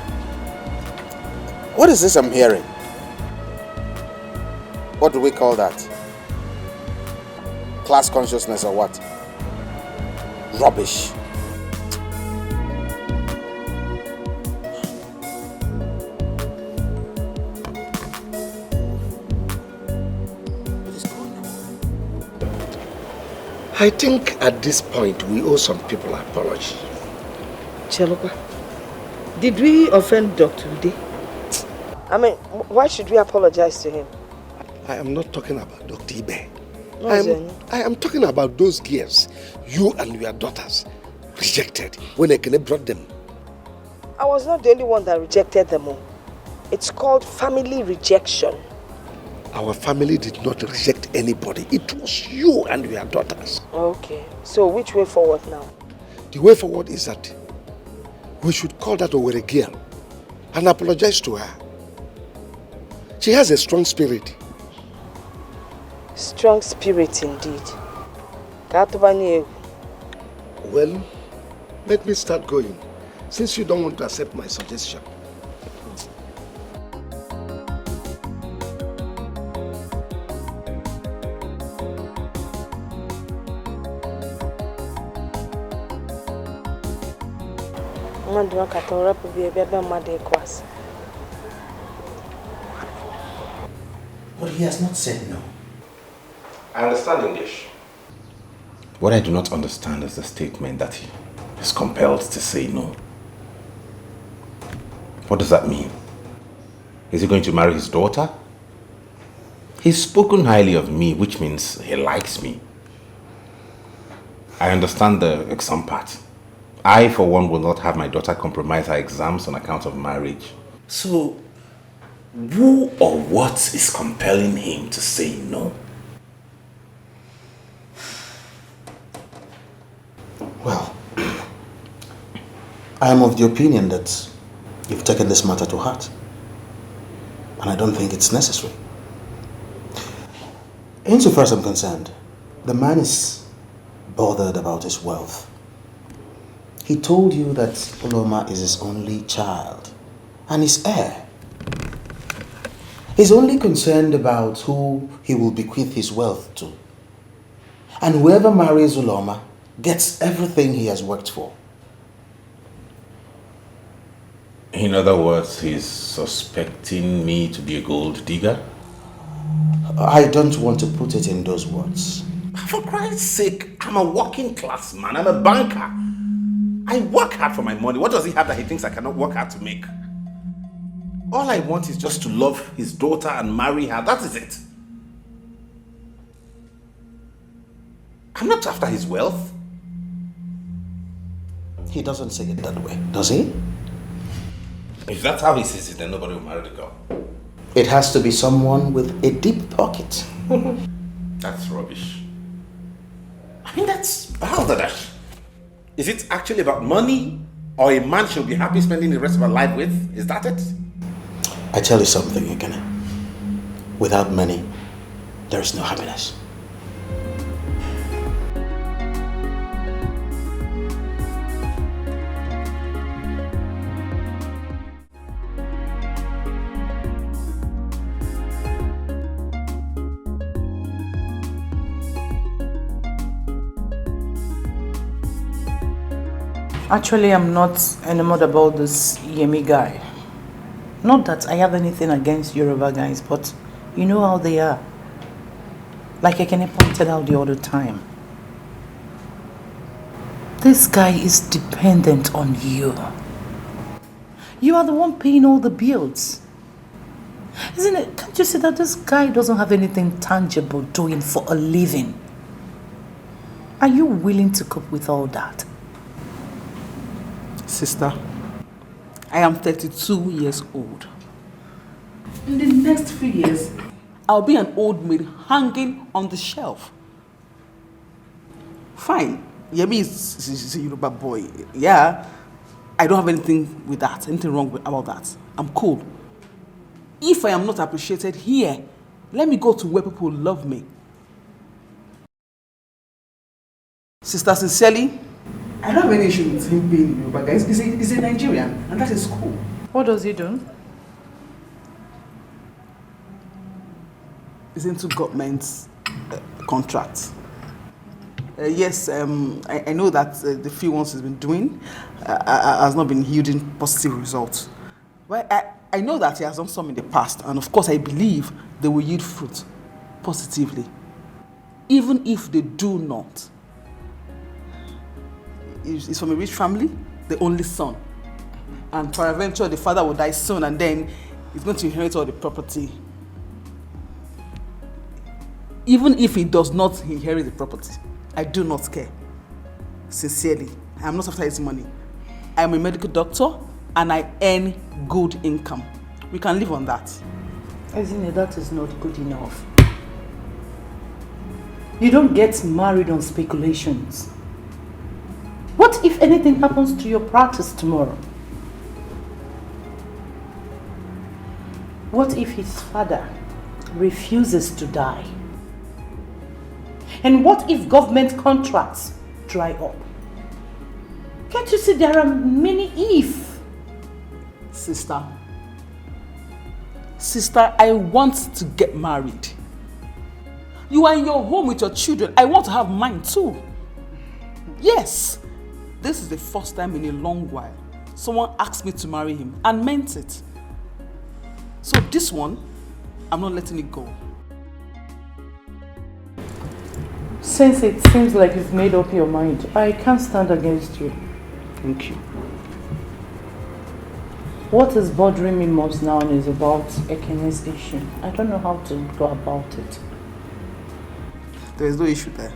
What is this I'm hearing? What do we call that? Class consciousness or what? Rubbish. I think at this point we owe some people an apology. Cheloka, did we offend Dr. Ude? I mean, why should we apologize to him? I am not talking about Dr. Ibe. No, I am talking about those girls you and your daughters rejected when Ekene brought them. I was not the only one that rejected them all. It's called family rejection. Our family did not reject anybody. It was you and your daughters. Okay, so which way forward now? The way forward is that we should call that Owerri girl and apologize to her. She has a strong spirit. Strong spirit indeed. Well, let me start going, since you don't want to accept my suggestion. But he has not said no. I understand English. What I do not understand is the statement that he is compelled to say no. What does that mean? Is he going to marry his daughter? He's spoken highly of me, which means he likes me. I understand the exam part. I, for one, will not have my daughter compromise her exams on account of marriage. So, who or what is compelling him to say no? Well, I am of the opinion that you've taken this matter to heart. And I don't think it's necessary. Insofar as I'm concerned, the man is bothered about his wealth. He told you that Uloma is his only child and his heir. He's only concerned about who he will bequeath his wealth to. And whoever marries Uloma gets everything he has worked for. In other words, he's suspecting me to be a gold digger? I don't want to put it in those words. For Christ's sake, I'm a working class man. I'm a banker. I I work hard for my money. What does he have that he thinks I cannot work hard to make? All I want is just to love his daughter and marry her. That is it. I'm not after his wealth. He doesn't say it that way, does he? If that's how he sees it, then nobody will marry the girl. It has to be someone with a deep pocket. That's rubbish. I mean, that's balderdash. Is it actually about money? Or a man should be happy spending the rest of her life with? Is that it? I tell you something, Ekene. Without money, there is no happiness. Actually, I'm not enamored about this Yemi guy. Not that I have anything against Yoruba guys, but you know how they are. Like Ekene pointed out the other time. This guy is dependent on you. You are the one paying all the bills. Isn't it? Can't you see that this guy doesn't have anything tangible doing for a living? Are you willing to cope with all that? Sister, I am 32 years old. In the next few years, I'll be an old maid hanging on the shelf. Fine, Yemi is a Yoruba boy. Yeah, I don't have anything with that, anything wrong about that. I'm cool. If I am not appreciated here, let me go to where people love me. Sister, sincerely, I don't have any issue with him being Yoruba, guys. He's a Nigerian, and that is cool. What does he do? He's into government contracts. Yes, I know that the few ones he's been doing has not been yielding positive results. But I know that he has done some in the past, and of course I believe they will yield fruit positively. Even if they do not. He's from a rich family, the only son. And peradventure, the father will die soon, and then he's going to inherit all the property. Even if he does not inherit the property, I do not care. Sincerely, I am not after his money. I am a medical doctor, and I earn good income. We can live on that. Isn't it? That is not good enough. You don't get married on speculations. What if anything happens to your practice tomorrow? What if his father refuses to die? And what if government contracts dry up? Can't you see there are many if? Sister, I want to get married. You are in your home with your children. I want to have mine too. Yes. This is the first time in a long while someone asked me to marry him and meant it. So this one, I'm not letting it go. Since it seems like you've made up your mind, I can't stand against you. Thank you. What is bothering me most now is about Ekene's issue. I don't know how to go about it. There is no issue there.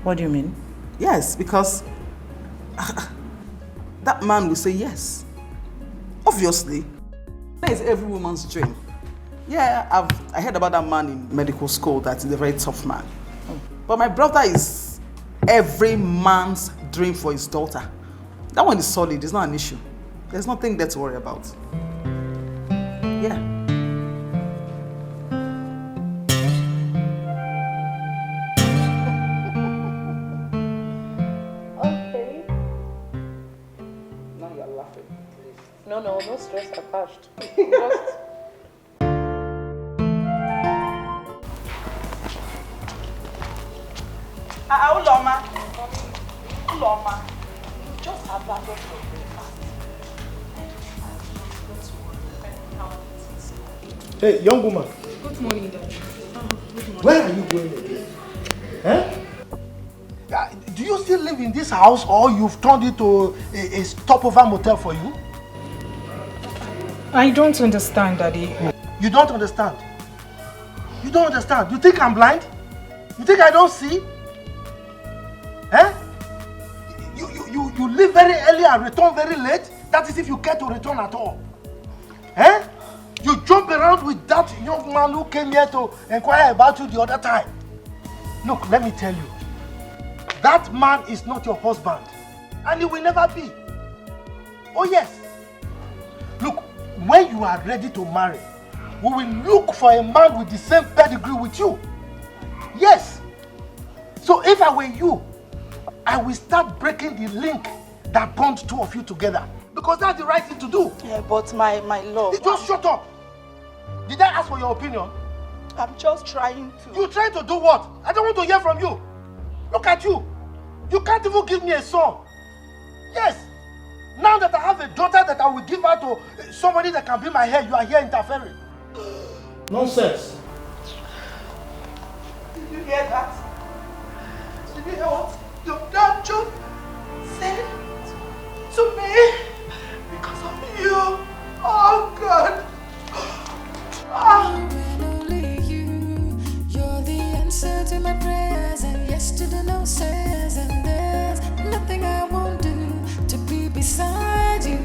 What do you mean? Yes, because that man will say yes. Obviously. That is every woman's dream. Yeah, I heard about that man in medical school that is a very tough man. But my brother is every man's dream for his daughter. That one is solid, it's not an issue. There's nothing there to worry about. Yeah. Okay. Now you're laughing, please. No, no stress attached. Just... Uloma. Uloma. You just abandoned your breakfast. Hey, young woman. Good morning, Dad. Where are you going again? Huh? Do you still live in this house or you've turned it to a stopover motel for you? I don't understand, Daddy. You don't understand? You don't understand? You think I'm blind? You think I don't see? Eh? You leave very early and return very late? That is if you care to return at all. Eh? You jump around with that young man who came here to inquire about you the other time. Look, let me tell you. That man is not your husband. And he will never be. Oh yes. Look, when you are ready to marry, we will look for a man with the same pedigree with you. Yes. So if I were you, I will start breaking the link that bonds two of you together. Because that's the right thing to do. Yeah, but my love... Just shut up. Did I ask for your opinion? I'm just trying to... You trying to do what? I don't want to hear from you. Look at you. You can't even give me a son. Yes. Now that I have a daughter that I will give her to somebody that can be my heir, you are here interfering. Nonsense. Did you hear that? Did you hear what your dad just said to me? Because of you. Oh God. And only you, you're the answer to my prayers, and yes to the no says, and there's nothing I won't do to be beside you.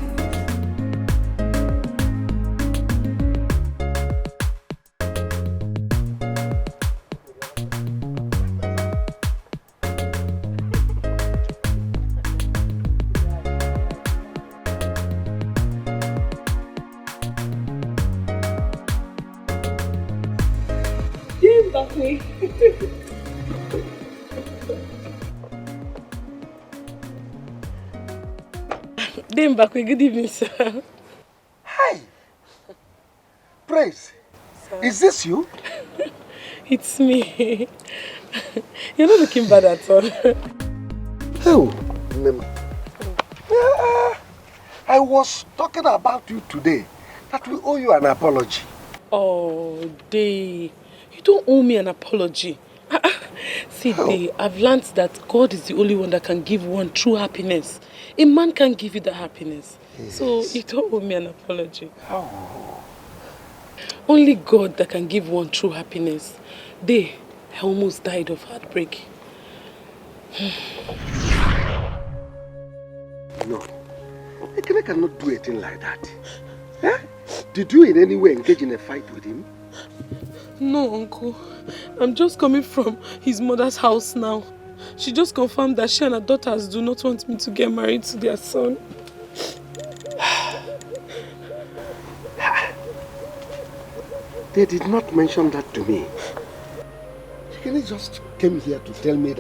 Bakwe. Dame Bakwe, good evening, sir. Hi. Praise. Sir. Is this you? It's me. You're not looking bad at all. Oh, I was talking about you today, that we owe you an apology. Oh, Day. You don't owe me an apology. See, Day, I've learned that God is the only one that can give one true happiness. A man can't give you that happiness. Yes. So you don't owe me an apology. Oh. Only God that can give one true happiness. Day, I almost died of heartbreak. No. I cannot do a thing like that. Eh? Did you in any way engage in a fight with him? No, Uncle. I'm just coming from his mother's house now. She just confirmed that she and her daughters do not want me to get married to their son. They did not mention that to me. He just came here to tell me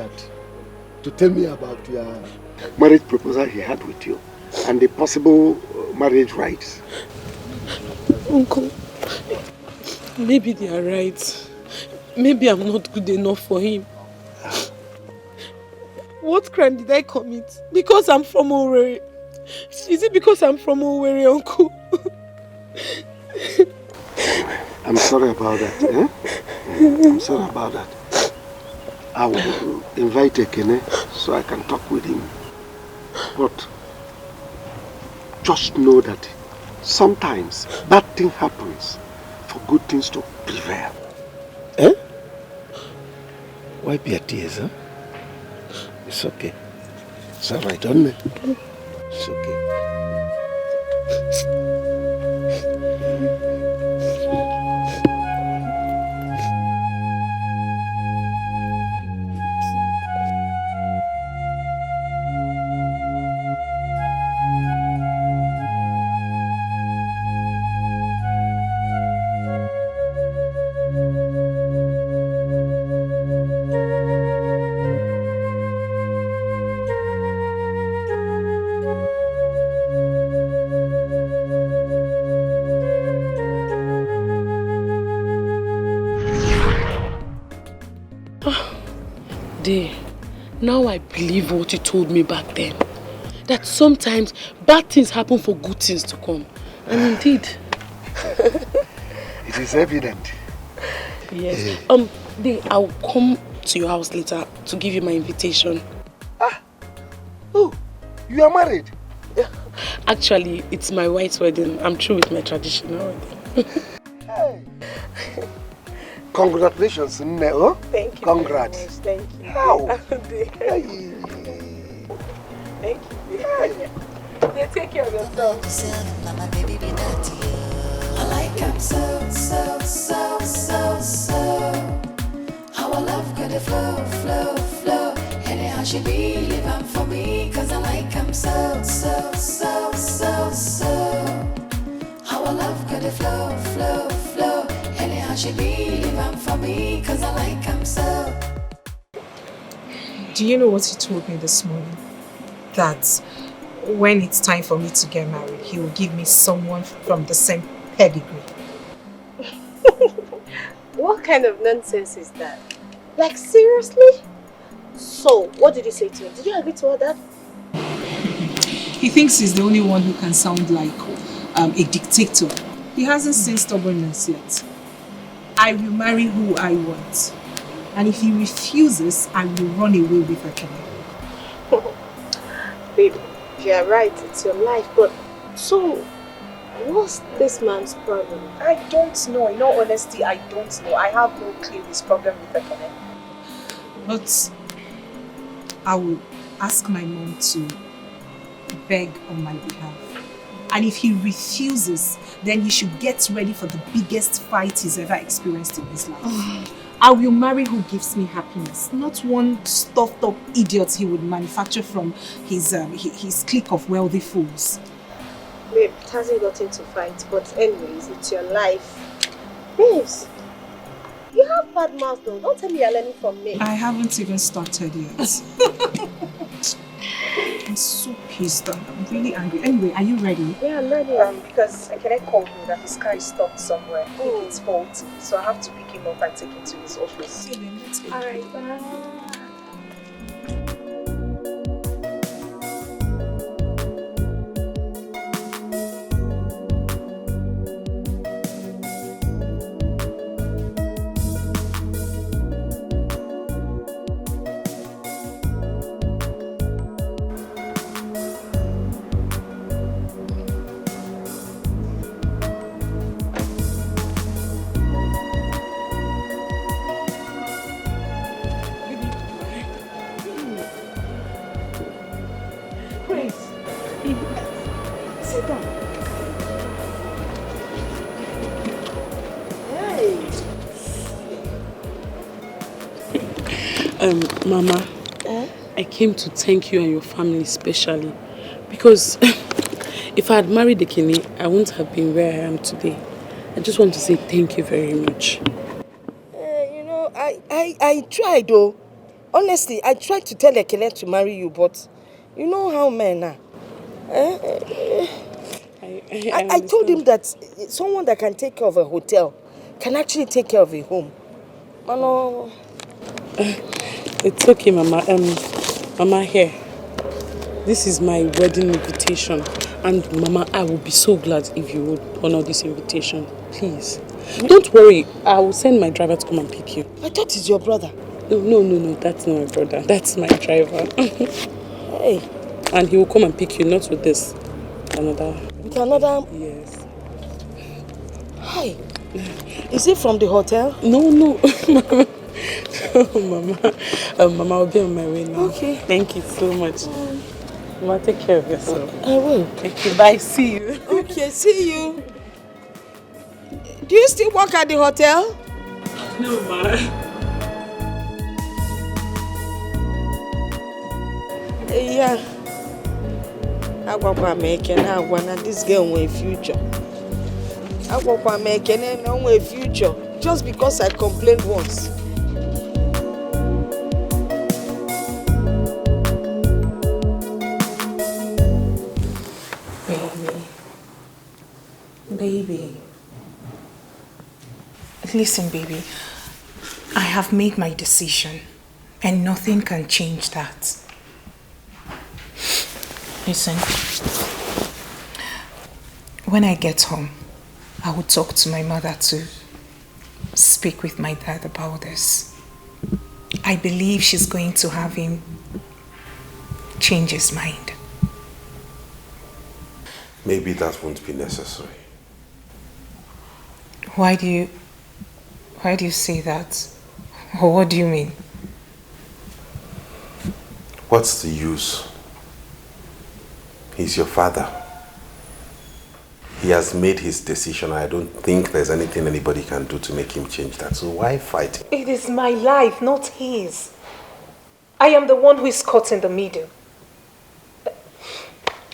about your marriage proposal he had with you and the possible marriage rights. Uncle, maybe they are right. Maybe I'm not good enough for him. What crime did I commit? Because I'm from Owerri. Is it because I'm from Owerri, Uncle? I'm sorry about that. Eh? I'm sorry about that. I will invite Ekene so I can talk with him. But just know that sometimes bad thing happens for good things to prevail. Eh? Wipe your tears, huh? It's okay. It's alright, don't it? It's okay. Now I believe what you told me back then. That sometimes bad things happen for good things to come. And indeed. It is evident. Yes. I'll come to your house later to give you my invitation. Ah, You are married? Actually, it's my white wedding. I'm through with my traditional wedding. Hey. Congratulations, Neo. Thank you. Congrats. Thank you. How? Thank you. Yeah, take care of yourself. Mama, baby, be that I like him so. Our love got to flow. Anyhow she be, leave him for me, cause I like him so. Our love got to flow. Anyhow she be, leave him for me, cause I like him so. Do you know what he told me this morning? That when it's time for me to get married, he will give me someone from the same pedigree. What kind of nonsense is that? Like, seriously? So, what did you say to him? Did you agree to all that? He thinks he's the only one who can sound like a dictator. He hasn't seen stubbornness yet. I will marry who I want. And if he refuses, I will run away with Ekene. Baby, you are right, it's your life, but so, what's this man's problem? I don't know. In all honesty, I don't know. I have no clue his problem with Ekene. But I will ask my mom to beg on my behalf. And if he refuses, then he should get ready for the biggest fight he's ever experienced in his life. I will marry who gives me happiness, not one stuffed up idiot he would manufacture from his clique of wealthy fools. Babe, it hasn't gotten to fight, but anyways, it's your life. Babes, you have bad mouth though. Don't tell me you're learning from me. I haven't even started yet. I'm so pissed. I'm really angry. Anyway, are you ready? Yeah, I'm ready. Because Ekene called me that his car is stopped somewhere. I think it's faulty. So I have to pick him up and take him to his office. Okay, then let's go. Alright, bye. Sit down. Hey. Mama, I came to thank you and your family especially because if I had married Ekene, I wouldn't have been where I am today. I just want to say thank you very much. You know, I tried though. Honestly, I tried to tell Ekene to marry you, but you know how men are. I told him that someone that can take care of a hotel can actually take care of a home. Mano. It's okay, Mama. Mama, here. This is my wedding invitation. And Mama, I will be so glad if you would honor this invitation. Please. Don't worry. I will send my driver to come and pick you. I thought it's your brother. No. That's not my brother. That's my driver. Hey. And he will come and pick you, not with this. Another. With another? Yes. Hi. Is it from the hotel? No. Oh, Mama. Mama, I'll be on my way now. Okay. Thank you so much. Mama, take care of yourself. I will. Thank you. Bye. See you. Okay, see you. Do you still work at the hotel? No, Ma. Yeah. Agwakwa m Ekene agwa na this girl nwere future. Agwakwa m Ekene na nwere future just because I complained once. Baby. Listen, baby. I have made my decision and nothing can change that. Listen. When I get home, I will talk to my mother to speak with my dad about this. I believe she's going to have him change his mind. maybe that won't be necessary. Why do you say that? Or what do you mean? What's the use? He's your father. He has made his decision. I don't think there's anything anybody can do to make him change that. So why fight him? It is my life, not his. I am the one who is caught in the middle.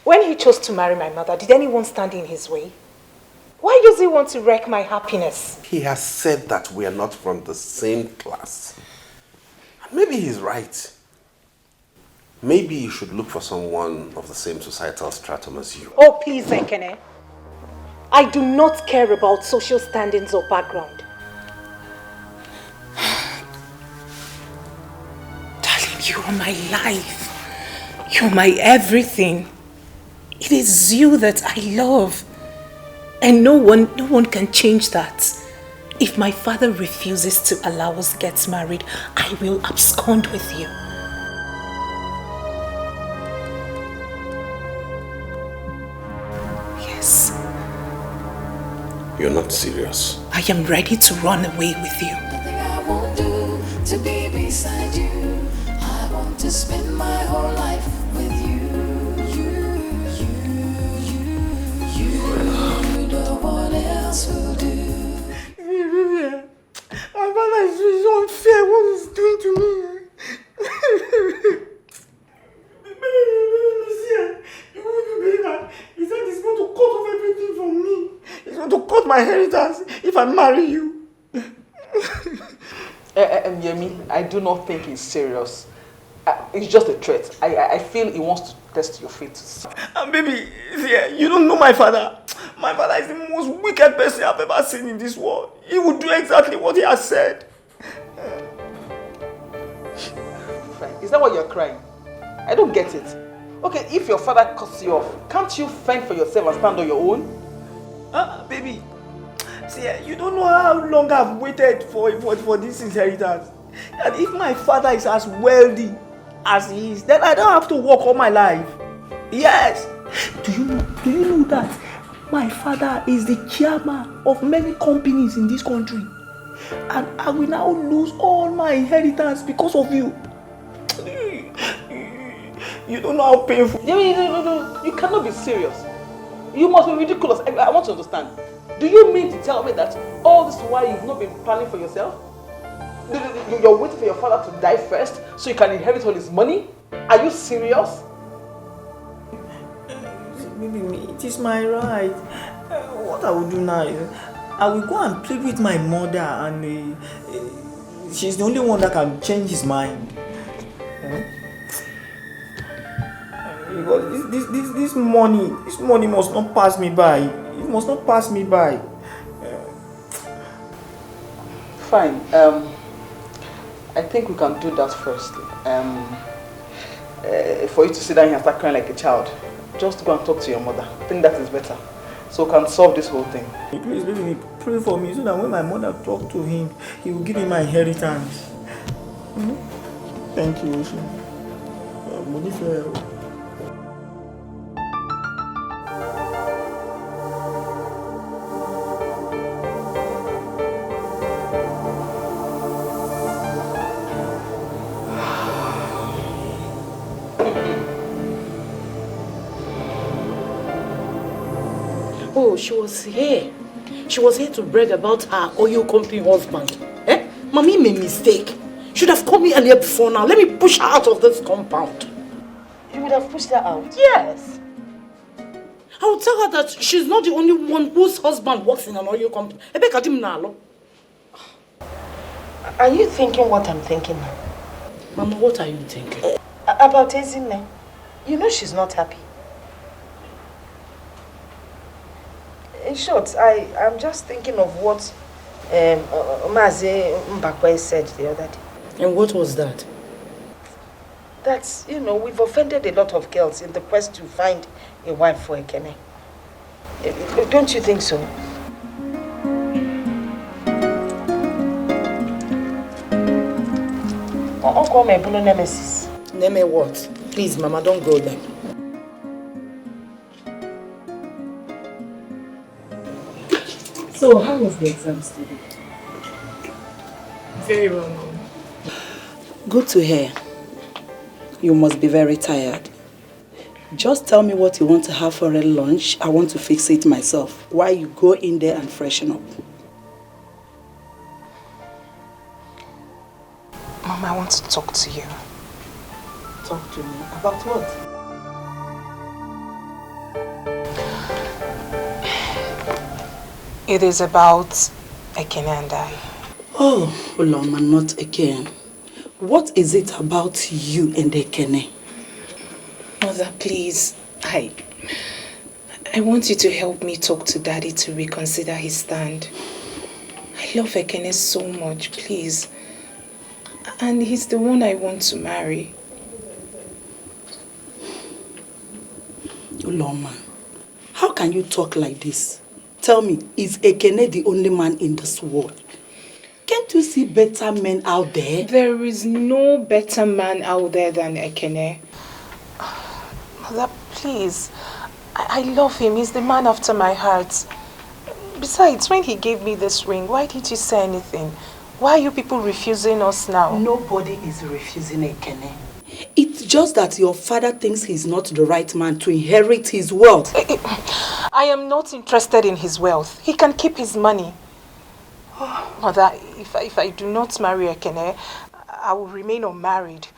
When he chose to marry my mother, did anyone stand in his way? Why does he want to wreck my happiness? He has said that we are not from the same class. And maybe he's right. Maybe you should look for someone of the same societal stratum as you. Oh, please, Ekene. I do not care about social standings or background. Darling, you are my life. You're my everything. It is you that I love. And no one can change that. If my father refuses to allow us get married, I will abscond with you. Yes. You're not serious. I am ready to run away with you. Nothing I won't do to be beside you. I want to spend my whole life with you. No one else will do. My father is unfair. What he's doing to me. He said he's going to cut off everything from me. He's going to cut my inheritance if I marry you. Yemi, I do not think he's serious. It's just a threat. I feel he wants to test your faith. Baby, you don't know my father. My father is the most wicked person I've ever seen in this world. He will do exactly what he has said. Is that why you're crying? I don't get it. Okay, if your father cuts you off, can't you fend for yourself and stand on your own? Baby, you don't know how long I've waited for this inheritance. And if my father is as wealthy as he is, then I don't have to work all my life. Yes. Do you know that my father is the chairman of many companies in this country? And I will now lose all my inheritance because of you. You don't know how painful. No. You cannot be serious. You must be ridiculous. I want to understand. Do you mean to tell me that all this while you've not been planning for yourself? You're waiting for your father to die first so you can inherit all his money? Are you serious? It is my right. What I will do now is I will go and plead with my mother, and she's the only one that can change his mind. Because this money must not pass me by. It must not pass me by. Fine. I think we can do that first. For you to sit down here and start crying like a child, just go and talk to your mother. I think that is better. So we can solve this whole thing. Please, baby, pray for me so that when my mother talks to him, he will give me my inheritance. Thank you, Ocean. Oh, she was here. She was here to brag about her oil company husband. Mommy made a mistake. Should have called me earlier before now. Let me push her out of this compound. You would have pushed her out? Yes. I will tell her that she's not the only one whose husband works in an oil company. Are you thinking what I'm thinking now? Mama, what are you thinking? About Ezinne. You know she's not happy. In short, I'm just thinking of what Mazi Mbakwe said the other day. And what was that? That, we've offended a lot of girls in the quest to find a wife for Ekene. Don't you think so? Uncle Mebuno Nemesis. Neme what? Please, Mama, don't go there. So, how was the exams today? Very well known. Good to hear. You must be very tired. Just tell me what you want to have for a lunch. I want to fix it myself while you go in there and freshen up. Mama, I want to talk to you. Talk to me? About what? It is about Ekene and I. Oh, Uloma, not again. What is it about you and Ekene? Mother, please, I want you to help me talk to Daddy to reconsider his stand. I love Ekene so much, please. And he's the one I want to marry. Uloma, how can you talk like this? Tell me, is Ekene the only man in this world? Can't you see better men out there? There is no better man out there than Ekene. Mother, please. I love him. He's the man after my heart. Besides, when he gave me this ring, why didn't you say anything? Why are you people refusing us now? Nobody is refusing Ekene. It's just that your father thinks he's not the right man to inherit his wealth. I am not interested in his wealth. He can keep his money. Mother, if I do not marry Ekene, I will remain unmarried.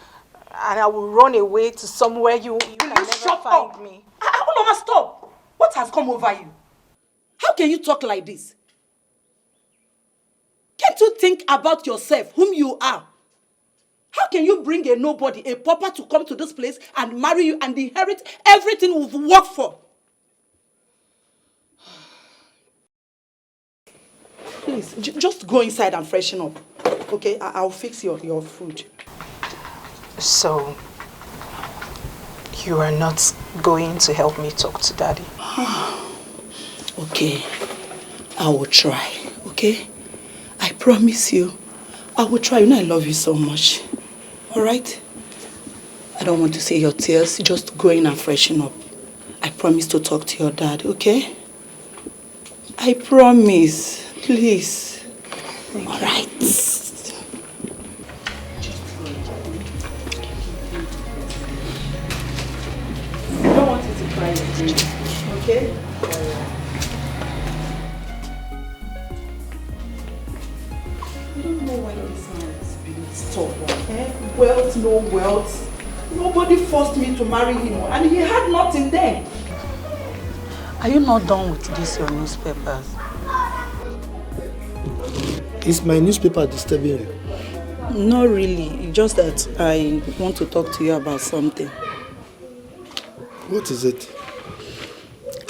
And I will run away to somewhere you can never find me. Uloma, stop! What has come over you? How can you talk like this? Can't you think about yourself, whom you are? How can you bring a nobody, a pauper, to come to this place and marry you and inherit everything we've worked for? Please, just go inside and freshen up. Okay, I'll fix your food. So, you are not going to help me talk to Daddy? Okay, I will try, okay? I promise you, I will try. You know I love you so much. Alright? I don't want to see your tears. Just go in and freshen up. I promise to talk to your dad, okay? I promise. Please. Alright. I don't want you to cry again, okay? I don't know why this man is being stubborn. Wealth, no wealth. Nobody forced me to marry him, and he had nothing then. Are you not done with this, your newspapers? Is my newspaper disturbing you? Not really. Just that I want to talk to you about something. What is it?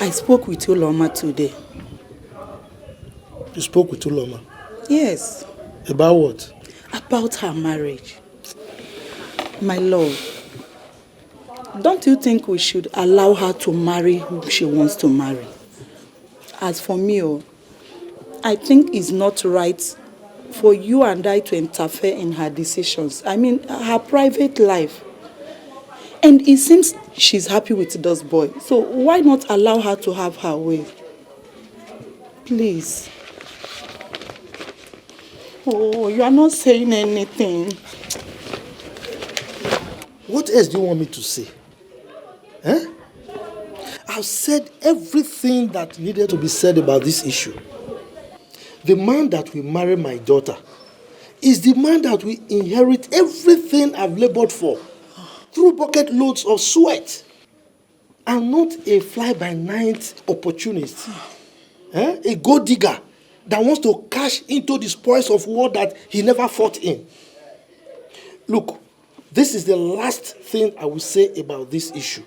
I spoke with Uloma today. You spoke with Uloma? Yes. About what? About her marriage. My love, don't you think we should allow her to marry who she wants to marry? As for me, I think it's not right for you and I to interfere in her decisions. I mean, her private life. And it seems she's happy with this boy. So why not allow her to have her way? Please. Oh, you are not saying anything. What else do you want me to say? Eh? I've said everything that needed to be said about this issue. The man that will marry my daughter is the man that will inherit everything I've labored for through bucket loads of sweat. I'm not a fly-by-night opportunist. A gold digger that wants to cash into the spoils of war that he never fought in. Look, this is the last thing I will say about this issue.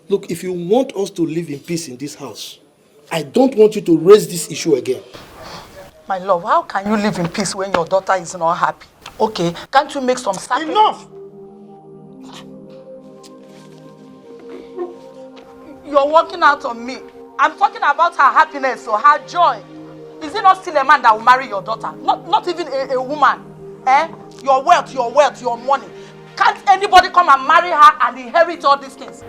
Look, if you want us to live in peace in this house, I don't want you to raise this issue again. My love, how can you live in peace when your daughter is not happy? Okay, can't you make some sacrifice? Enough! You're working out on me. I'm talking about her happiness or her joy. Is it not still a man that will marry your daughter? Not even a woman. Your wealth, your money. Can't anybody come and marry her and inherit all these things?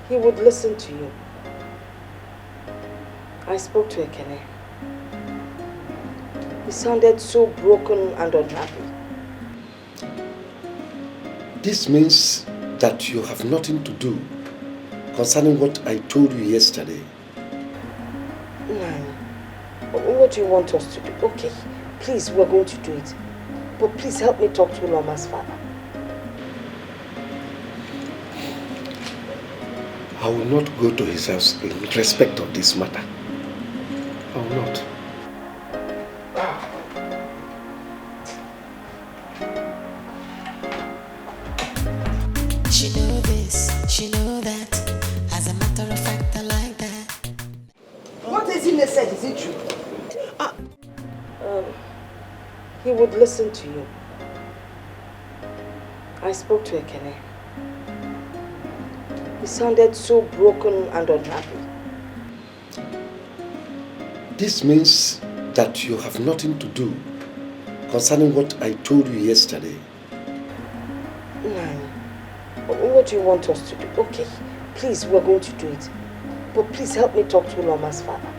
He would listen to you. I spoke to Ekene. He sounded so broken and unhappy. This means that you have nothing to do concerning what I told you yesterday. No. What do you want us to do? Okay, please, we're going to do it. But please help me talk to Uloma's father. I will not go to his house in respect of this matter. I will not. She know this, she know that. As a matter of fact, I like that. What is he said? Is it true? He would listen to you. I spoke to Ekene. He sounded so broken and unhappy. This means that you have nothing to do concerning what I told you yesterday. No. What do you want us to do? Okay, please, we're going to do it. But please help me talk to Uloma's father.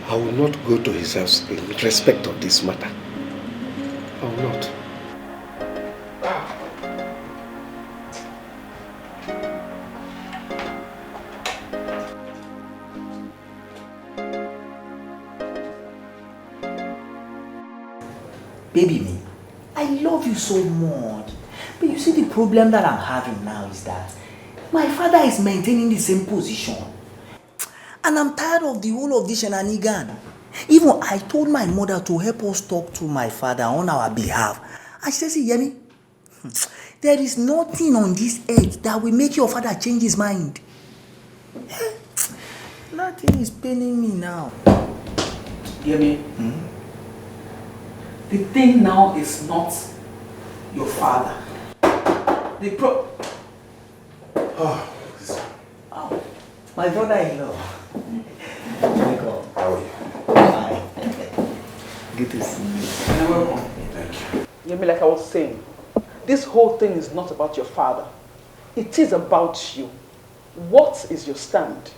I will not go to his house in respect of this matter. I will not. Baby me, I love you so much. But you see the problem that I'm having now is that my father is maintaining the same position. And I'm tired of the whole of this shenanigan. Even I told my mother to help us talk to my father on our behalf. And she said, see, Yemi, there is nothing on this earth that will make your father change his mind. Nothing is paining me now. Yemi, the thing now is not your father. My brother-in-law. Welcome. How are you? Fine. Good to see you. You're welcome. Thank you. Yemi, like I was saying, this whole thing is not about your father. It is about you. What is your stand?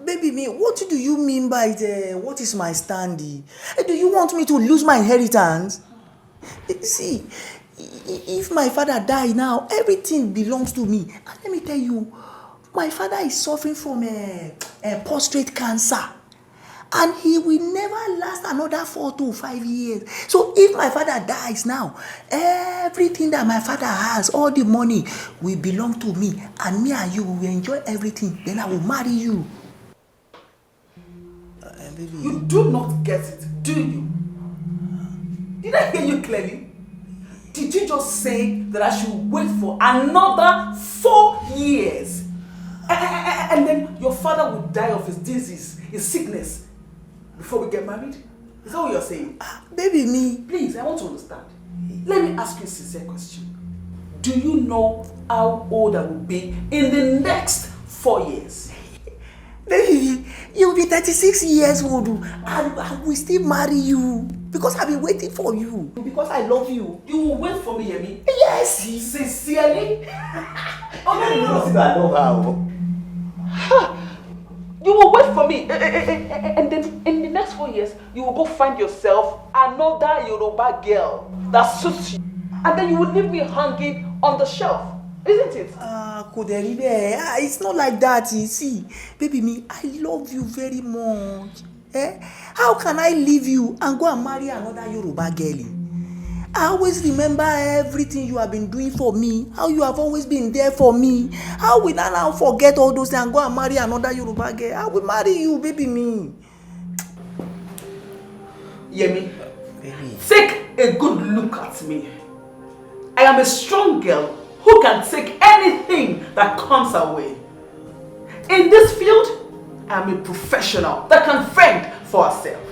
Baby me, what do you mean by what is my stand? Do you want me to lose my inheritance? See, if my father die now, everything belongs to me. And let me tell you, my father is suffering from a prostate cancer. And he will never last another 4 to 5 years. So if my father dies now, everything that my father has, all the money, will belong to me. And me and you will enjoy everything. Then I will marry you. Baby. You do not get it, do you? Did I hear you clearly? Did you just say that I should wait for another 4 years? And then your father would die of his disease, his sickness, before we get married? Is that what you're saying? Baby, me. Please, I want to understand. Let me ask you a sincere question. Do you know how old I will be in the next 4 years? Baby, you'll be 36 years old and I will still marry you because I've been waiting for you. Because I love you. You will wait for me, Yemi? Yes. Sincerely? Oh, no. I love her. You will wait for me, and then in the next 4 years, you will go find yourself another Yoruba girl that suits you, and then you will leave me hanging on the shelf, isn't it? It's not like that, you see. Baby me, I love you very much. How can I leave you and go and marry another Yoruba girl? I always remember everything you have been doing for me, how you have always been there for me. How will I now forget all those things and go and marry another Yoruba girl? I will marry you, baby me. Yemi, baby, take a good look at me. I am a strong girl who can take anything that comes her way. In this field, I am a professional that can fend for herself.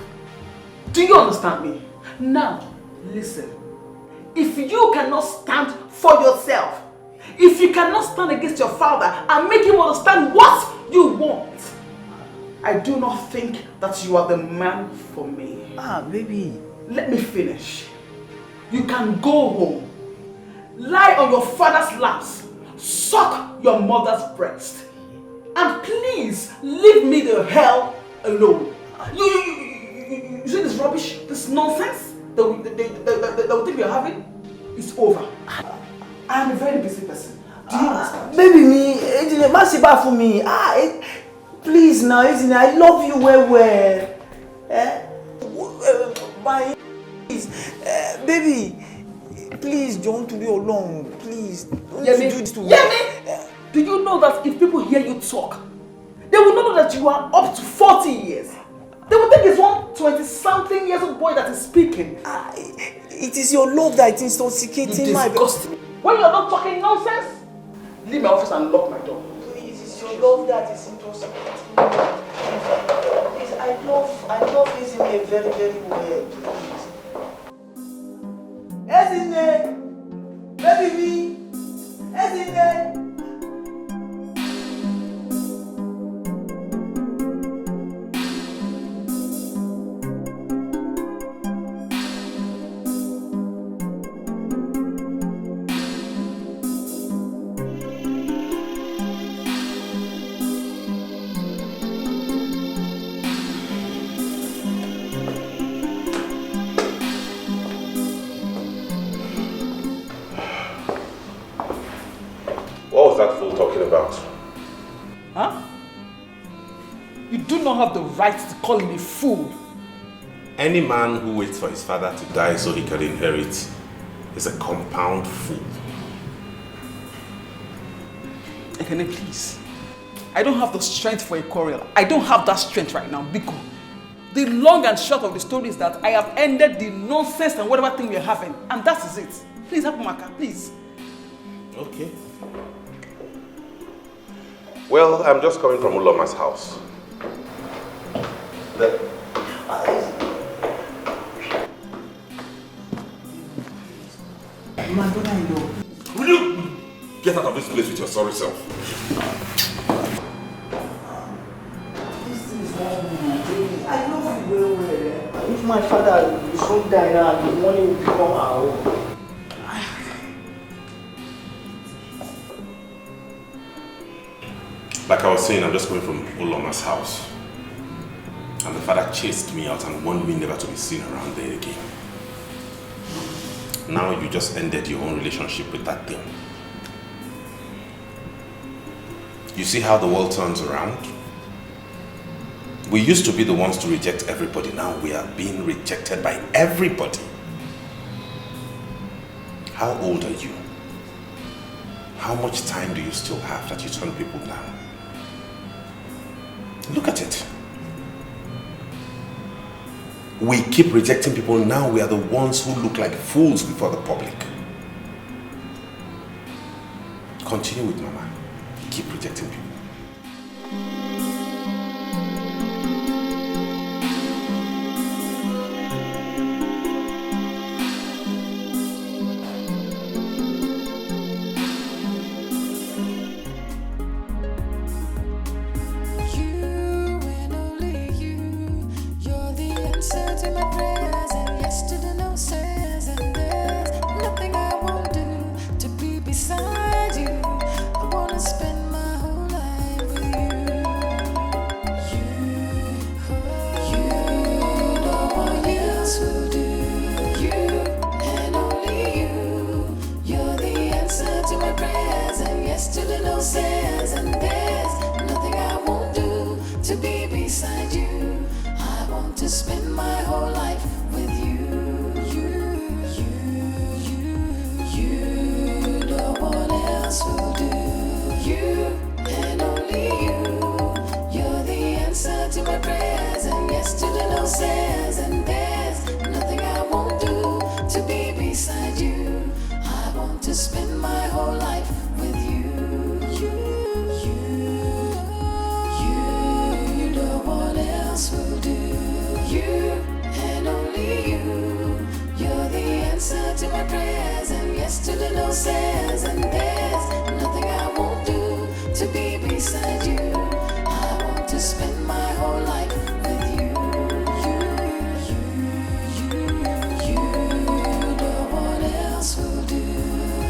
Do you understand me? Now, listen. If you cannot stand for yourself, if you cannot stand against your father and make him understand what you want, I do not think that you are the man for me. Baby. Let me finish. You can go home, lie on your father's laps, suck your mother's breast. And please, leave me the hell alone. You see this rubbish, this nonsense that we think we are having? It's over. I am a very busy person. Do you understand? Baby, me, Masiba for me. Please now, I love you well. My baby, please don't do it alone. Please, don't do this to me. Do you know that if people hear you talk, they will not know that you are up to 40 years? They will think it's one 20-something years old boy that is speaking. It is your love that is intoxicating my... Disgust me. When you are not talking nonsense, leave my office and lock my door. Please, it's your love that is intoxicating. Please, I love Ezine very, very well. Please. Ezine! Baby me! Ezine! What was that fool talking about? Huh? You do not have the right to call me a fool. Any man who waits for his father to die so he can inherit is a compound fool. Ekene, please. I don't have the strength for a quarrel. I don't have that strength right now, Biko. The long and short of the story is that I have ended the nonsense and whatever thing we're having. And that is it. Please, Maka, please. Okay. Well, I'm just coming from Uloma's house. Will you get out of this place with your sorry self? I love you well. If my father is so die now, the money will become our own. Like I was saying, I'm just coming from Uloma's house. And the father chased me out and warned me never to be seen around there again. Now you just ended your own relationship with that thing. You see how the world turns around? We used to be the ones to reject everybody. Now we are being rejected by everybody. How old are you? How much time do you still have that you turn people down? Look at it. We keep rejecting people. Now we are the ones who look like fools before the public. Continue with Mama. Keep rejecting people.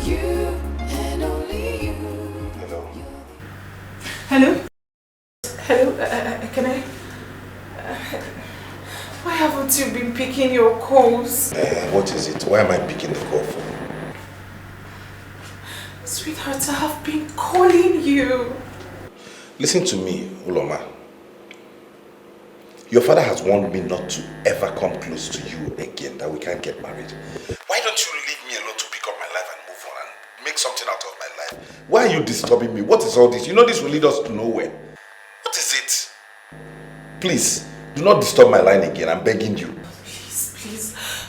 You and only you. picking your calls? What is it? Why am I picking the call for? Sweetheart, I have been calling you. Listen to me, Uloma. Your father has warned me not to ever come close to you again, that we can't get married. Why don't you leave me alone to pick up my life and move on and make something out of my life? Why are you disturbing me? What is all this? You know this will lead us to nowhere. What is it? Please, do not disturb my line again. I'm begging you.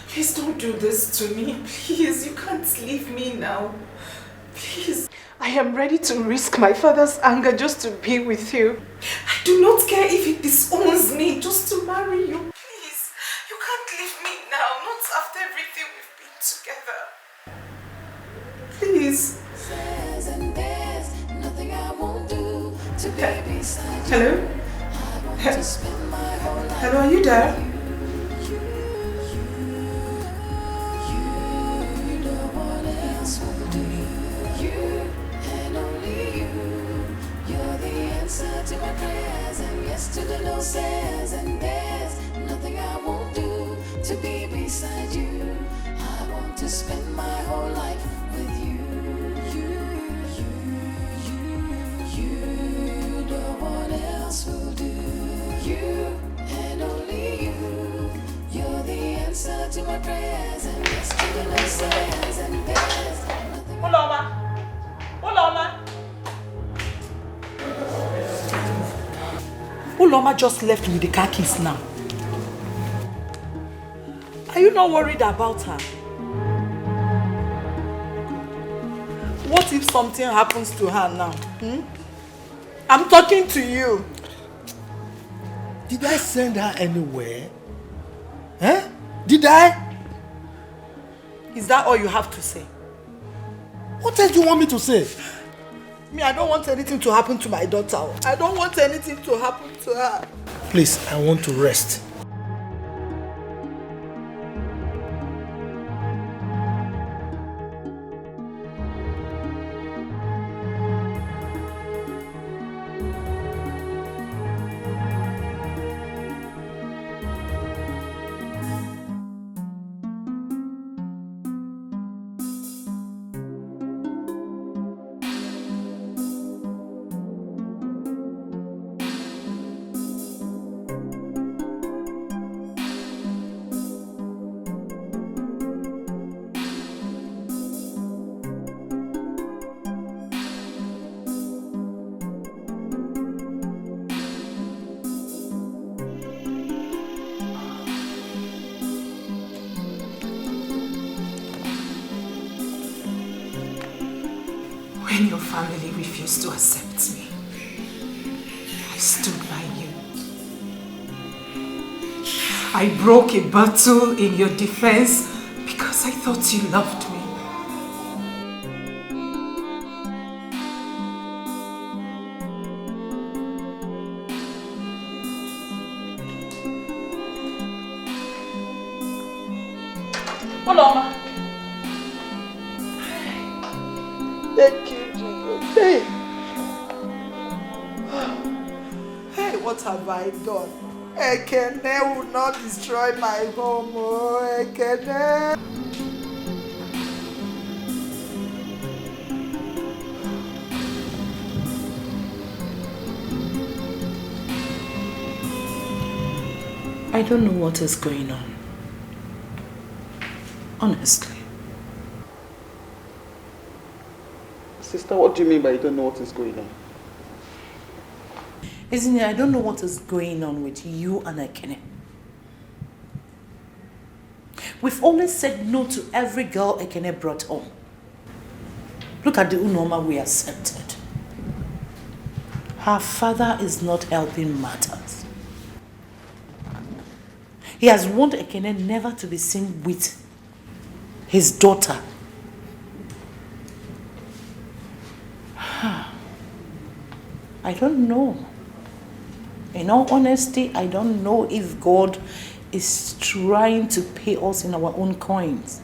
Please don't do this to me. Please, you can't leave me now. Please. I am ready to risk my father's anger just to be with you. I do not care if it disowns me just to marry you. Please, you can't leave me now. Not after everything we've been together. Please. Hello? Hello, are you there? To my prayers and yes to the no says, and there's nothing I won't do to be beside you. I want to spend my whole life with you. You, no one else will do. You and only you. You're the answer to my prayers and yes to the no says, and there's nothing. Uloma. Uloma just left with the car keys now. Are you not worried about her? What if something happens to her now? I'm talking to you. Did I send her anywhere? Huh? Did I? Is that all you have to say? What else do you want me to say? Me, I don't want anything to happen to my daughter. I don't want anything to happen to her. Please, I want to rest. When your family refused to accept me, I stood by you. I broke a battle in your defense because I thought you loved me. Uloma. Thank you, Jesus. Hey. Hey, what have I done? Ekene will not destroy my home. Oh, Ekene. I don't know what is going on. Honestly. Sister, what do you mean by you don't know what is going on? Isn't it? I don't know what is going on with you and Ekene. We've always said no to every girl Ekene brought home. Look at the Unoma we accepted. Her father is not helping matters. He has warned Ekene never to be seen with his daughter. I don't know. In all honesty, I don't know if God is trying to pay us in our own coins.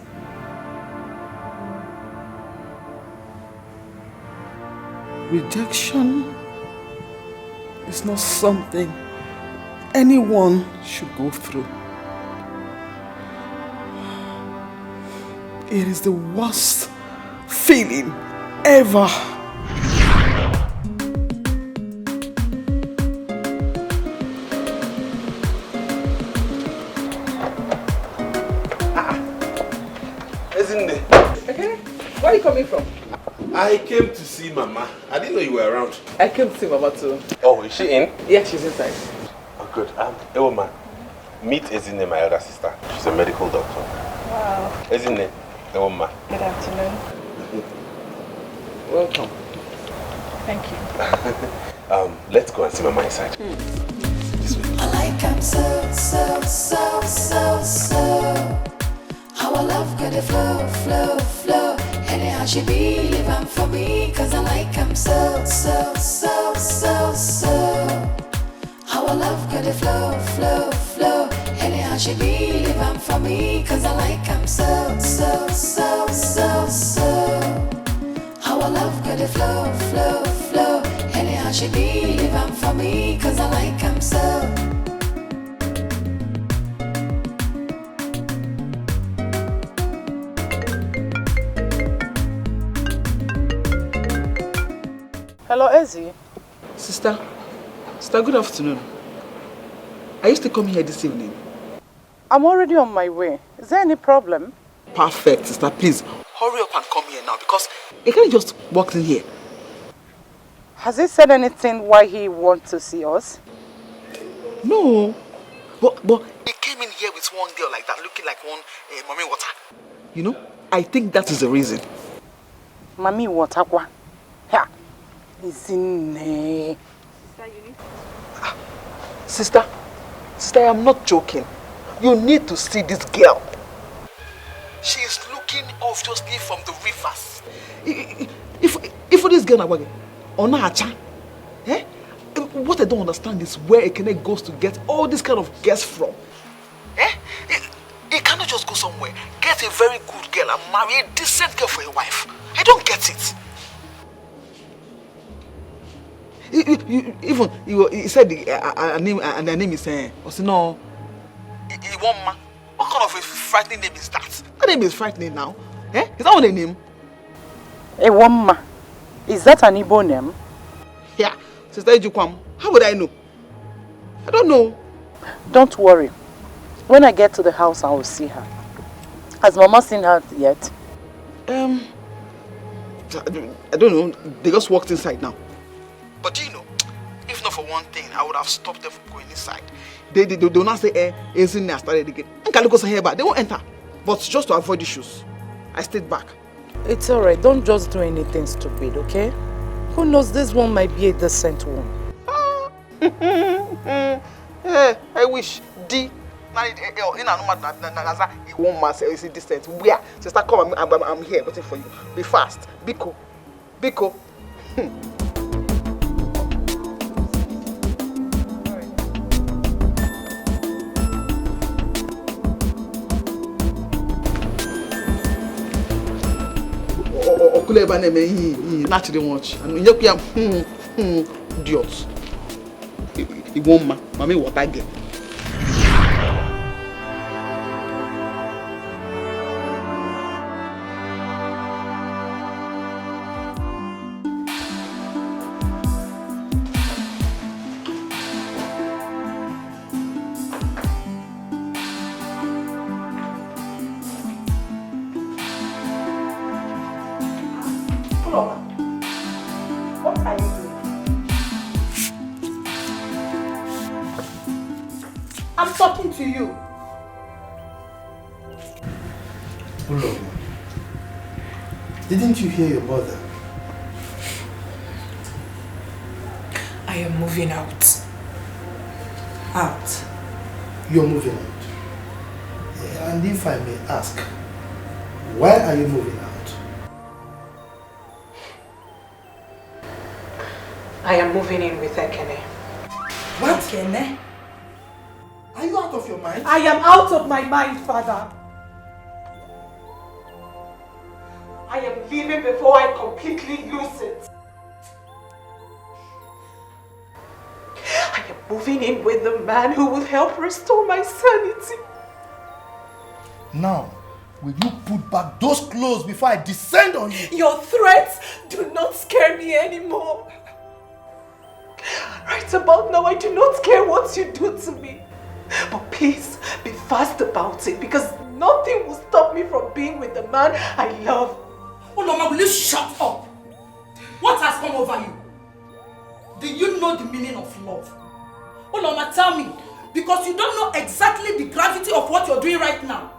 Rejection is not something anyone should go through. It is the worst feeling ever. Isn't it? Okay. Where are you coming from? I came to see Mama. I didn't know you were around. I came to see Mama too. Oh, is she in? Yeah, she's inside. Oh, good. Ewoman, meet Ezinne, my elder sister. She's a medical doctor. Wow. Ezinne, Ewoma. Good afternoon. Welcome. Thank you. Let's go and see Mama inside. I like him so. Our love got a flow. Anyhow she be living for me, cause I like him so. Our love got a flow. Anyhow she be living for me, cause I like him so. Our love got a flow. Anyhow she be living for me, cause I like him so. Hello, Ezzy. Sister, good afternoon. Are you still coming here this evening? I'm already on my way. Is there any problem? Perfect, sister. Please, hurry up and come here now because he can't just walk in here. Has he said anything why he wants to see us? No. But he came in here with one girl like that, looking like one mommy water. You know, I think that is the reason. Mommy water? Yeah. Isn't Sister, I am not joking. You need to see this girl. She is looking obviously from the rivers. If this girl na on acha, what I don't understand is where Ekene goes to get all this kind of guests from. He cannot just go somewhere, get a very good girl and marry a decent girl for a wife. I don't get it. Even he said her name is Osino. Iwoma. What kind of a frightening name is that? That name is frightening now. Is that what a name? Iwoma. Is that an Igbo name? Yeah. Sister Ejukwam, how would I know? I don't know. Don't worry. When I get to the house, I will see her. Has Mama seen her yet? I don't know. They just walked inside now. But you know, if not for one thing, I would have stopped them from going inside. They do not say, isn't there started again. I can look us here, but they won't enter. But just to avoid issues, I stayed back. It's alright. Don't just do anything stupid, okay? Who knows, this one might be a decent one. I wish. Is decent. Where? Sister, come. I'm here waiting for you. Be fast. Biko. Okuleba name he naturally much. And you idiot. He won't mommy what I get. What are you doing? I'm talking to you. Uloma, didn't you hear your mother? I am moving out. Out? You're moving out? And if I may ask, why are you moving out? I am moving in with Ekene. What? Ekene? Are you out of your mind? I am out of my mind, Father. I am leaving before I completely lose it. I am moving in with the man who will help restore my sanity. Now, will you put back those clothes before I descend on you? Your threats do not scare me anymore. Right about now, I do not care what you do to me. But please, be fast about it, because nothing will stop me from being with the man I love. Oh, Mama, will you shut up? What has come over you? Do you know the meaning of love? Oh, Mama, tell me. Because you don't know exactly the gravity of what you're doing right now.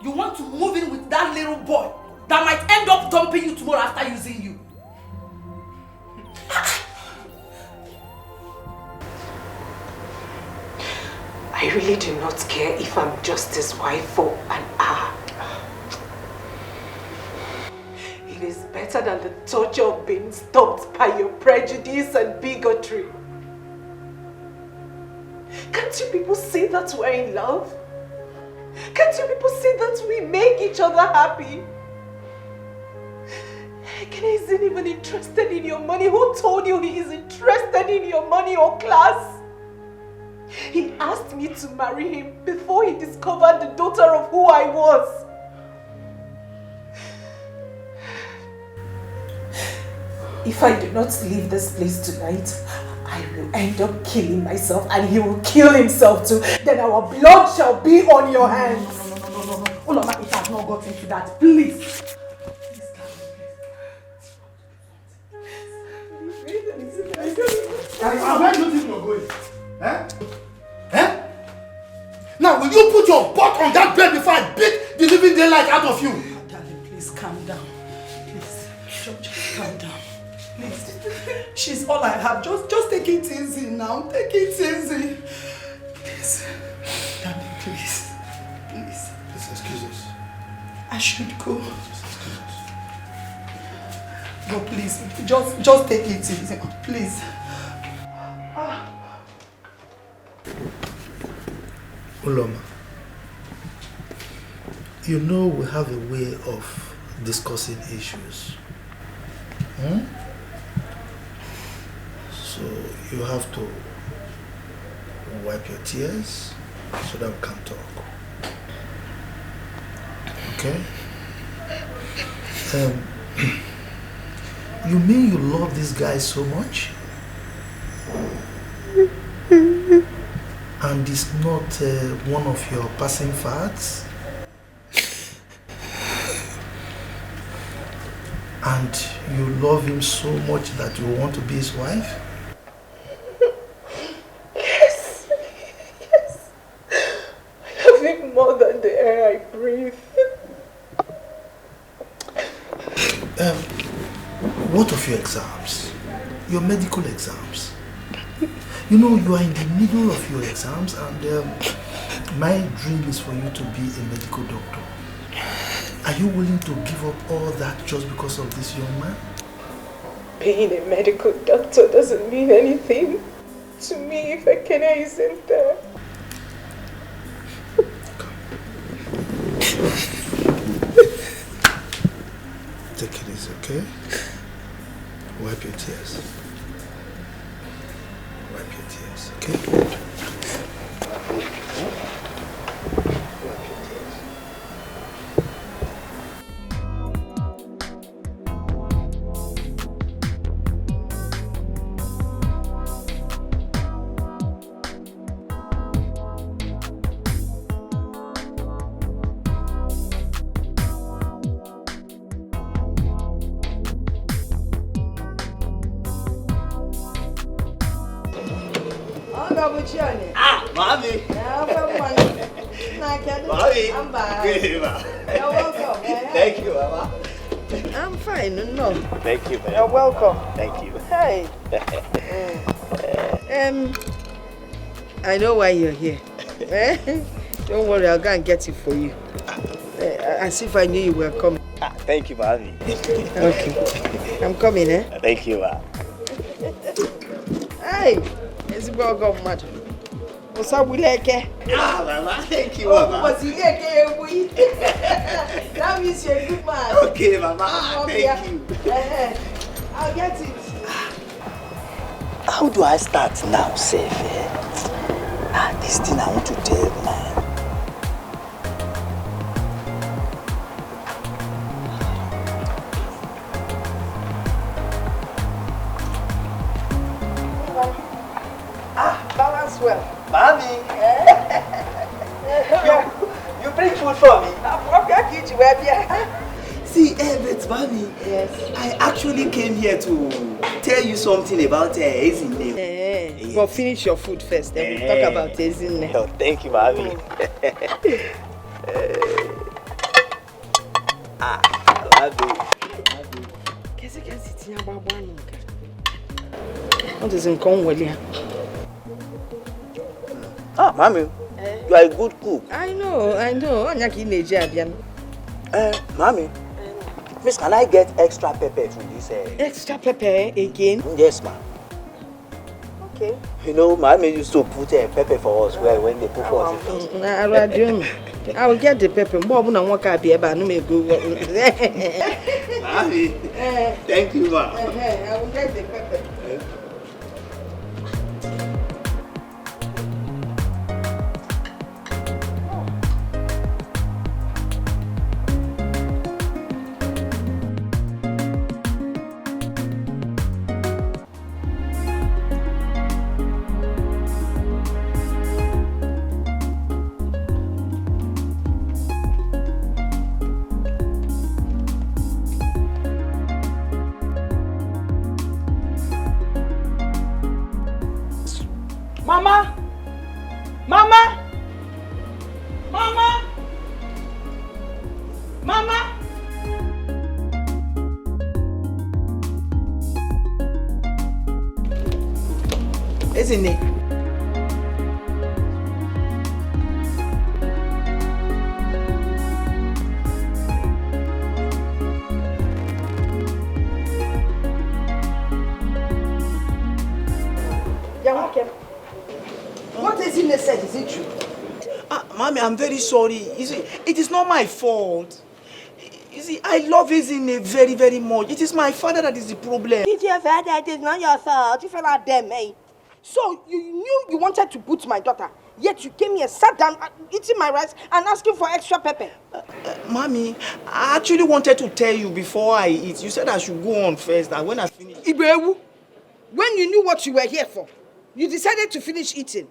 You want to move in with that little boy that might end up dumping you tomorrow after using you. I really do not care if I'm just his wife for an hour. It is better than the torture of being stopped by your prejudice and bigotry. Can't you people see that we're in love? Can't you people see that we make each other happy? Ekene isn't even interested in your money. Who told you he is interested in your money or class? He asked me to marry him before he discovered the daughter of who I was. If I do not leave this place tonight, I will end up killing myself and he will kill himself too. Then our blood shall be on your hands. No. Uloma, it has not gotten to that. Please. And where do you think you're going? Eh? Now, will you put your butt on that bed before I beat the living daylight out of you? Darling, please calm down. Please, just calm down. Please. She's all I have. Just take it easy now. Take it easy. Please. Darling, please. Please. Please excuse us. I should go. No, please. Just take it easy. Please. Uloma, you know we have a way of discussing issues. So you have to wipe your tears so that we can talk. Okay? You mean you love this guy so much? And it's not one of your passing fads? And you love him so much that you want to be his wife? Yes. I love him more than the air I breathe. What of your exams? Your medical exams? You know, you are in the middle of your exams and my dream is for you to be a medical doctor. Are you willing to give up all that just because of this young man? Being a medical doctor doesn't mean anything to me if Ekene isn't there. Take it easy, okay? Wipe your tears. Wipe your tears, okay? Mommy. Mommy. I'm back. Good, Ma. You're welcome. Thank you, Mama. I'm fine. No. Thank you, man. You're welcome. Thank you. Hey. I know why you're here. Don't worry, I'll go and get it for you. As if I knew you were coming. Thank you, Mommy. Okay. I'm coming, eh? Thank you, Ma. Hey. It's about God, mad. What's up with Mama, thank you, Mama. What's you That means you're a good man. Okay, Mama. Thank you. I'll get it. How do I start now, Seth? This thing I want to tell, man. well. Mommy! you bring food for me? See, but mommy, yes. I actually came here to tell you something about Ezin's name. Yes. But finish your food first, then we'll talk about Ezin's name. Oh, thank you, mommy. I love it. What is in Conway? Ah, mommy, you are a good cook. I know. Mommy, please can I get extra pepper from this? Extra pepper again? Yes, ma'am. Okay. You know, mommy used to put pepper for us when they put for us. I will get the pepper. Mommy, thank you, ma'am. I will get the pepper. Mama! Mama! Mama! Mama! Isn't it? What Ezinne said, is it true? Mommy, I'm very sorry. You see, it is not my fault. You see, I love Ezinne very, very much. It is my father that is the problem. It's your father, it is not your fault. You fell out there, eh? So you knew you wanted to put my daughter, yet you came here, sat down, eating my rice, and asking for extra pepper. Mommy, I actually wanted to tell you before I eat. You said I should go on first, and when I finish... Ibewu, when you knew what you were here for, you decided to finish eating.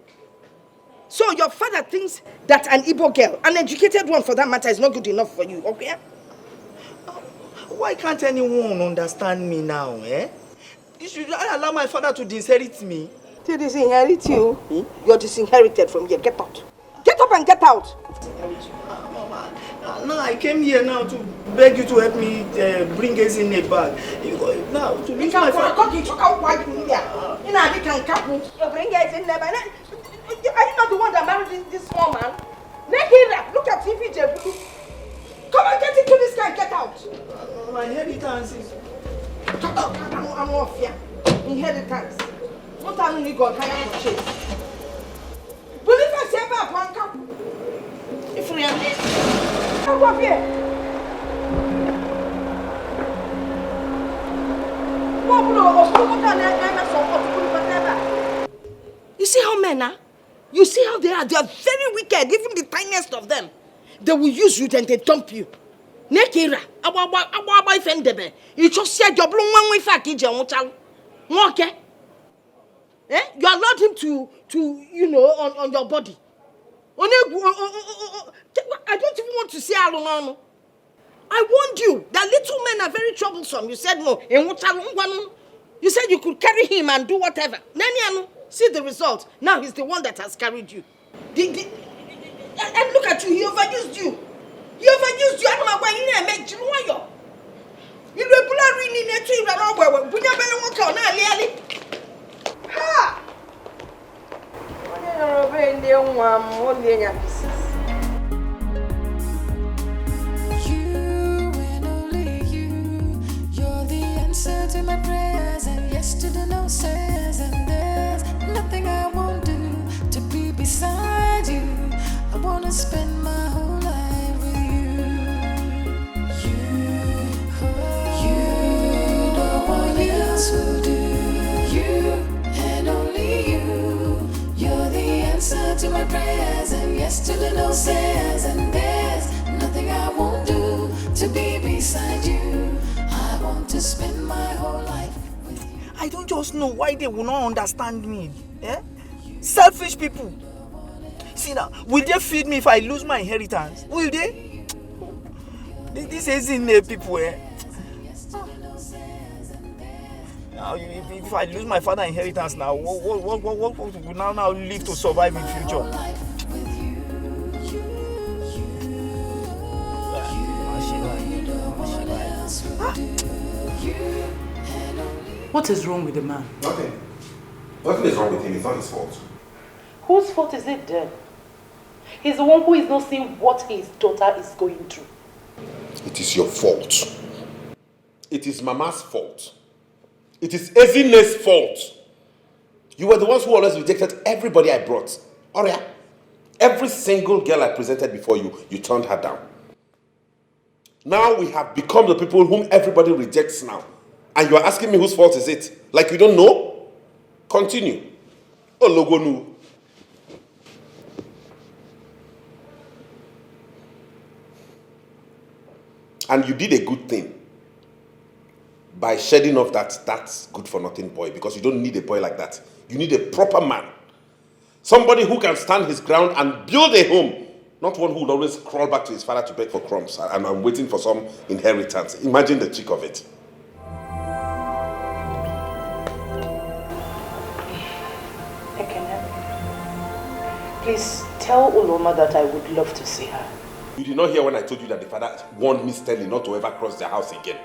So your father thinks that an Igbo girl, an educated one for that matter, is not good enough for you, okay? Why can't anyone understand me now, eh? You should allow my father to disinherit me. To disinherit you? You're disinherited from here. Get out. Get up and get out. Mama, now I came here now to beg you to help me bring Ezinne back. Now, to reach my father... You bring Ezinne back. Are you not the one that married this small man? Look at TV, Jebu. Come and get into this guy, get out. My inheritance is... I'm off here. Inheritance. What are you got higher for chase? Believe I say about one cup. If we are come up here. You see how men are? You see how they are? They are very wicked, even the tiniest of them. They will use you, then they dump you. Nekira, our boyfriend, you just said your bloom one way fact, okay? You allowed him to you know, on your body. I don't even want to say Alonano. I warned you that little men are very troublesome. You said no. You said you could carry him and do whatever. See the result. Now he's the one that has carried you. And look at you, he overused you. He overused you. I don't know why you didn't make you. You ha! To my prayers and yes to the no says, and there's nothing I won't do to be beside you. I wanna spend my whole life with you. You no one else will do. You and only you. You're the answer to my prayers and yes to the no says, and there's nothing I won't do to be beside you. I want to spend my whole life with you. I don't just know why they will not understand me. Eh? Selfish people. See now, will they feed me if I lose my inheritance? Will they? This isn't people, eh? Now, if I lose my father's inheritance now, what will now live to survive in future? What is wrong with the man? Nothing. Nothing is wrong with him. It's not his fault. Whose fault is it then? He's the one who is not seeing what his daughter is going through. It is your fault. It is Mama's fault. It is Ezine's fault. You were the ones who always rejected everybody I brought. Oria, every single girl I presented before you, you turned her down. Now we have become the people whom everybody rejects now. And you are asking me whose fault is it? Like you don't know? Continue. Ologonu. And you did a good thing by shedding off that's good for nothing boy, because you don't need a boy like that. You need a proper man. Somebody who can stand his ground and build a home. Not one who will always crawl back to his father to beg for crumbs and I'm waiting for some inheritance. Imagine the cheek of it. Please tell Uloma that I would love to see her. You did not hear when I told you that the father warned me sternly not to ever cross their house again.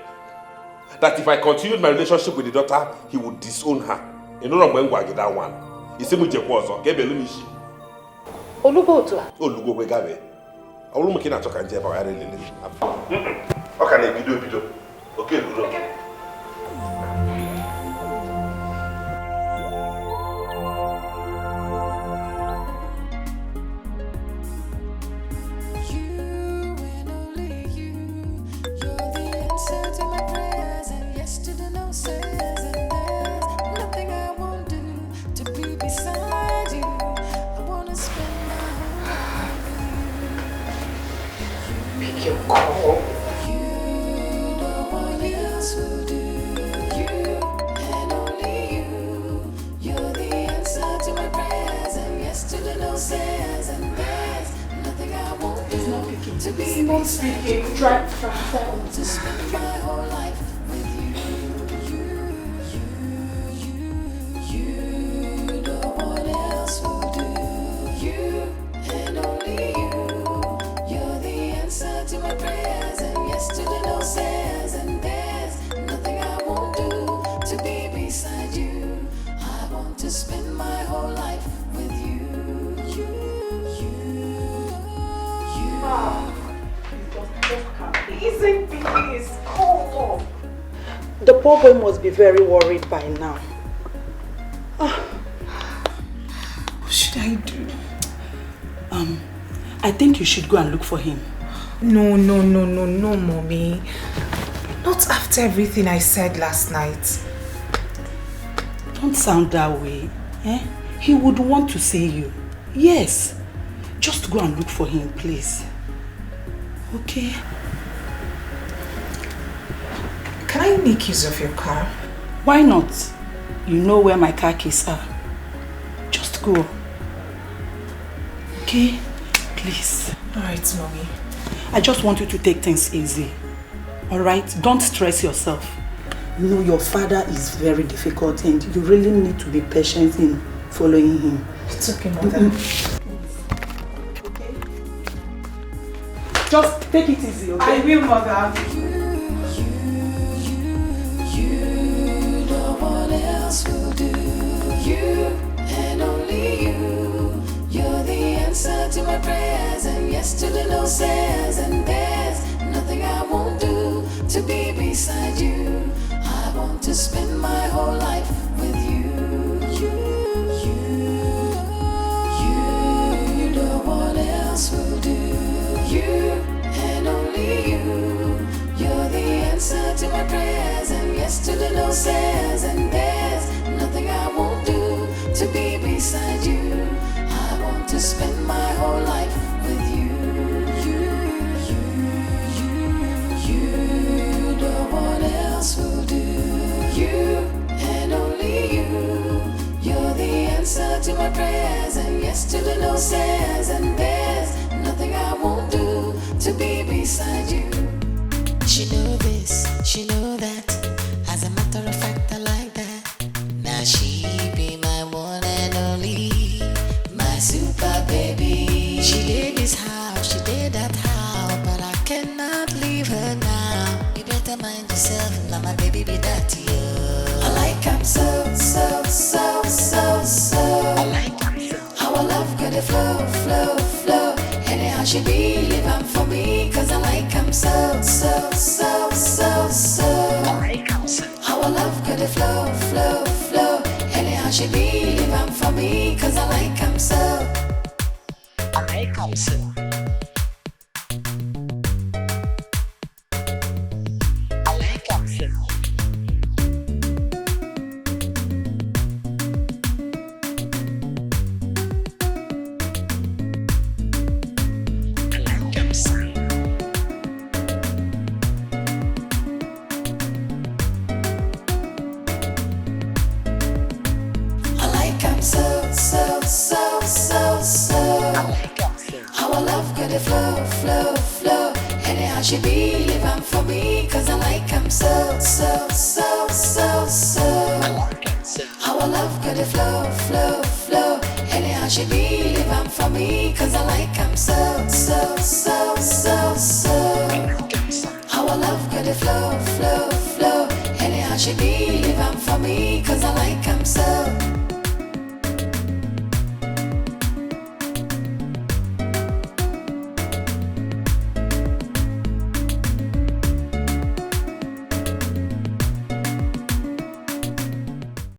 That if I continued my relationship with the daughter, he would disown her. You know what I'm that one. He said, Olugo to her. Olugo wegabe. Olumo kina toka nje ba yare lele. Okay, na video. Okay, Lulu. The poor boy must be very worried by now. What should I do? I think you should go and look for him. No, Mommy. Not after everything I said last night. Don't sound that way. Eh? He would want to see you. Yes. Just go and look for him, please. Okay? Can I make use of your car? Why not? You know where my car keys are. Just go. Okay? Please. Alright, Mommy. I just want you to take things easy. Alright? Don't stress yourself. You know, your father is very difficult and you really need to be patient in following him. It's okay, Mother. Okay? Just take it easy, okay? I will, Mother. To my prayers and yes to the no says, and there's nothing I won't do to be beside you. I want to spend my whole life with you. You, no one else will do. You and only you. You're the answer to my prayers and yes to the no says, and there's nothing I won't do to be beside you. I want to spend my whole life with you. You, no one else will do. You and only you. You're the answer to my prayers and yes to the no says, and there's nothing I won't do to be beside you. She know this, she know that. As a matter of fact, I like that. Now she be my one and only, my super baby. She did this house, she did that house, but I cannot leave her now. You better mind yourself, now my baby be that to you. I like I'm so, so, so, so, so. I like I'm so. How I love could it flow, flow, flow. Anyhow she be, live on for me, cause I like I'm so, so, so, so, so. I like I'm so. How I love could it flow, flow, flow. Anyhow she be, live on for me, cause I like I'm so. I like I'm so. I like I'm so. Flow, flow, flow. Anyhow she be, live on for me, cause I like I'm so, so, so, so, so. How I love could it flow, flow, flow. Anyhow she be, live on for me, cause I like I'm so, so, so, so, so. How I love could it flow, flow, flow. Anyhow she be, live on for me, cause I like I'm so.